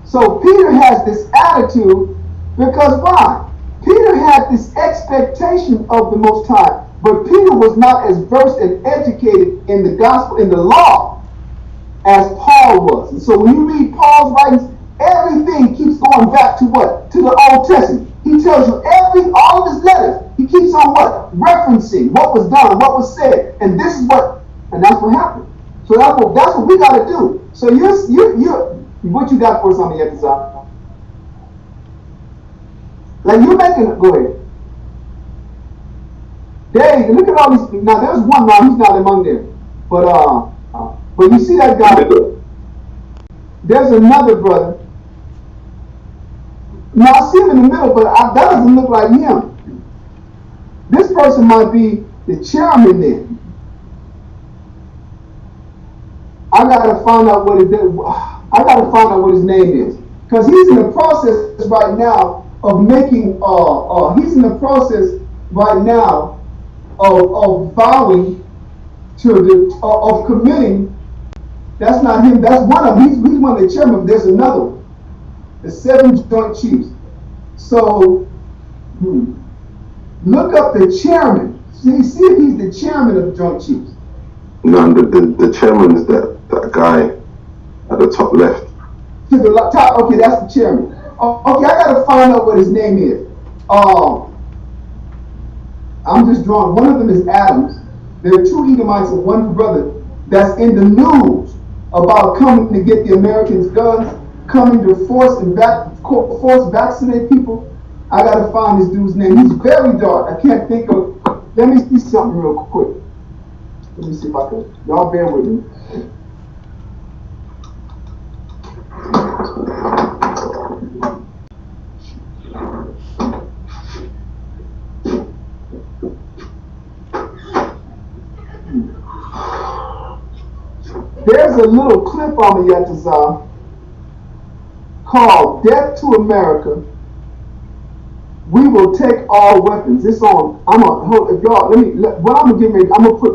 So Peter has this attitude because why? Peter had this expectation of the Most High, but Peter was not as versed and educated in the gospel, in the law, as Paul was. And so when you read Paul's writings, everything keeps going back to what? To the Old Testament. He tells you all of his letters, he keeps on what? Referencing what was done, what was said, and this is what, and that's what happened. So that's what we got to do. So you're what you got for us on the episode? Like you're making, go ahead. Dave, look at all these. Now there's one now, he's not among them. But you see that guy. There's another brother. Now I see him in the middle, but that doesn't look like him. This person might be the chairman there. I gotta find out what his name is, because he's in the process right now of making. He's in the process right now of vowing of committing. That's not him. That's one of them. He's one of the chairmen. There's another one. The 7 Joint Chiefs. So look up the chairman. See if he's the chairman of the Joint Chiefs. No, the chairman is that guy at the top left. To the top, okay, that's the chairman. Okay, I gotta find out what his name is. I'm just drawing. One of them is Adams. There are 2 Edomites and 1 brother that's in the news about coming to get the Americans' guns, coming to force vaccinate people. I gotta find this dude's name. He's very dark. I can't think of. Let me see something real quick. Let me see if I can. Y'all bear with me. There's a little clip on the Yatazar called "Death to America. We will take all weapons." It's on. I'm gonna put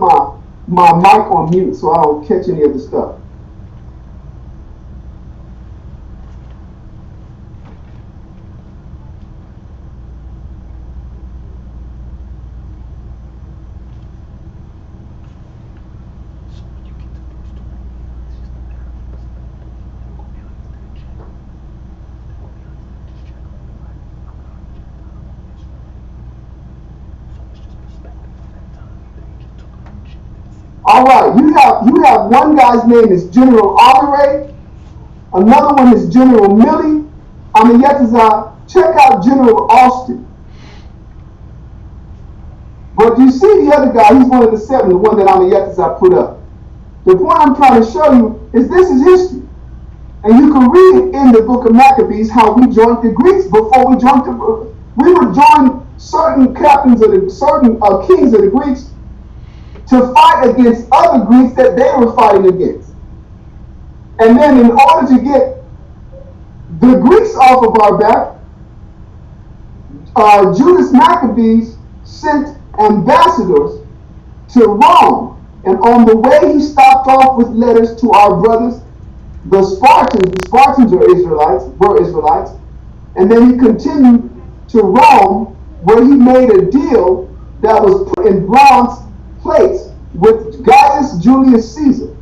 my mic on mute so I don't catch any of the stuff. All right, you have one guy's name is General Alderey, another one is General Milley. On the Yatazar, check out General Austin. But you see the other guy, he's one of the 7, the one that on the Yatazar put up. The point I'm trying to show you is this is history. And you can read it in the book of Maccabees how we joined the Greeks before we would join certain captains of certain kings of the Greeks to fight against other Greeks that they were fighting against. And then in order to get the Greeks off of our back, Judas Maccabees sent ambassadors to Rome. And on the way he stopped off with letters to our brothers, the Spartans. The Spartans were Israelites, And then he continued to Rome, where he made a deal that was put in bronze plates with Gaius Julius Caesar.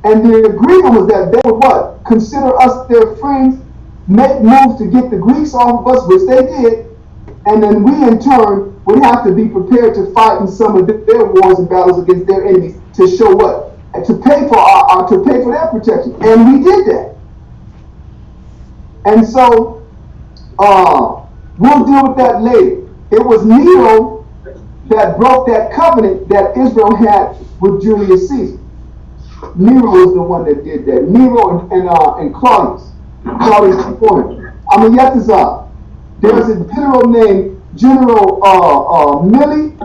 And the agreement was that they would what? Consider us their friends, make moves to get the Greeks off of us, which they did, and then we in turn would have to be prepared to fight in some of their wars and battles against their enemies to show what? To pay for their protection. And we did that. And so we'll deal with that later. It was Nero that broke that covenant that Israel had with Julius Caesar. Nero was the one that did that. Nero and Claudius. Claudius before him. There's a general named General Millie.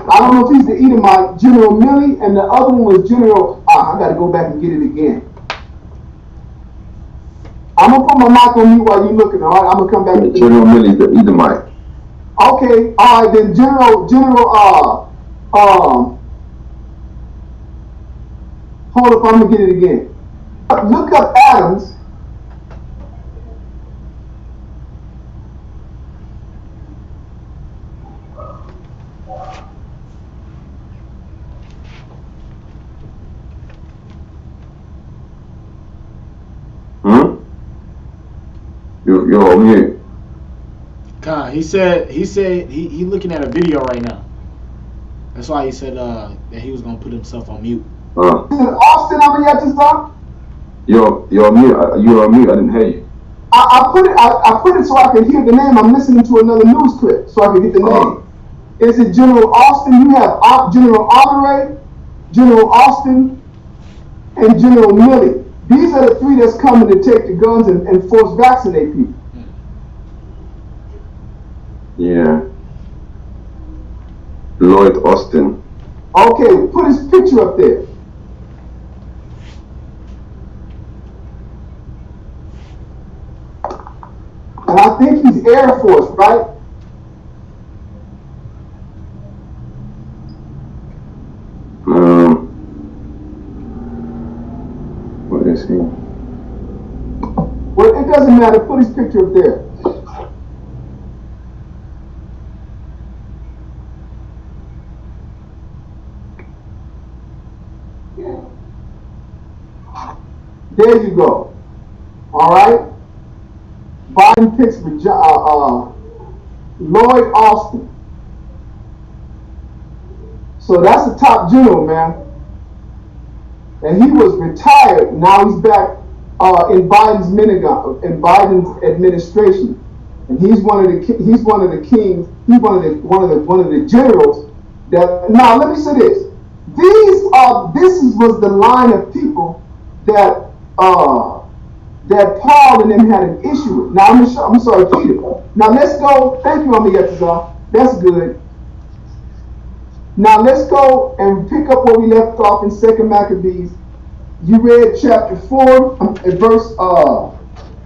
I don't know if he's the Edomite, General Millie, and the other one was General. I got to go back and get it again. I'm gonna put my mic on mute while you're looking. All right, I'm gonna come back. General Millie, the Edomite. Okay, all right then. General. Hold up, I'm gonna get it again. Look up Adams. You're on mute. Con, he said he looking at a video right now. That's why he said that he was gonna put himself on mute. Austin, I'm yet to stop. You're on mute. You're on mute. I didn't hear you. I put it so I can hear the name. I'm listening to another news clip so I can get the name. Is it General Austin? You have General Honore, General Austin, and General Millie. These are the three that's coming to take the guns and force vaccinate people. Yeah. Lloyd Austin. Okay, put his picture up there. And I think he's Air Force, right? What is he? Well, it doesn't matter. Put his picture up there. There you go. All right. Biden picks Lloyd Austin. So that's the top general, man. And he was retired. Now he's back in Biden's administration, and he's one of the kings. He's one of the generals. That now let me say this. Was the line of people that Paul and them had an issue with. Now I'm sorry, Peter. Now let's go. Thank you, Amiyatazar. That's good. Now let's go and pick up where we left off in 2 Maccabees. You read chapter 4, verse.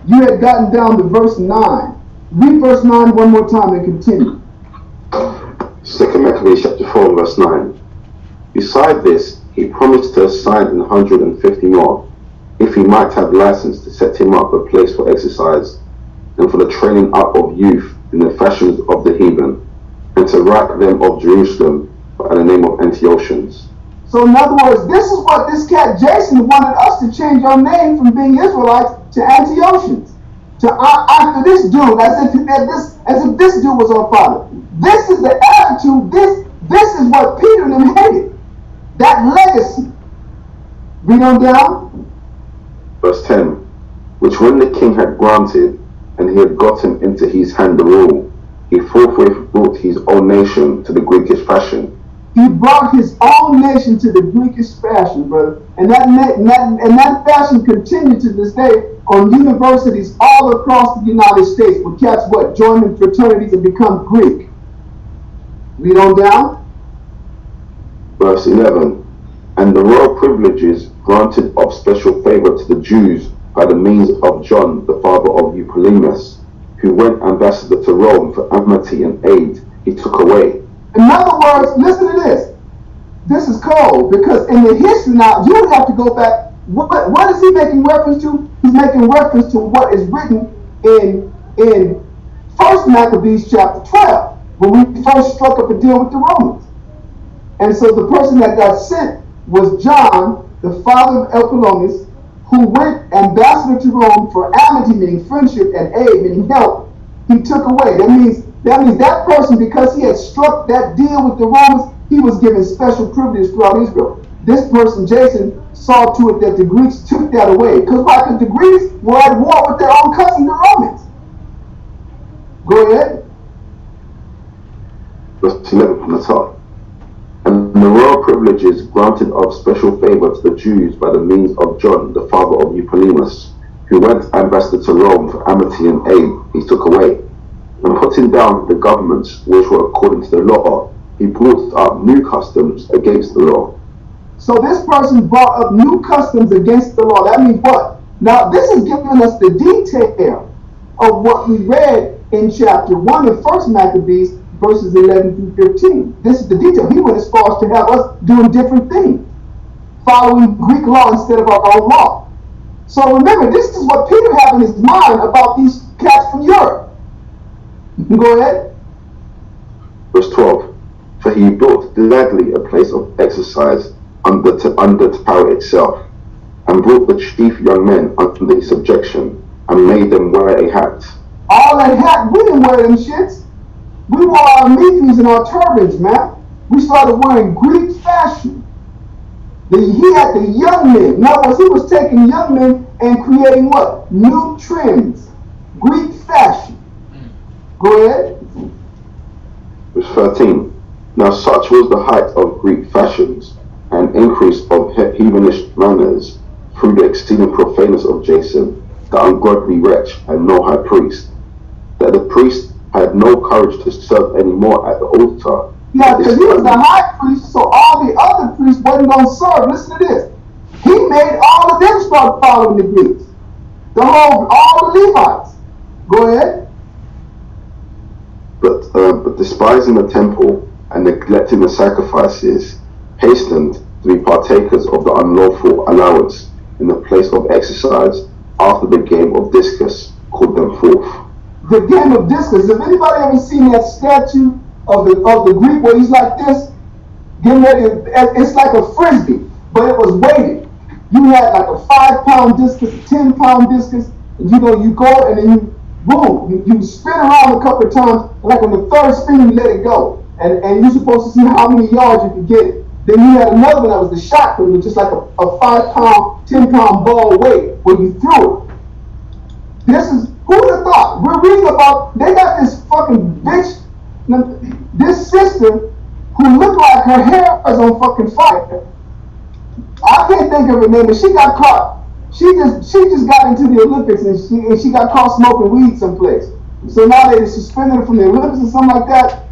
You had gotten down to verse 9. Read verse 9 one more time and continue. 2 Maccabees chapter 4 verse 9. Beside this, he promised to assign 150 more, if he might have license to set him up a place for exercise, and for the training up of youth in the fashions of the heathen, and to rack them of Jerusalem by the name of Antiochians. So in other words, this is what this cat Jason wanted us to change our name from being Israelites to Antiochians. To after this dude, as if this dude was our father. This is the attitude, this is what Peter and them hated. That legacy. Read on down. Verse 10. Which when the king had granted, and he had gotten into his hand the rule, he forthwith brought his own nation to the Greekish fashion. He brought his own nation to the Greekish fashion, brother. And that fashion continued to this day on universities all across the United States, where cats join in fraternities and become Greek. Read on down. Verse 11. And the royal privileges granted of special favor to the Jews by the means of John, the father of Eupolemus, who went ambassador to Rome for amity and aid, he took away. In other words, listen to this. This is cold, because in the history now, you would have to go back. What is he making reference to? He's making reference to what is written in First Maccabees chapter 12, when we first struck up a deal with the Romans. And so the person that got sent was John, the father of Elpolomus, who went ambassador to Rome for amity, meaning friendship, and aid, meaning help. He took away. That means that person, because he had struck that deal with the Romans, he was given special privileges throughout Israel. This person, Jason, saw to it that the Greeks took that away. Because why? Because the Greeks were at war with their own cousin, the Romans. Go ahead. Verse 11 from the top. And the royal privileges granted of special favour to the Jews by the means of John, the father of Eupolemus, who went ambassador to Rome for amity and aid, he took away. And putting down the governments which were according to the law, he brought up new customs against the law. So this person brought up new customs against the law. That means what? Now this is giving us the detail of what we read in chapter 1 of 1 Maccabees, verses 11 through 15. This is the detail. He went as far as to have us doing different things, following Greek law instead of our own law. So remember, this is what Peter had in his mind about these cats from Europe. Go ahead. Verse 12. For he built gladly a place of exercise under Tower itself, and brought the chief young men under his subjection, and made them wear a hat. All that hat, we didn't wear them shits. We wore our mithras and our turbans, man. We started wearing Greek fashion. He had the young men. In other words, he was taking young men and creating what? New trends. Greek fashion. Go ahead. Verse 13. Now such was the height of Greek fashions, and increase of heathenish manners, through the exceeding profaneness of Jason, the ungodly wretch, and no high priest, that the priest had no courage to serve any more at the altar. Yeah, because he was the high priest, so all the other priests wasn't going to serve. Listen to this. He made all of them start following the Greeks. All the Levites. Go ahead. But despising the temple and neglecting the sacrifices, hastened to be partakers of the unlawful allowance in the place of exercise after the game of discus, called them forth. The game of discus. If anybody ever seen that statue of the Greek where he's like this, getting ready, it's like a frisbee, but it was weighted. You had like a 5-pound discus, a 10-pound discus, and you go and then you boom, you spin around a couple of times, and like on the third spin you let it go, and you're supposed to see how many yards you could get it. Then you had another one that was the shot put, which is like a 5-pound, 10-pound ball weight where you threw it. This is, who would have thought? We're reading about, they got this fucking bitch, this sister who looked like her hair was on fucking fire. I can't think of her name, but she got caught. She just got into the Olympics and she got caught smoking weed someplace. So now they suspended her from the Olympics or something like that.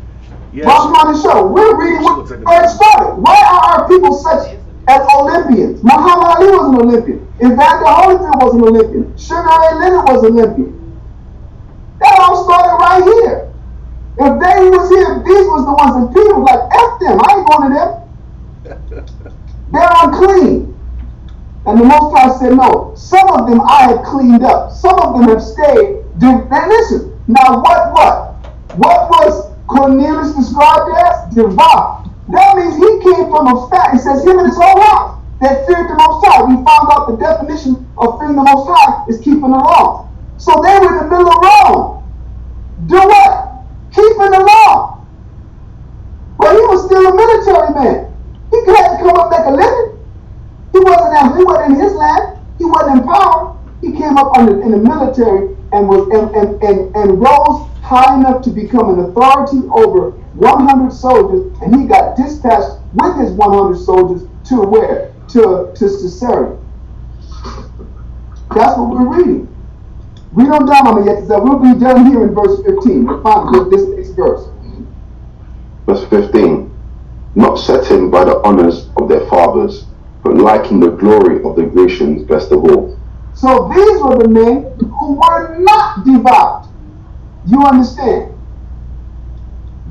Yeah, Welcome on the show. We're reading where it started. Why are our people such as Olympians? Muhammad Ali was an Olympian. Evander Holyfield was an Olympian. Sugar Ray Leonard was an Olympian. That all started right here. If they was here, these was the ones that Peter was like, F them, I ain't going to them. They're unclean. And the Most High said, no, some of them I have cleaned up. Some of them have stayed. Now listen, now what was Cornelius described as? Devout. That means he came from a fact. It says him and his whole house that feared the Most High. We found out the definition of fearing the Most High is keeping the law. So they were in the middle of Rome. Do what? Keeping the law. But he was still a military man. He had to come up make a living. He wasn't in his land. He wasn't in power. He came up in the military and rose high enough to become an authority over 100 soldiers, and he got dispatched with his 100 soldiers to where? To Caesarea. That's what we're reading. Read on down on it yet, so we'll be done here in verse 15. We'll find this next verse. Verse 15. Not setting by the honours of their fathers, but liking the glory of the Grecians best of all. So these were the men who were not devout. You understand?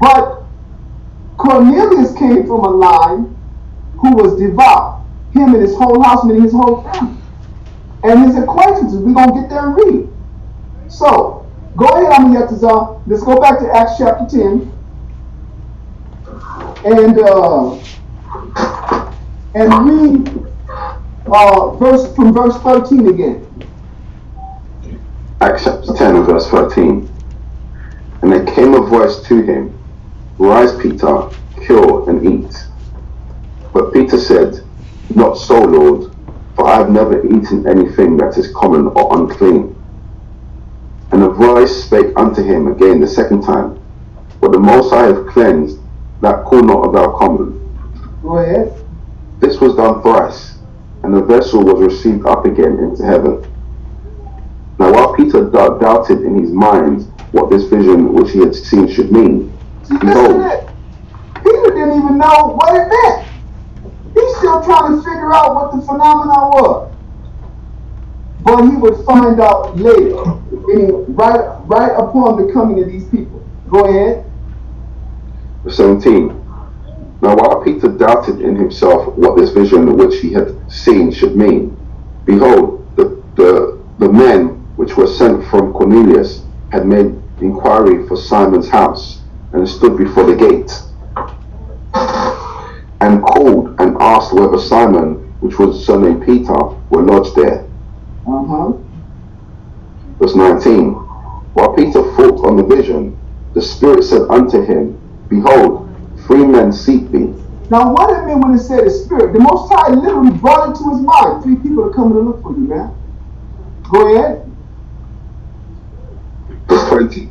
But Cornelius came from a line who was devout. Him and his whole house, meaning his whole family. And his acquaintances. We're going to get there and read. So, go ahead, Amiyatazar. Let's go back to Acts chapter 10. And read verse 13 again. Acts chapter 10 and verse 13. And there came a voice to him, Rise, Peter, kill and eat. But Peter said, Not so, Lord, for I have never eaten anything that is common or unclean. And the voice spake unto him again the second time, What the Most High hath cleansed, that call not thou common. Go ahead. This was done thrice, and the vessel was received up again into heaven. Now while Peter doubted in his mind what this vision which he had seen should mean, See, behold, listen to it. Peter didn't even know what it meant. He's still trying to figure out what the phenomenon was. But he would find out later, meaning right upon the coming of these people. Go ahead. verse 17. Now while Peter doubted in himself what this vision which he had seen should mean, behold, the men which were sent from Cornelius had made inquiry for Simon's house, and stood before the gate, and called and asked whether Simon, which was surnamed Peter, were lodged there. Verse 19. While Peter thought on the vision, the Spirit said unto him, Behold, 3 men seek thee. Now, what did it mean when it said the Spirit? The Most High literally brought it to his mind. 3 people are coming to look for you, man. Go ahead. Verse 20.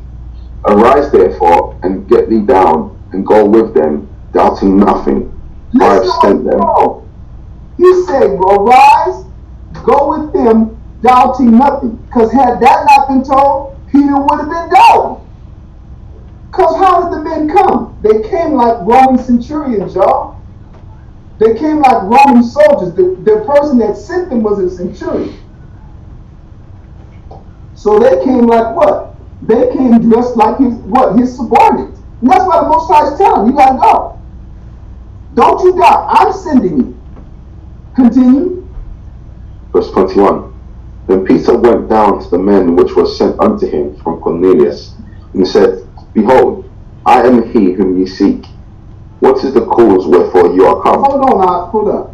Arise therefore, and get thee down, and go with them, doubting nothing. For I have sent them. He said, arise, go with them, doubting nothing. Because had that not been told, Peter would have been doubting. Because how did the men come? They came like Roman centurions, y'all. They came like Roman soldiers. The person that sent them was a centurion. So they came like what? They came dressed like his subordinates. And that's why the Most High is telling him, you gotta go. Don't you doubt, I'm sending you. Continue. Verse 21. Then Peter went down to the men which were sent unto him from Cornelius, and said, Behold, I am he whom ye seek. What is the cause wherefore you are come? Hold on.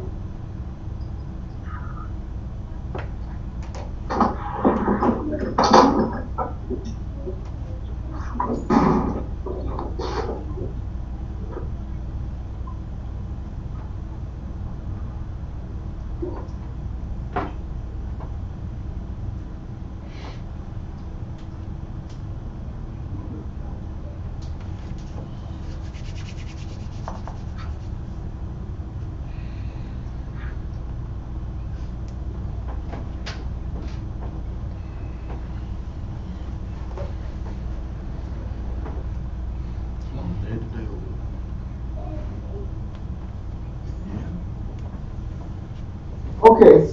Okay,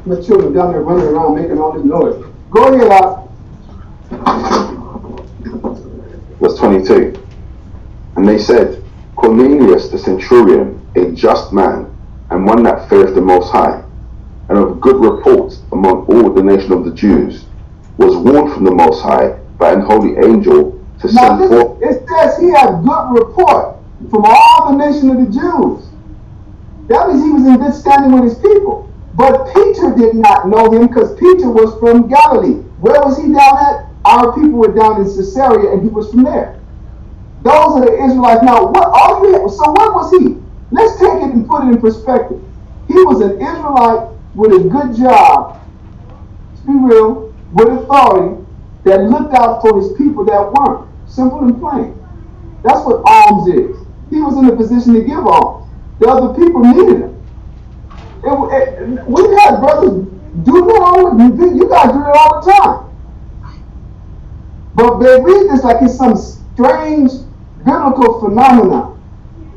my children down there running around making all this noise. Go ahead, Alex. Verse 22. And they said, Cornelius the centurion, a just man, and one that feareth the Most High, and of good report among all the nation of the Jews, was warned from the Most High by an holy angel to send forth. It says he had good report from all the nation of the Jews. That means he was in good standing with his people. But Peter did not know him because Peter was from Galilee. Where was he down at? Our people were down in Caesarea and he was from there. Those are the Israelites. Now, what was he? Let's take it and put it in perspective. He was an Israelite with a good job, to be real, with authority, that looked out for his people that weren't. Simple and plain. That's what alms is. He was in a position to give alms. The other people needed him. We've had brothers do that you guys do that all the time. But they read this like it's some strange biblical phenomenon.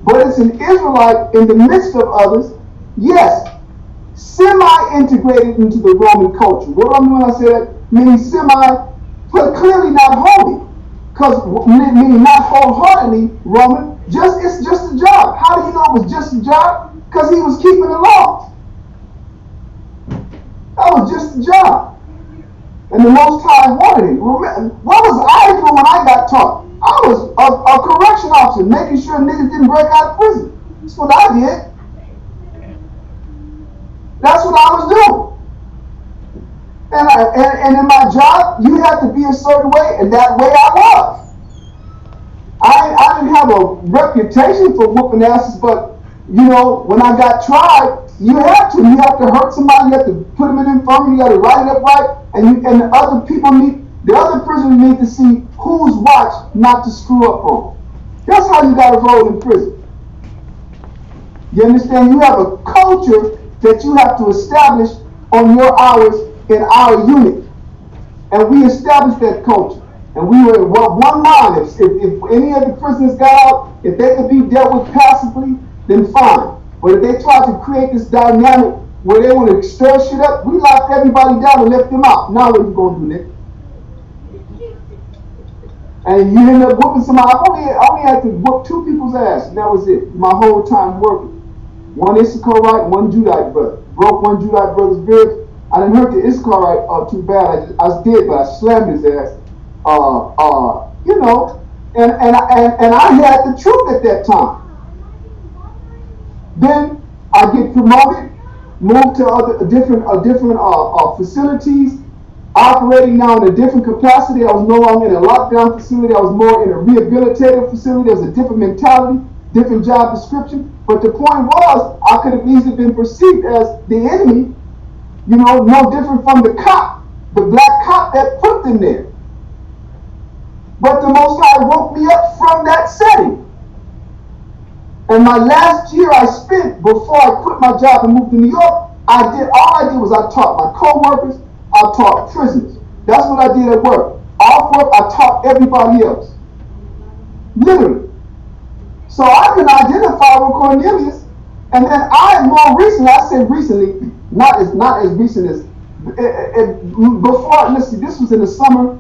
But it's an Israelite in the midst of others, yes, semi-integrated into the Roman culture. What do I mean when I say that? Meaning semi, but clearly not holy. Because meaning not wholeheartedly Roman, it's just a job. How do you know it was just a job? Because he was keeping the laws. That was just a job. And the Most High wanted him. What was I doing when I got taught? I was a correction officer, making sure niggas didn't break out of prison. That's what I did. That's what I was doing. And in my job, you have to be a certain way, and that way I was. I didn't have a reputation for whooping asses, but you know, when I got tried, you have to. You have to hurt somebody. You have to put them in infirmary. You got to write it up right, and the other people need, the other prisoners need to see whose watch not to screw up on. That's how you got to roll in prison. You understand? You have a culture that you have to establish on your hours in our unit, and we established that culture. And we were one mind. If any of the prisoners got out, if they could be dealt with passively, then fine. But if they tried to create this dynamic where they want to stir shit up, we locked everybody down and left them out. Now what are you going to do, Nick? And you end up whooping somebody. I only had to whoop 2 people's ass, and that was it. My whole time working. One Issacharite, one Judite brother. Broke one Judite brother's ribs. I didn't hurt the Issacharite too bad. I did, but I slammed his ass. You know, and I had the truth at that time. Then I get promoted, moved to different facilities, operating now in a different capacity. I was no longer in a lockdown facility. I was more in a rehabilitative facility. There was a different mentality, different job description. But the point was, I could have easily been perceived as the enemy, you know, no different from the cop, the black cop that put them there. But the Most High woke me up from that setting. And my last year I spent before I quit my job and moved to New York, all I did was I taught my co-workers, I taught prisoners. That's what I did at work. Off work, I taught everybody else. Literally. So I can identify with Cornelius, and then I said recently, not as recent as before. Let's see, this was in the summer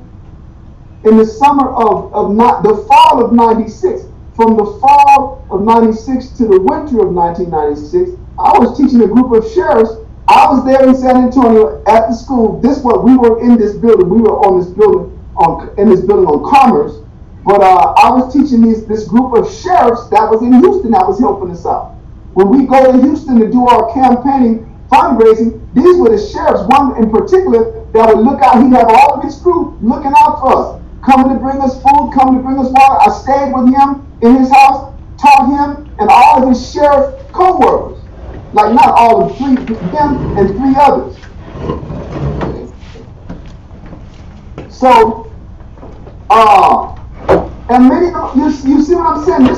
of not the fall of '96. From the fall of '96 to the winter of 1996, I was teaching a group of sheriffs. I was there in San Antonio at the school. We were in this building. We were on this building on Commerce. But I was teaching this group of sheriffs that was in Houston that was helping us out. When we go to Houston to do our campaigning fundraising, these were the sheriffs, one in particular, that would look out. He'd have all of his crew looking out for us, coming to bring us food, coming to bring us water. I stayed with him in his house, taught him and all of his sheriff co-workers. Like not all of them, and 3 others. So, and many, you see what I'm saying? And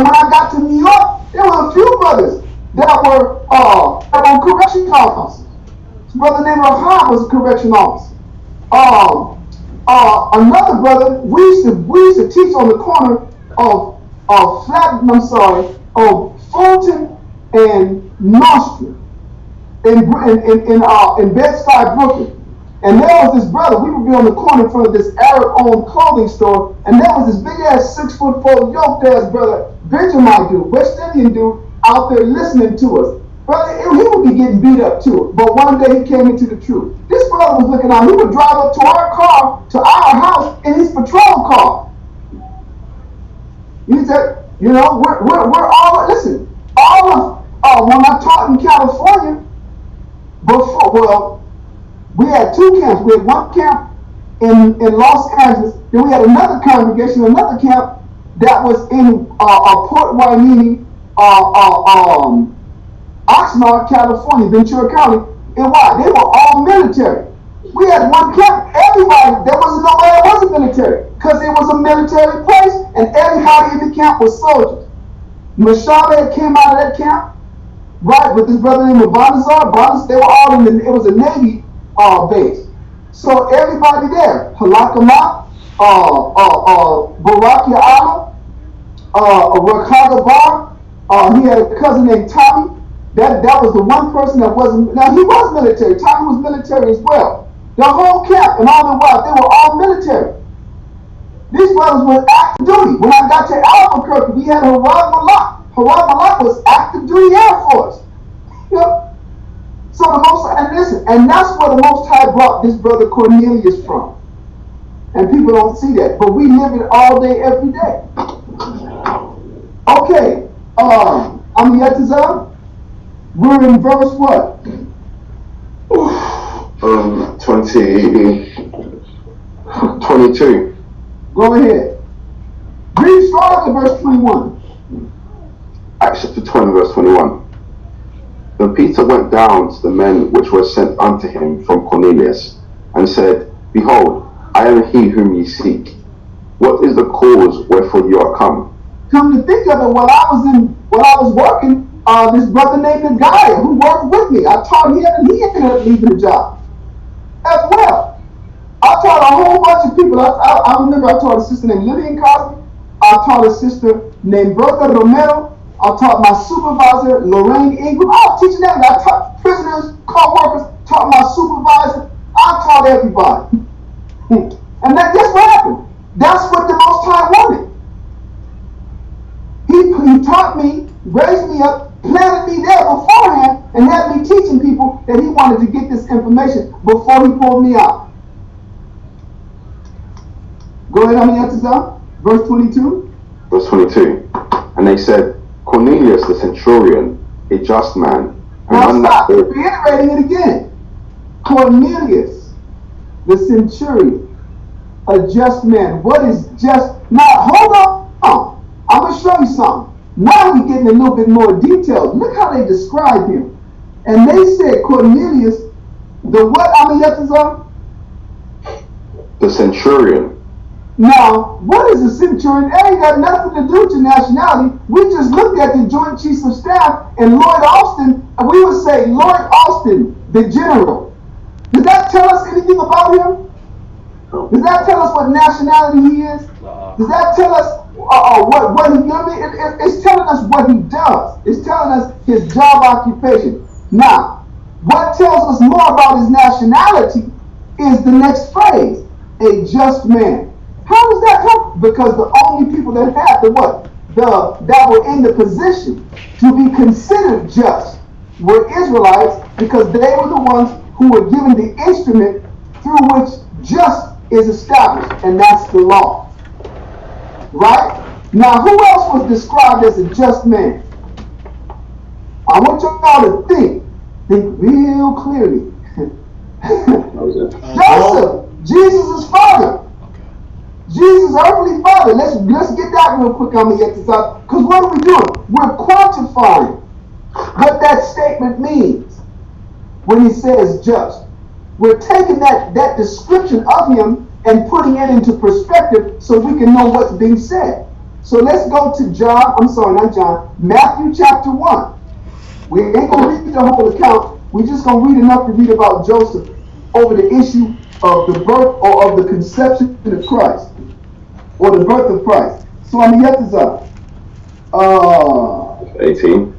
when I got to New York, there were a few brothers that were correction officers. This brother named Rahab was a correction officer. Another brother, we used to teach on the corner of Fulton and North Street in Bed-Stuy, Brooklyn. And there was this brother, we would be on the corner in front of this Arab-owned clothing store, and there was this big-ass 6'4" yoked-ass brother, Benjamin dude, West Indian dude, out there listening to us. Brother, he would be getting beat up too, but one day he came into the truth. This brother was looking out, he would drive up to our car, to our house, in his patrol car. He said, you know, we're all, listen, all of, when I taught in California, we had 2 camps. We had one camp in Los Angeles, then we had another congregation, another camp that was in Port Hueneme, Oxnard, California, Ventura County. And why? They were all military. We had one camp, everybody, there wasn't nobody that wasn't military, because it was a military place, and everybody in the camp was soldiers. Mashaba came out of that camp, right, with this brother named Bonazar. They were all it was a Navy base. So everybody there, Halakama, Barak Ya'ala, Rakaga Bar, he had a cousin named Tommy. That was the one person that wasn't, now he was military, Tommy was military as well. The whole camp and all the wives, they were all military. These brothers were active duty. When I got to Albuquerque, we had Harad Malak. Harad Malak was active duty Air Force. You know? So the most, and listen, and that's where the Most High brought this brother Cornelius from. And people don't see that, but we live it all day, every day. Okay, I'm Yetazah. We're in verse what? 22. Go ahead. Read start at verse 21. Acts chapter 20, verse 21. Then Peter went down to the men which were sent unto him from Cornelius, and said, Behold, I am he whom ye seek. What is the cause wherefore you are come? Come to think of it, while I was working, this brother named the guy who worked with me, I taught him, and he ended up leaving the job as well. I taught a whole bunch of people. I remember I taught a sister named Lillian Cosby. I taught a sister named Bertha Romero. I taught my supervisor, Lorraine Ingram. I was teaching them. I taught prisoners, co-workers, taught my supervisor. I taught everybody. And then guess what happened? That's what the Most High wanted. He taught me, raised me up, planted me there beforehand, and had me teaching people that he wanted to get this information before he pulled me out. Go ahead, Amiyatazah. Verse 22. Verse 22. And they said, Cornelius the centurion, a just man. Now stop, reiterating it again. Cornelius the centurion, a just man. What is just? Now hold on. I'm going to show you something. Now we're getting a little bit more detailed. Look how they describe him. And they said Cornelius, the what, Amiyatazah? The centurion. Now, what is a centurion? It ain't got nothing to do with your nationality. We just looked at the Joint Chiefs of Staff and Lloyd Austin, and we would say Lloyd Austin, the general. Does that tell us anything about him? Does that tell us what nationality he is? Does that tell us what he does? It's telling us what he does. It's telling us his job occupation. Now, what tells us more about his nationality is the next phrase, a just man. How does that come? Because the only people that had that were in the position to be considered just were Israelites, because they were the ones who were given the instrument through which just is established, and that's the law. Right? Now, who else was described as a just man? I want y'all to think real clearly. Joseph, Jesus' father. Jesus' earthly father. Let's get that real quick on the exercise. Because what are we doing? We're quantifying what that statement means when he says just. We're taking that description of him and putting it into perspective so we can know what's being said. So let's go to Matthew chapter 1. We ain't going to read the whole account. We're just going to read enough to read about Joseph over the issue of the birth or of the conception of Christ, or the birth of Christ. So I'm Yetazah. 18.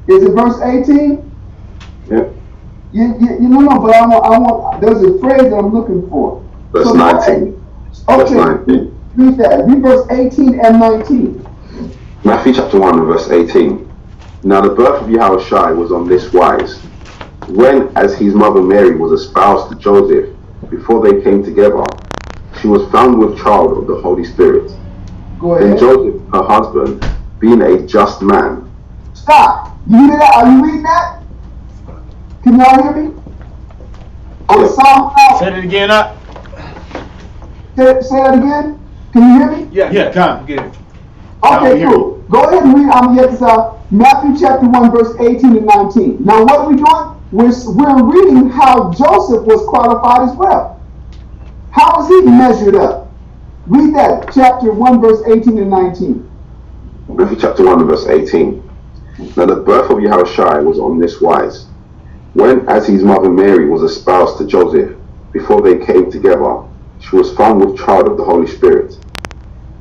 Is it verse 18? Yep. You know, but I want. There's a phrase that I'm looking for. Verse so 19. Okay. Verse 19. Read that. Read verse 18 and 19. Matthew chapter 1 verse 18. Now the birth of Yahushua was on this wise. When, as his mother Mary was espoused to Joseph, before they came together, she was found with child of the Holy Spirit. Go ahead. Then Joseph, her husband, being a just man. Stop. You hear that? Are you reading that? Can y'all hear me? Say it again up. Say that again. Can you hear me? Yeah, come. Get it. Okay, cool. Go ahead and read Matthew chapter 1, verse 18 and 19. Now what are we doing? We're reading how Joseph was qualified as well. How was he measured up? Read that, chapter 1, verse 18 and 19. Matthew chapter 1 verse 18. Now the birth of Yahushua was on this wise. When, as his mother Mary was espoused to Joseph, before they came together, she was found with child of the Holy Spirit.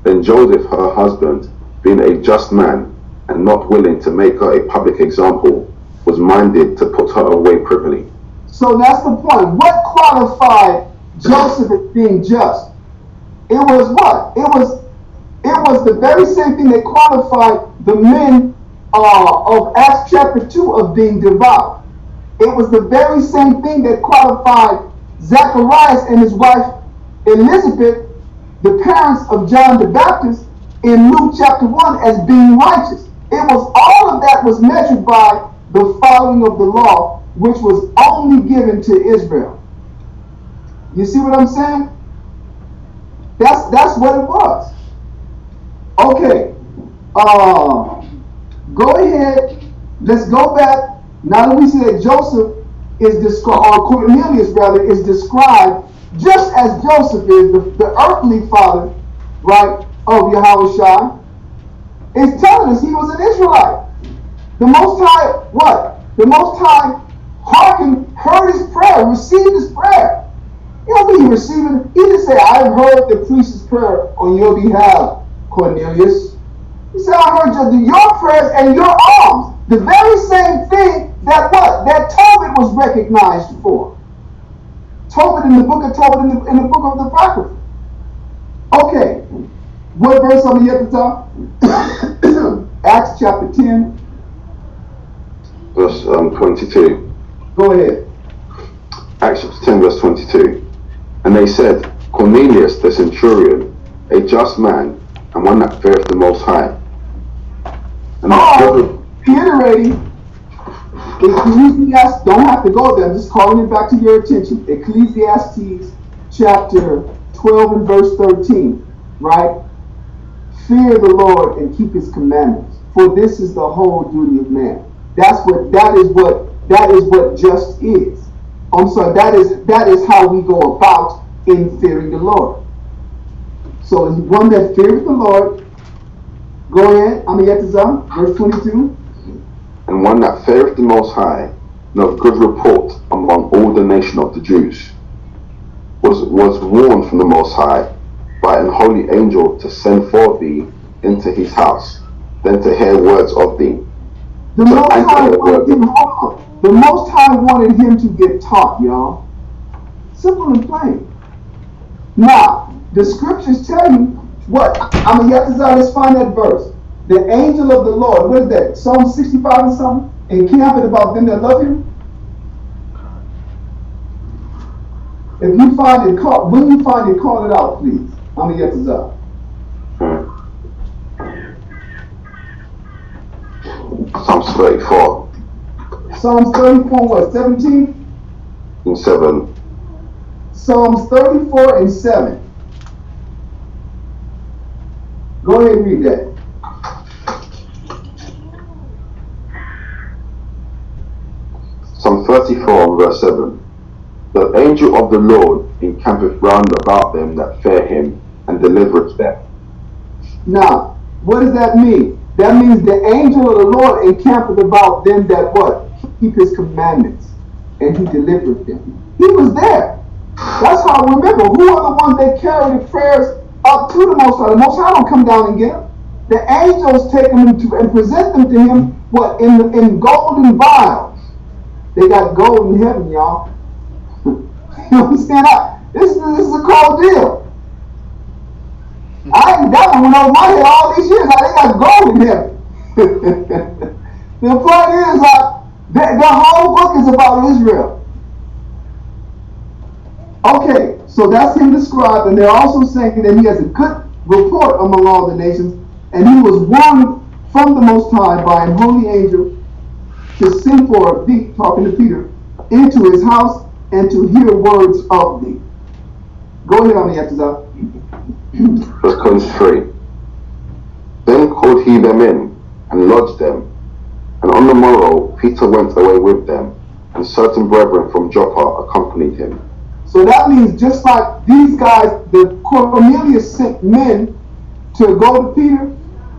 Then Joseph, her husband, being a just man, and not willing to make her a public example, was minded to put her away privily. So that's the point. What qualified Joseph as being just? It was what? It was the very same thing that qualified the men of Acts chapter 2 of being devout. It was the very same thing that qualified Zacharias and his wife Elizabeth, the parents of John the Baptist, in Luke chapter 1 as being righteous. It was all of that was measured by the following of the law, which was only given to Israel. You see what I'm saying? That's what it was. Okay. Go ahead. Let's go back. Now that we see that Joseph is described, or Cornelius rather, is described just as Joseph is, the earthly father, right, of Yahushua, is telling us he was an Israelite. The Most High, what? The Most High heard his prayer, received his prayer. You know what he receiving? He didn't say, I have heard the priest's prayer on your behalf, Cornelius. He said, I heard your prayers and your alms. The very same thing that what? That Tobit was recognized for. Tobit in the book of Tobit in the book of the Apocrypha. Okay. What verse are we at the top? Acts chapter 10. Verse 22. Go ahead. Acts chapter 10 verse 22. And they said, Cornelius the centurion, a just man, and one that feareth the Most High. And reiterating, Ecclesiastes, don't have to go there, I'm just calling it back to your attention. Ecclesiastes chapter 12 and verse 13, right? Fear the Lord and keep his commandments, for this is the whole duty of man. That is what just is. I'm sorry, that is how we go about in fearing the Lord. So one that feareth the Lord, go ahead, verse 22. And one that feareth the Most High, and of good report among all the nation of the Jews, was warned from the Most High by an holy angel to send for thee into his house, then to hear words of thee. The Most High wanted him to get taught, y'all. Simple and plain. Now, the scriptures tell you what? Let's find that verse. The angel of the Lord, what is that? Psalm 65 and something? Encampeth about them that love him. If you find it, when you find it, call it out, please. Psalms 34. Psalms 34, what, 17? And 7. Psalms 34 and 7. Go ahead and read that. Psalm 34 verse 7. The angel of the Lord encampeth round about them that fear him, and delivereth them. Now, what does that mean? That means the angel of the Lord encampeth about them that what? Keep his commandments, and he delivereth them. He was there. That's how, remember, who are the ones that carry the prayers up to the Most High? The Most High don't come down and get them. The angels take them and present them to him, what? In golden vials. They got gold in heaven, y'all. You understand that? This is a cold deal. I ain't got one over my head all these years. They got gold in heaven. The point is, the whole book is about Israel. Okay, so that's him described, and they're also saying that he has a good report among all the nations, and he was warned from the Most High by an holy angel to send for thee, talking to Peter, into his house and to hear words of thee. Go ahead on the exercise. Verse 23. Then called he them in, and lodged them. And on the morrow Peter went away with them, and certain brethren from Joppa accompanied him. So that means just like these guys, the Cornelius sent men to go to Peter.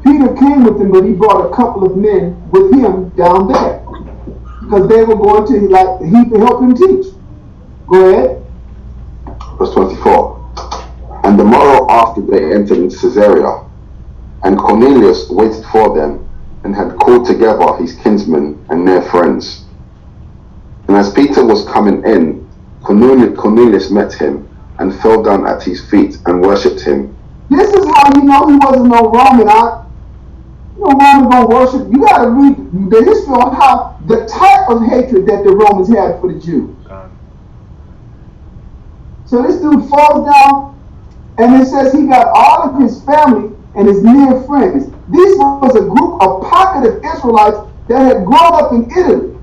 Peter came with him, but he brought a couple of men with him down there. Because they were going to, he could help him teach. Go ahead. Verse 24. And the morrow after they entered into Caesarea, and Cornelius waited for them, and had called together his kinsmen and near friends. And as Peter was coming in, Cornelius met him, and fell down at his feet, and worshipped him. This is how you know he wasn't no Roman. No Roman gonna worship. You gotta read the history on how the type of hatred that the Romans had for the Jews. So this dude falls down, and it says he got all of his family and his near friends. This was a group of pocket of Israelites that had grown up in Italy,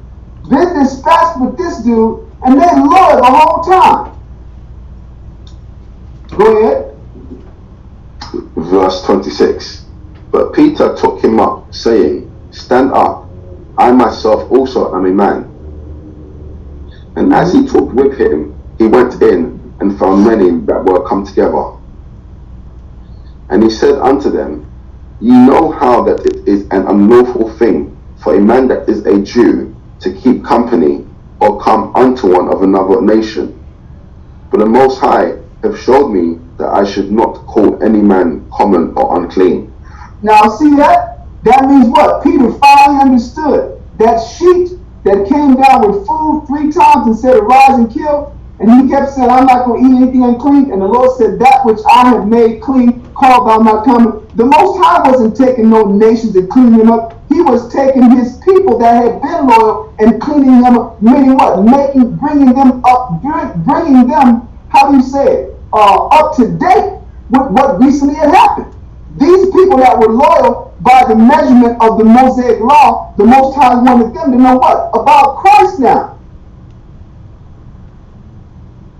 been dispatched with this dude, and they loyal the whole time. Go ahead. Verse 26. But Peter took him up, saying, Stand up, I myself also am a man. And as he talked with him, he went in and found many that were come together. And he said unto them, Ye know how that it is an unlawful thing for a man that is a Jew to keep company or come unto one of another nation. But the Most High have showed me that I should not call any man common or unclean. Now see that? That means what? Peter finally understood that sheet that came down with food 3 times and said, Arise and kill. And he kept saying, I'm not going to eat anything unclean. And the Lord said, That which I have made clean, call thou not common. The Most High wasn't taking no nations and cleaning them up. He was taking his people that had been loyal and cleaning them up, meaning what? Bringing them up, bringing them, how do you say it, up to date with what recently had happened. These people that were loyal by the measurement of the Mosaic law, the Most High wanted them to know what? About Christ now.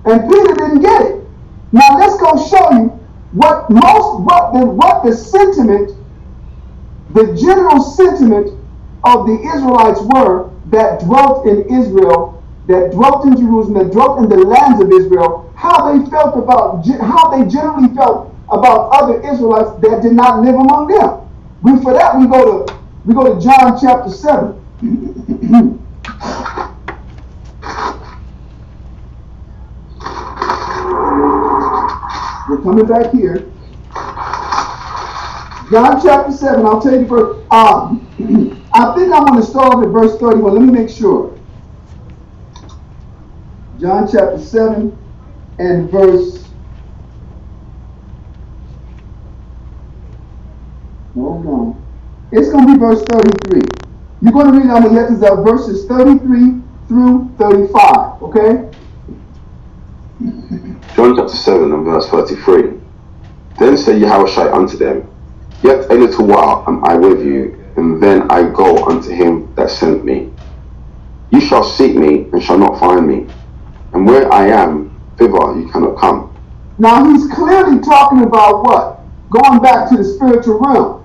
And Peter didn't get it. Now let's go show you what the sentiment, the general sentiment of the Israelites were that dwelt in Israel, that dwelt in Jerusalem, that dwelt in the lands of Israel, how they generally felt about other Israelites that did not live among them. For that we go to John chapter 7. We're coming back here. John chapter 7, I'll tell you the verse. I think I'm going to start off at verse 31. Let me make sure. John chapter 7 and verse. Hold on. It's going to be verse 33. You're going to read on verses 33 through 35. Okay? John chapter 7 and verse 33. Then said Yahushua unto them, Yet a little while am I with you, and then I go unto him that sent me. You shall seek me, and shall not find me. And where I am, thither you cannot come. Now he's clearly talking about what? Going back to the spiritual realm.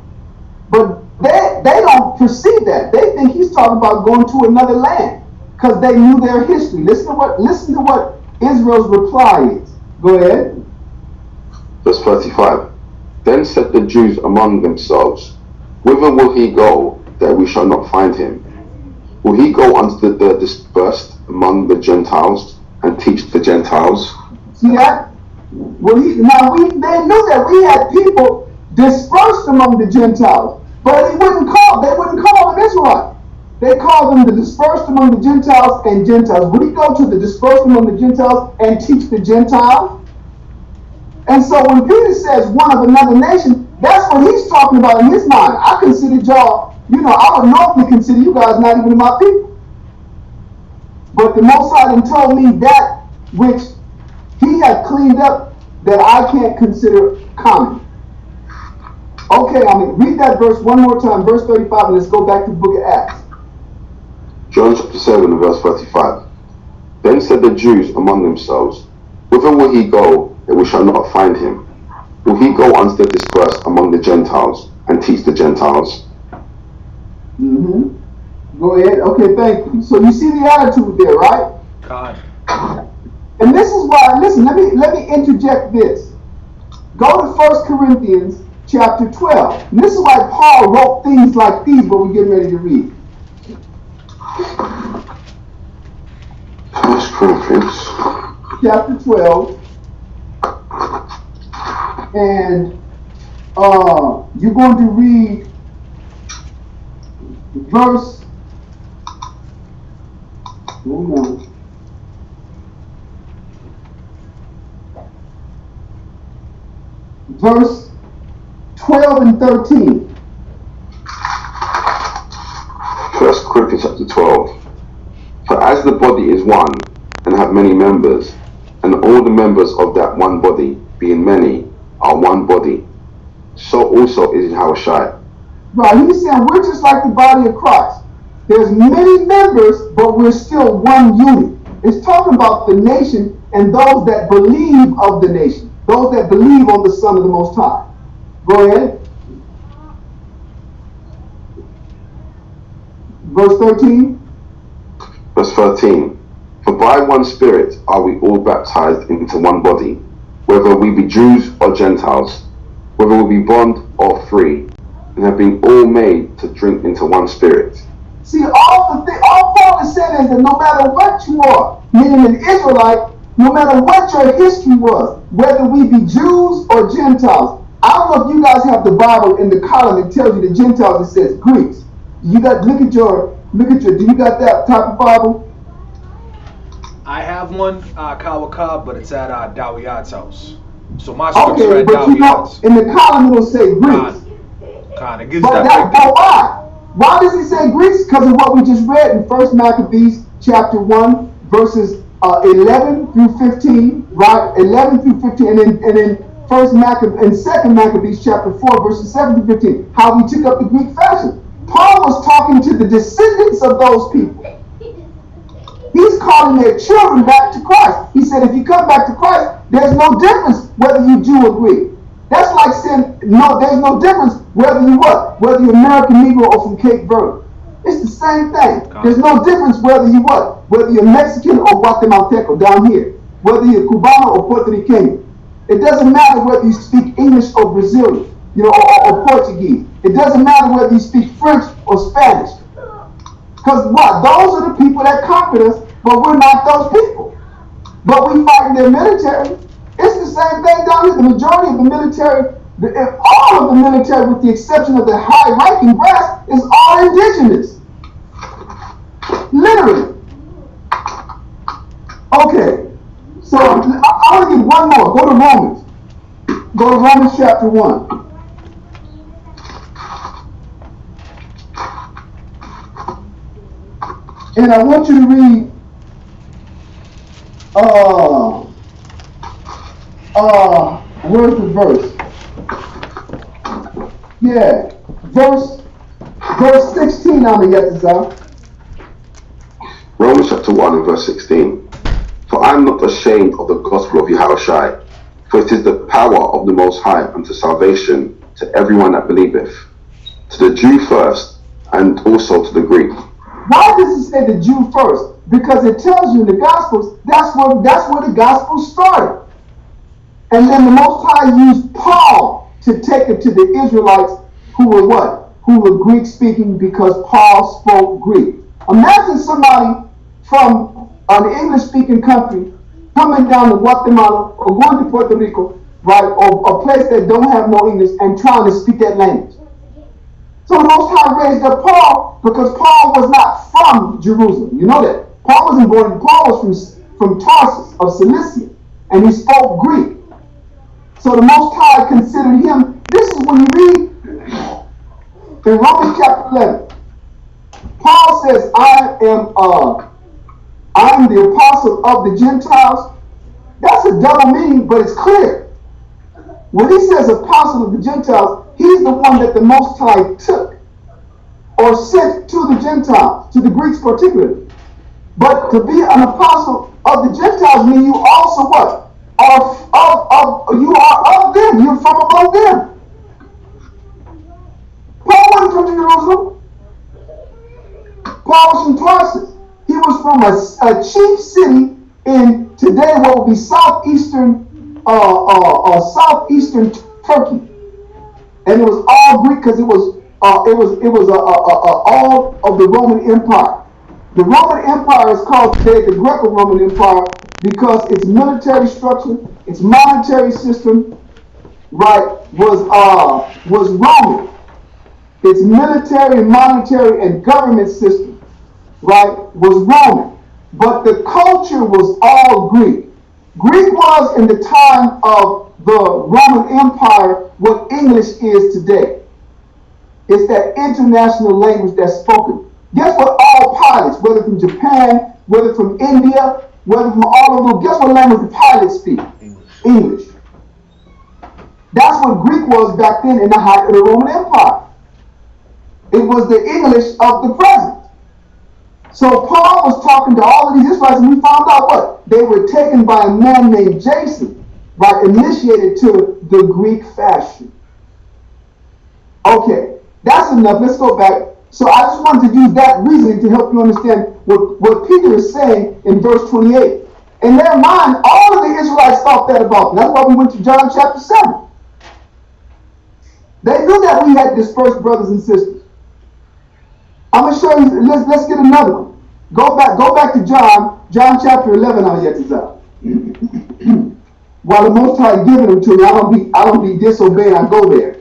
But they don't perceive that. They think he's talking about going to another land, because they knew their history. Listen to what Israel's reply is. Go ahead. Verse 35. Then said the Jews among themselves, Whither will he go, that we shall not find him? Will he go unto the dispersed among the Gentiles, and teach the Gentiles? See that? They knew that we had people dispersed among the Gentiles, but they wouldn't call them Israelites. They called them the dispersed among the Gentiles and Gentiles. Would he go to the dispersed among the Gentiles and teach the Gentiles? And so when Peter says one of another nation, that's what he's talking about in his mind. I considered y'all, I would normally consider you guys not even my people. But the Most High told me that which he had cleaned up that I can't consider common. Okay, read that verse one more time, verse 35, and let's go back to the book of Acts. John chapter 7 and verse 35. Then said the Jews among themselves, Whither will he go, that we shall not find him? Will he go unto the dispersed among the Gentiles, and teach the Gentiles? Go ahead. Okay, thank you. So you see the attitude there, right? God. And this is why, listen, let me interject this. Go to 1 Corinthians chapter 12. And this is why Paul wrote things like these, what we're getting ready to read. 1 Corinthians chapter 12. And you're going to read verse. Hold on. Verse 12 and 13. as the body is one and have many members, and all the members of that one body, being many, are one body, so also is Yahushua. Right, he's saying we're just like the body of Christ. There's many members, but we're still one unit. It's talking about the nation and those that believe of the nation, those that believe on the Son of the Most High. Go ahead. Verse 13. Verse 13. For by one Spirit are we all baptized into one body, whether we be Jews or Gentiles, whether we be bond or free, and have been all made to drink into one Spirit. See, all Paul is saying is that no matter what you are, meaning an Israelite, no matter what your history was, whether we be Jews or Gentiles. I don't know if you guys have the Bible in the column that tells you the Gentiles, it says Greeks. You got look at your do you got that type of Bible? I have one, Kawakab, but it's at Dawiyat's house. So my scripture Okay, at but you know, Dawiyat's. in the column it'll say Greeks. It gives But that but why? Why does he say Greeks? Because of what we just read in 1 Maccabees chapter 1, verses 11 through 15, right? 11 through 15, and then 2 Maccabees chapter 4, verses 7 to 15, how we took up the Greek fashion. Paul was talking to the descendants of those people. He's calling their children back to Christ. He said, if you come back to Christ, there's no difference whether you Jew or Greek. That's like saying, no, there's no difference whether you what? Whether you're American Negro or from Cape Verde. It's the same thing. There's no difference whether you what? Whether you're Mexican or Guatemalteco down here. Whether you're Cubano or Puerto Rican. It doesn't matter whether you speak English or Brazilian, or Portuguese. It doesn't matter whether you speak French or Spanish. Because what? Those are the people that conquered us, but we're not those people. But we fight in their military. It's the same thing down here. The majority of the military, all of the military, with the exception of the high-ranking brass, is all indigenous. Literally. Okay. So I want to get one more. Go to Romans. Go to Romans chapter 1. And I want you to read where's the verse? Yeah. Verse 16 on the Yetzirah. Romans chapter 1 and verse 16. For I am not ashamed of the gospel of Yahushua, for it is the power of the Most High unto salvation to everyone that believeth, to the Jew first, and also to the Greek. Why does it say the Jew first? Because it tells you in the Gospels, that's where the Gospel started. And then the Most High used Paul to take it to the Israelites who were what? Who were Greek speaking, because Paul spoke Greek. Imagine somebody from an English speaking country coming down to Guatemala or going to Puerto Rico, right? Or a place that don't have no English and trying to speak that language. So the Most High raised up Paul because Paul was not from Jerusalem. You know that. Paul wasn't born. Paul was from Tarsus of Cilicia, and he spoke Greek. So the Most High considered him. This is when you read in Romans chapter 11. Paul says, I am the apostle of the Gentiles. That's a double meaning, but it's clear. When he says apostle of the Gentiles, he's the one that the Most High took or sent to the Gentiles, to the Greeks particularly. But to be an apostle of the Gentiles means you also what? You are of them. You're from among them. Paul wasn't from Jerusalem. Paul was from Tarsus. He was from a chief city in today what would be southeastern Turkey, and it was all Greek because it was all of the Roman Empire. The Roman Empire is called today the Greco-Roman Empire because its military structure, its monetary system, right, was Roman. Its military, monetary, and government system, right, was Roman. But the culture was all Greek. Greek was, in the time of the Roman Empire, what English is today. It's that international language that's spoken. Guess what all pilots, whether from Japan, whether from India, whether from all over, guess what language the pilots speak? English. That's what Greek was back then in the height of the Roman Empire. It was the English of the present. So Paul was talking to all of these Israelites, and we found out what? They were taken by a man named Jason, right? Initiated to the Greek fashion. Okay, that's enough. Let's go back. So I just wanted to use that reasoning to help you understand what Peter is saying in verse 28. In their mind, all of the Israelites thought that about them. That's why we went to John chapter 7. They knew that we had dispersed brothers and sisters. I'm going to show you, let's get another one. Go back to John chapter 11 on Yetzirah. While the Most High giving them to me, I don't be disobeying, I go there.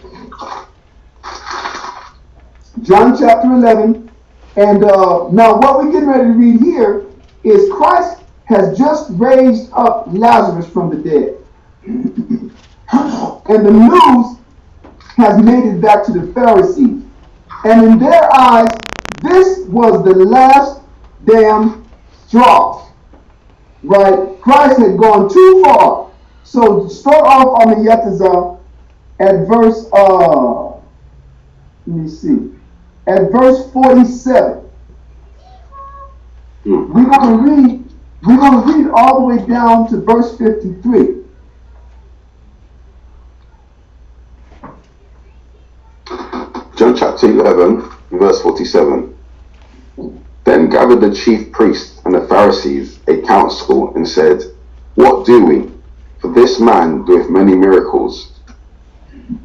John chapter 11, and now what we're getting ready to read here is Christ has just raised up Lazarus from the dead. And the news has made it back to the Pharisees. And in their eyes, this was the last damn straw. Right? Christ had gone too far. So start off on the Yetzirah at verse, let me see. At verse 47. We're going to read all the way down to verse 53. John chapter 11, verse 47. Then gathered the chief priests and the Pharisees a council and said, What do we? For this man doeth many miracles.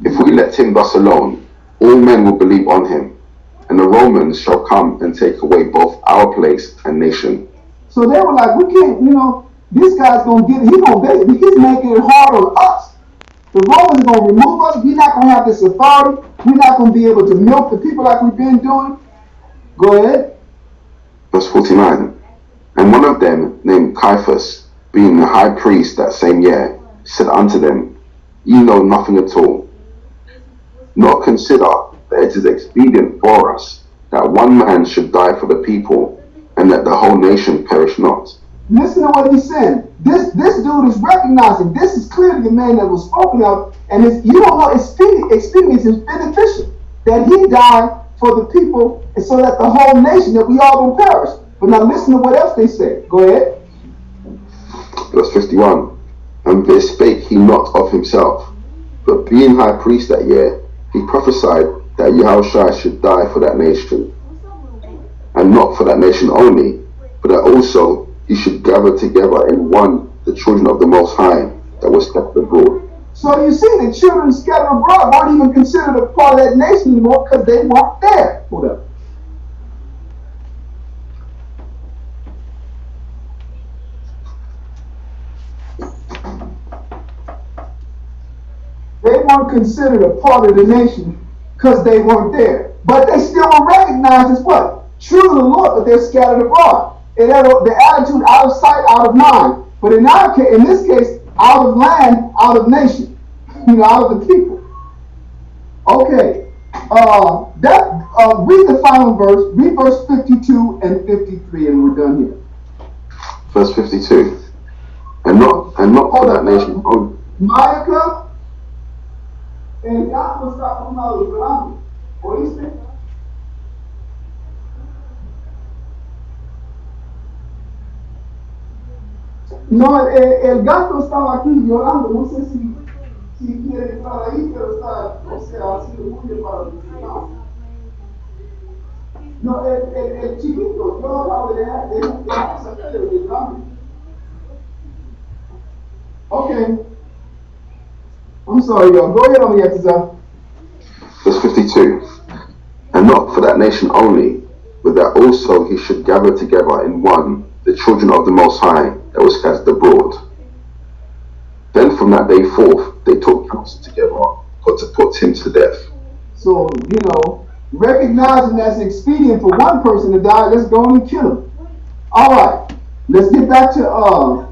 If we let him thus alone, all men will believe on him, and the Romans shall come and take away both our place and nation. So they were like, we can't, this guy's going to get it. He's making it hard on us. The Romans are going to remove us. We're not going to have this authority. We're not going to be able to milk the people like we've been doing. Go ahead. Verse 49. And one of them, named Caiaphas, being the high priest that same year, said unto them, Ye know nothing at all, nor consider that it is expedient for us that one man should die for the people, and that the whole nation perish not. Listen to what he's saying. This dude is recognizing this is clearly the man that was spoken of, and you don't know expedience is beneficial that he died for the people, and so that the whole nation, that we all gonna perish. But now listen to what else they say. Go ahead. Verse 51. And this spake he not of himself, but being high priest that year, he prophesied that Yahushua should die for that nation, and not for that nation only, but that also he should gather together in one the children of the Most High that was scattered abroad. So you see, the children scattered abroad weren't even considered a part of that nation anymore because they weren't there. Hold up. They weren't considered a part of the nation because they weren't there. But they still were recognized as what? True to the Lord, but they're scattered abroad. It had the attitude out of sight, out of mind. But in this case, out of land, out of nation. Out of the people. Okay. Read the final verse. Read verse 52 and 53, and we're done here. Verse 52. And not for that nation only. Micah. El gato está a un lado llorando. ¿Oíste? No, el gato estaba aquí llorando. No sé si quiere entrar ahí, pero está, ha sido muy para el No, el chiquito, yo hablaba de grande. Okay. I'm sorry, y'all. Go ahead on the exercise. Verse 52. And not for that nation only, but that also he should gather together in one the children of the Most High that was scattered abroad. Then from that day forth they took counsel together to put him to death. So, recognizing that's expedient for one person to die, let's go and kill him. All right. Let's get back to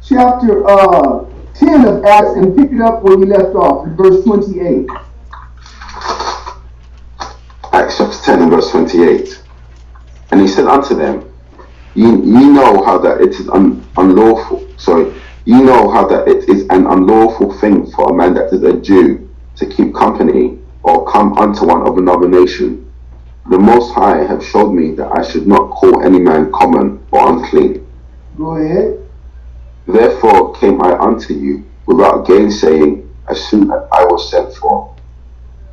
chapter 10 of Acts and pick it up where we left off in verse 28. 10 and verse 28. And he said unto them, ye know how that it is unlawful. Sorry, ye know how that it is an unlawful thing for a man that is a Jew to keep company or come unto one of another nation. The Most High have showed me that I should not call any man common or unclean. Go ahead. Therefore came I unto you without gainsaying, as soon as I was sent for.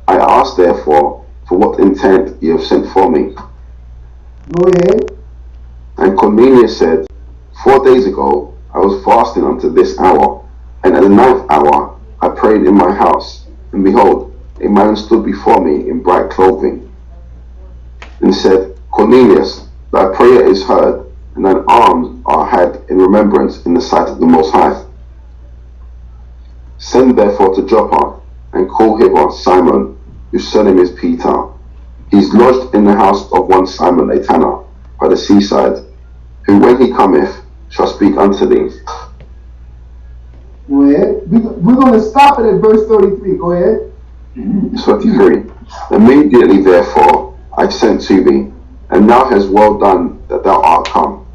I asked therefore, for what intent ye have sent for me? Go ahead. And Cornelius said, 4 days ago I was fasting unto this hour, and at the 9th hour I prayed in my house, and behold, a man stood before me in bright clothing, and said, Cornelius, thy prayer is heard, and thine alms are had in remembrance in the sight of the Most High. Send therefore to Joppa, and call hither Simon, whose surname is Peter. He is lodged in the house of one Simon a tanner, by the seaside, who when he cometh shall speak unto thee. Go ahead. We're going to stop it at verse 33. Go ahead. 23. Immediately therefore I sent to thee, and thou hast well done that thou art come.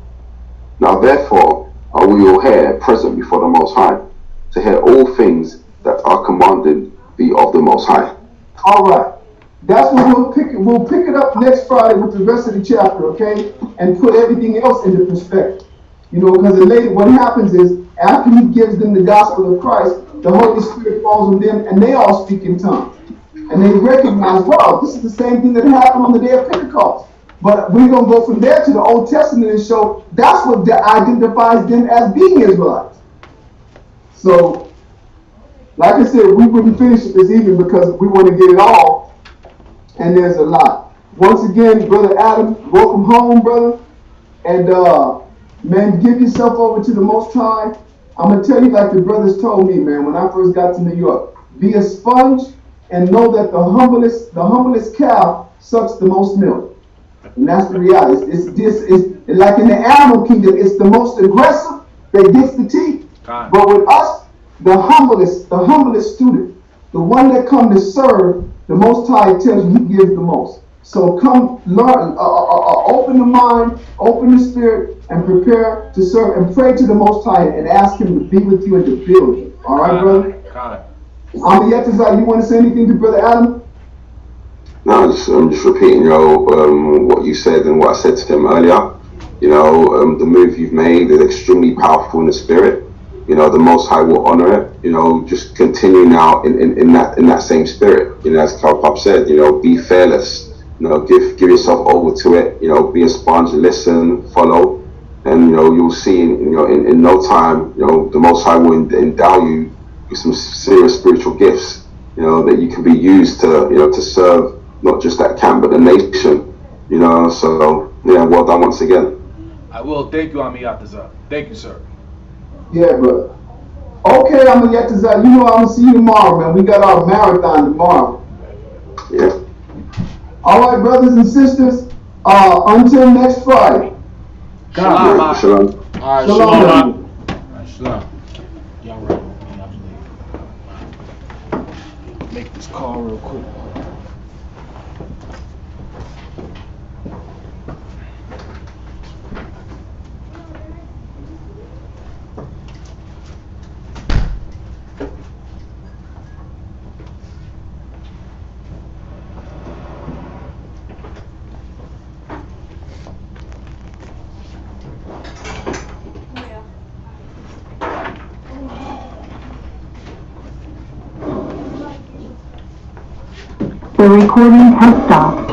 Now therefore are we all here present before the Most High, to hear all things that are commanded thee of the Most High. All right. That's what we'll pick it up next Friday with the rest of the chapter, okay? And put everything else into perspective. You know, because what happens is, after he gives them the gospel of Christ, the Holy Spirit falls on them, and they all speak in tongues. And they recognize, wow, this is the same thing that happened on the day of Pentecost. But we're going to go from there to the Old Testament and show that's what identifies them as being Israelites. So, like I said, we wouldn't finish it this evening because we want to get it all. And there's a lot. Once again, Brother Adam, welcome home, brother. And, man, give yourself over to the Most High. I'm going to tell you like the brothers told me, man, when I first got to New York. Be a sponge and know that the humblest cow sucks the most milk. And that's the reality. It's like in the animal kingdom, it's the most aggressive that gets the teeth. But with us, the humblest student, the one that comes to serve, the Most High tells you he gives the most. So come learn, open the mind, open the spirit, and prepare to serve and pray to the Most High and ask him to be with you and to build you. All right, brother? Yetazai, you want to say anything to Brother Adam? No, I'm just repeating, what you said and what I said to him earlier. The move you've made is extremely powerful in the spirit. The Most High will honor it. Just continue now in that same spirit. As Pop said, be fearless. Give yourself over to it. Be a sponge, listen, follow, and you'll see in no time, the Most High will endow you with some serious spiritual gifts. That you can be used to serve not just that camp but the nation. So well done once again. I will. Thank you, Amiyataza. Thank you, sir. Yeah, brother. Okay, I'm gonna get to that. I'm gonna see you tomorrow, man. We got our marathon tomorrow. Yeah. All right, brothers and sisters. Until next Friday. Shalom. Shalom. All right, Shalom. All right, shalom. Y'all ready? Make this call real quick. The recording has stopped.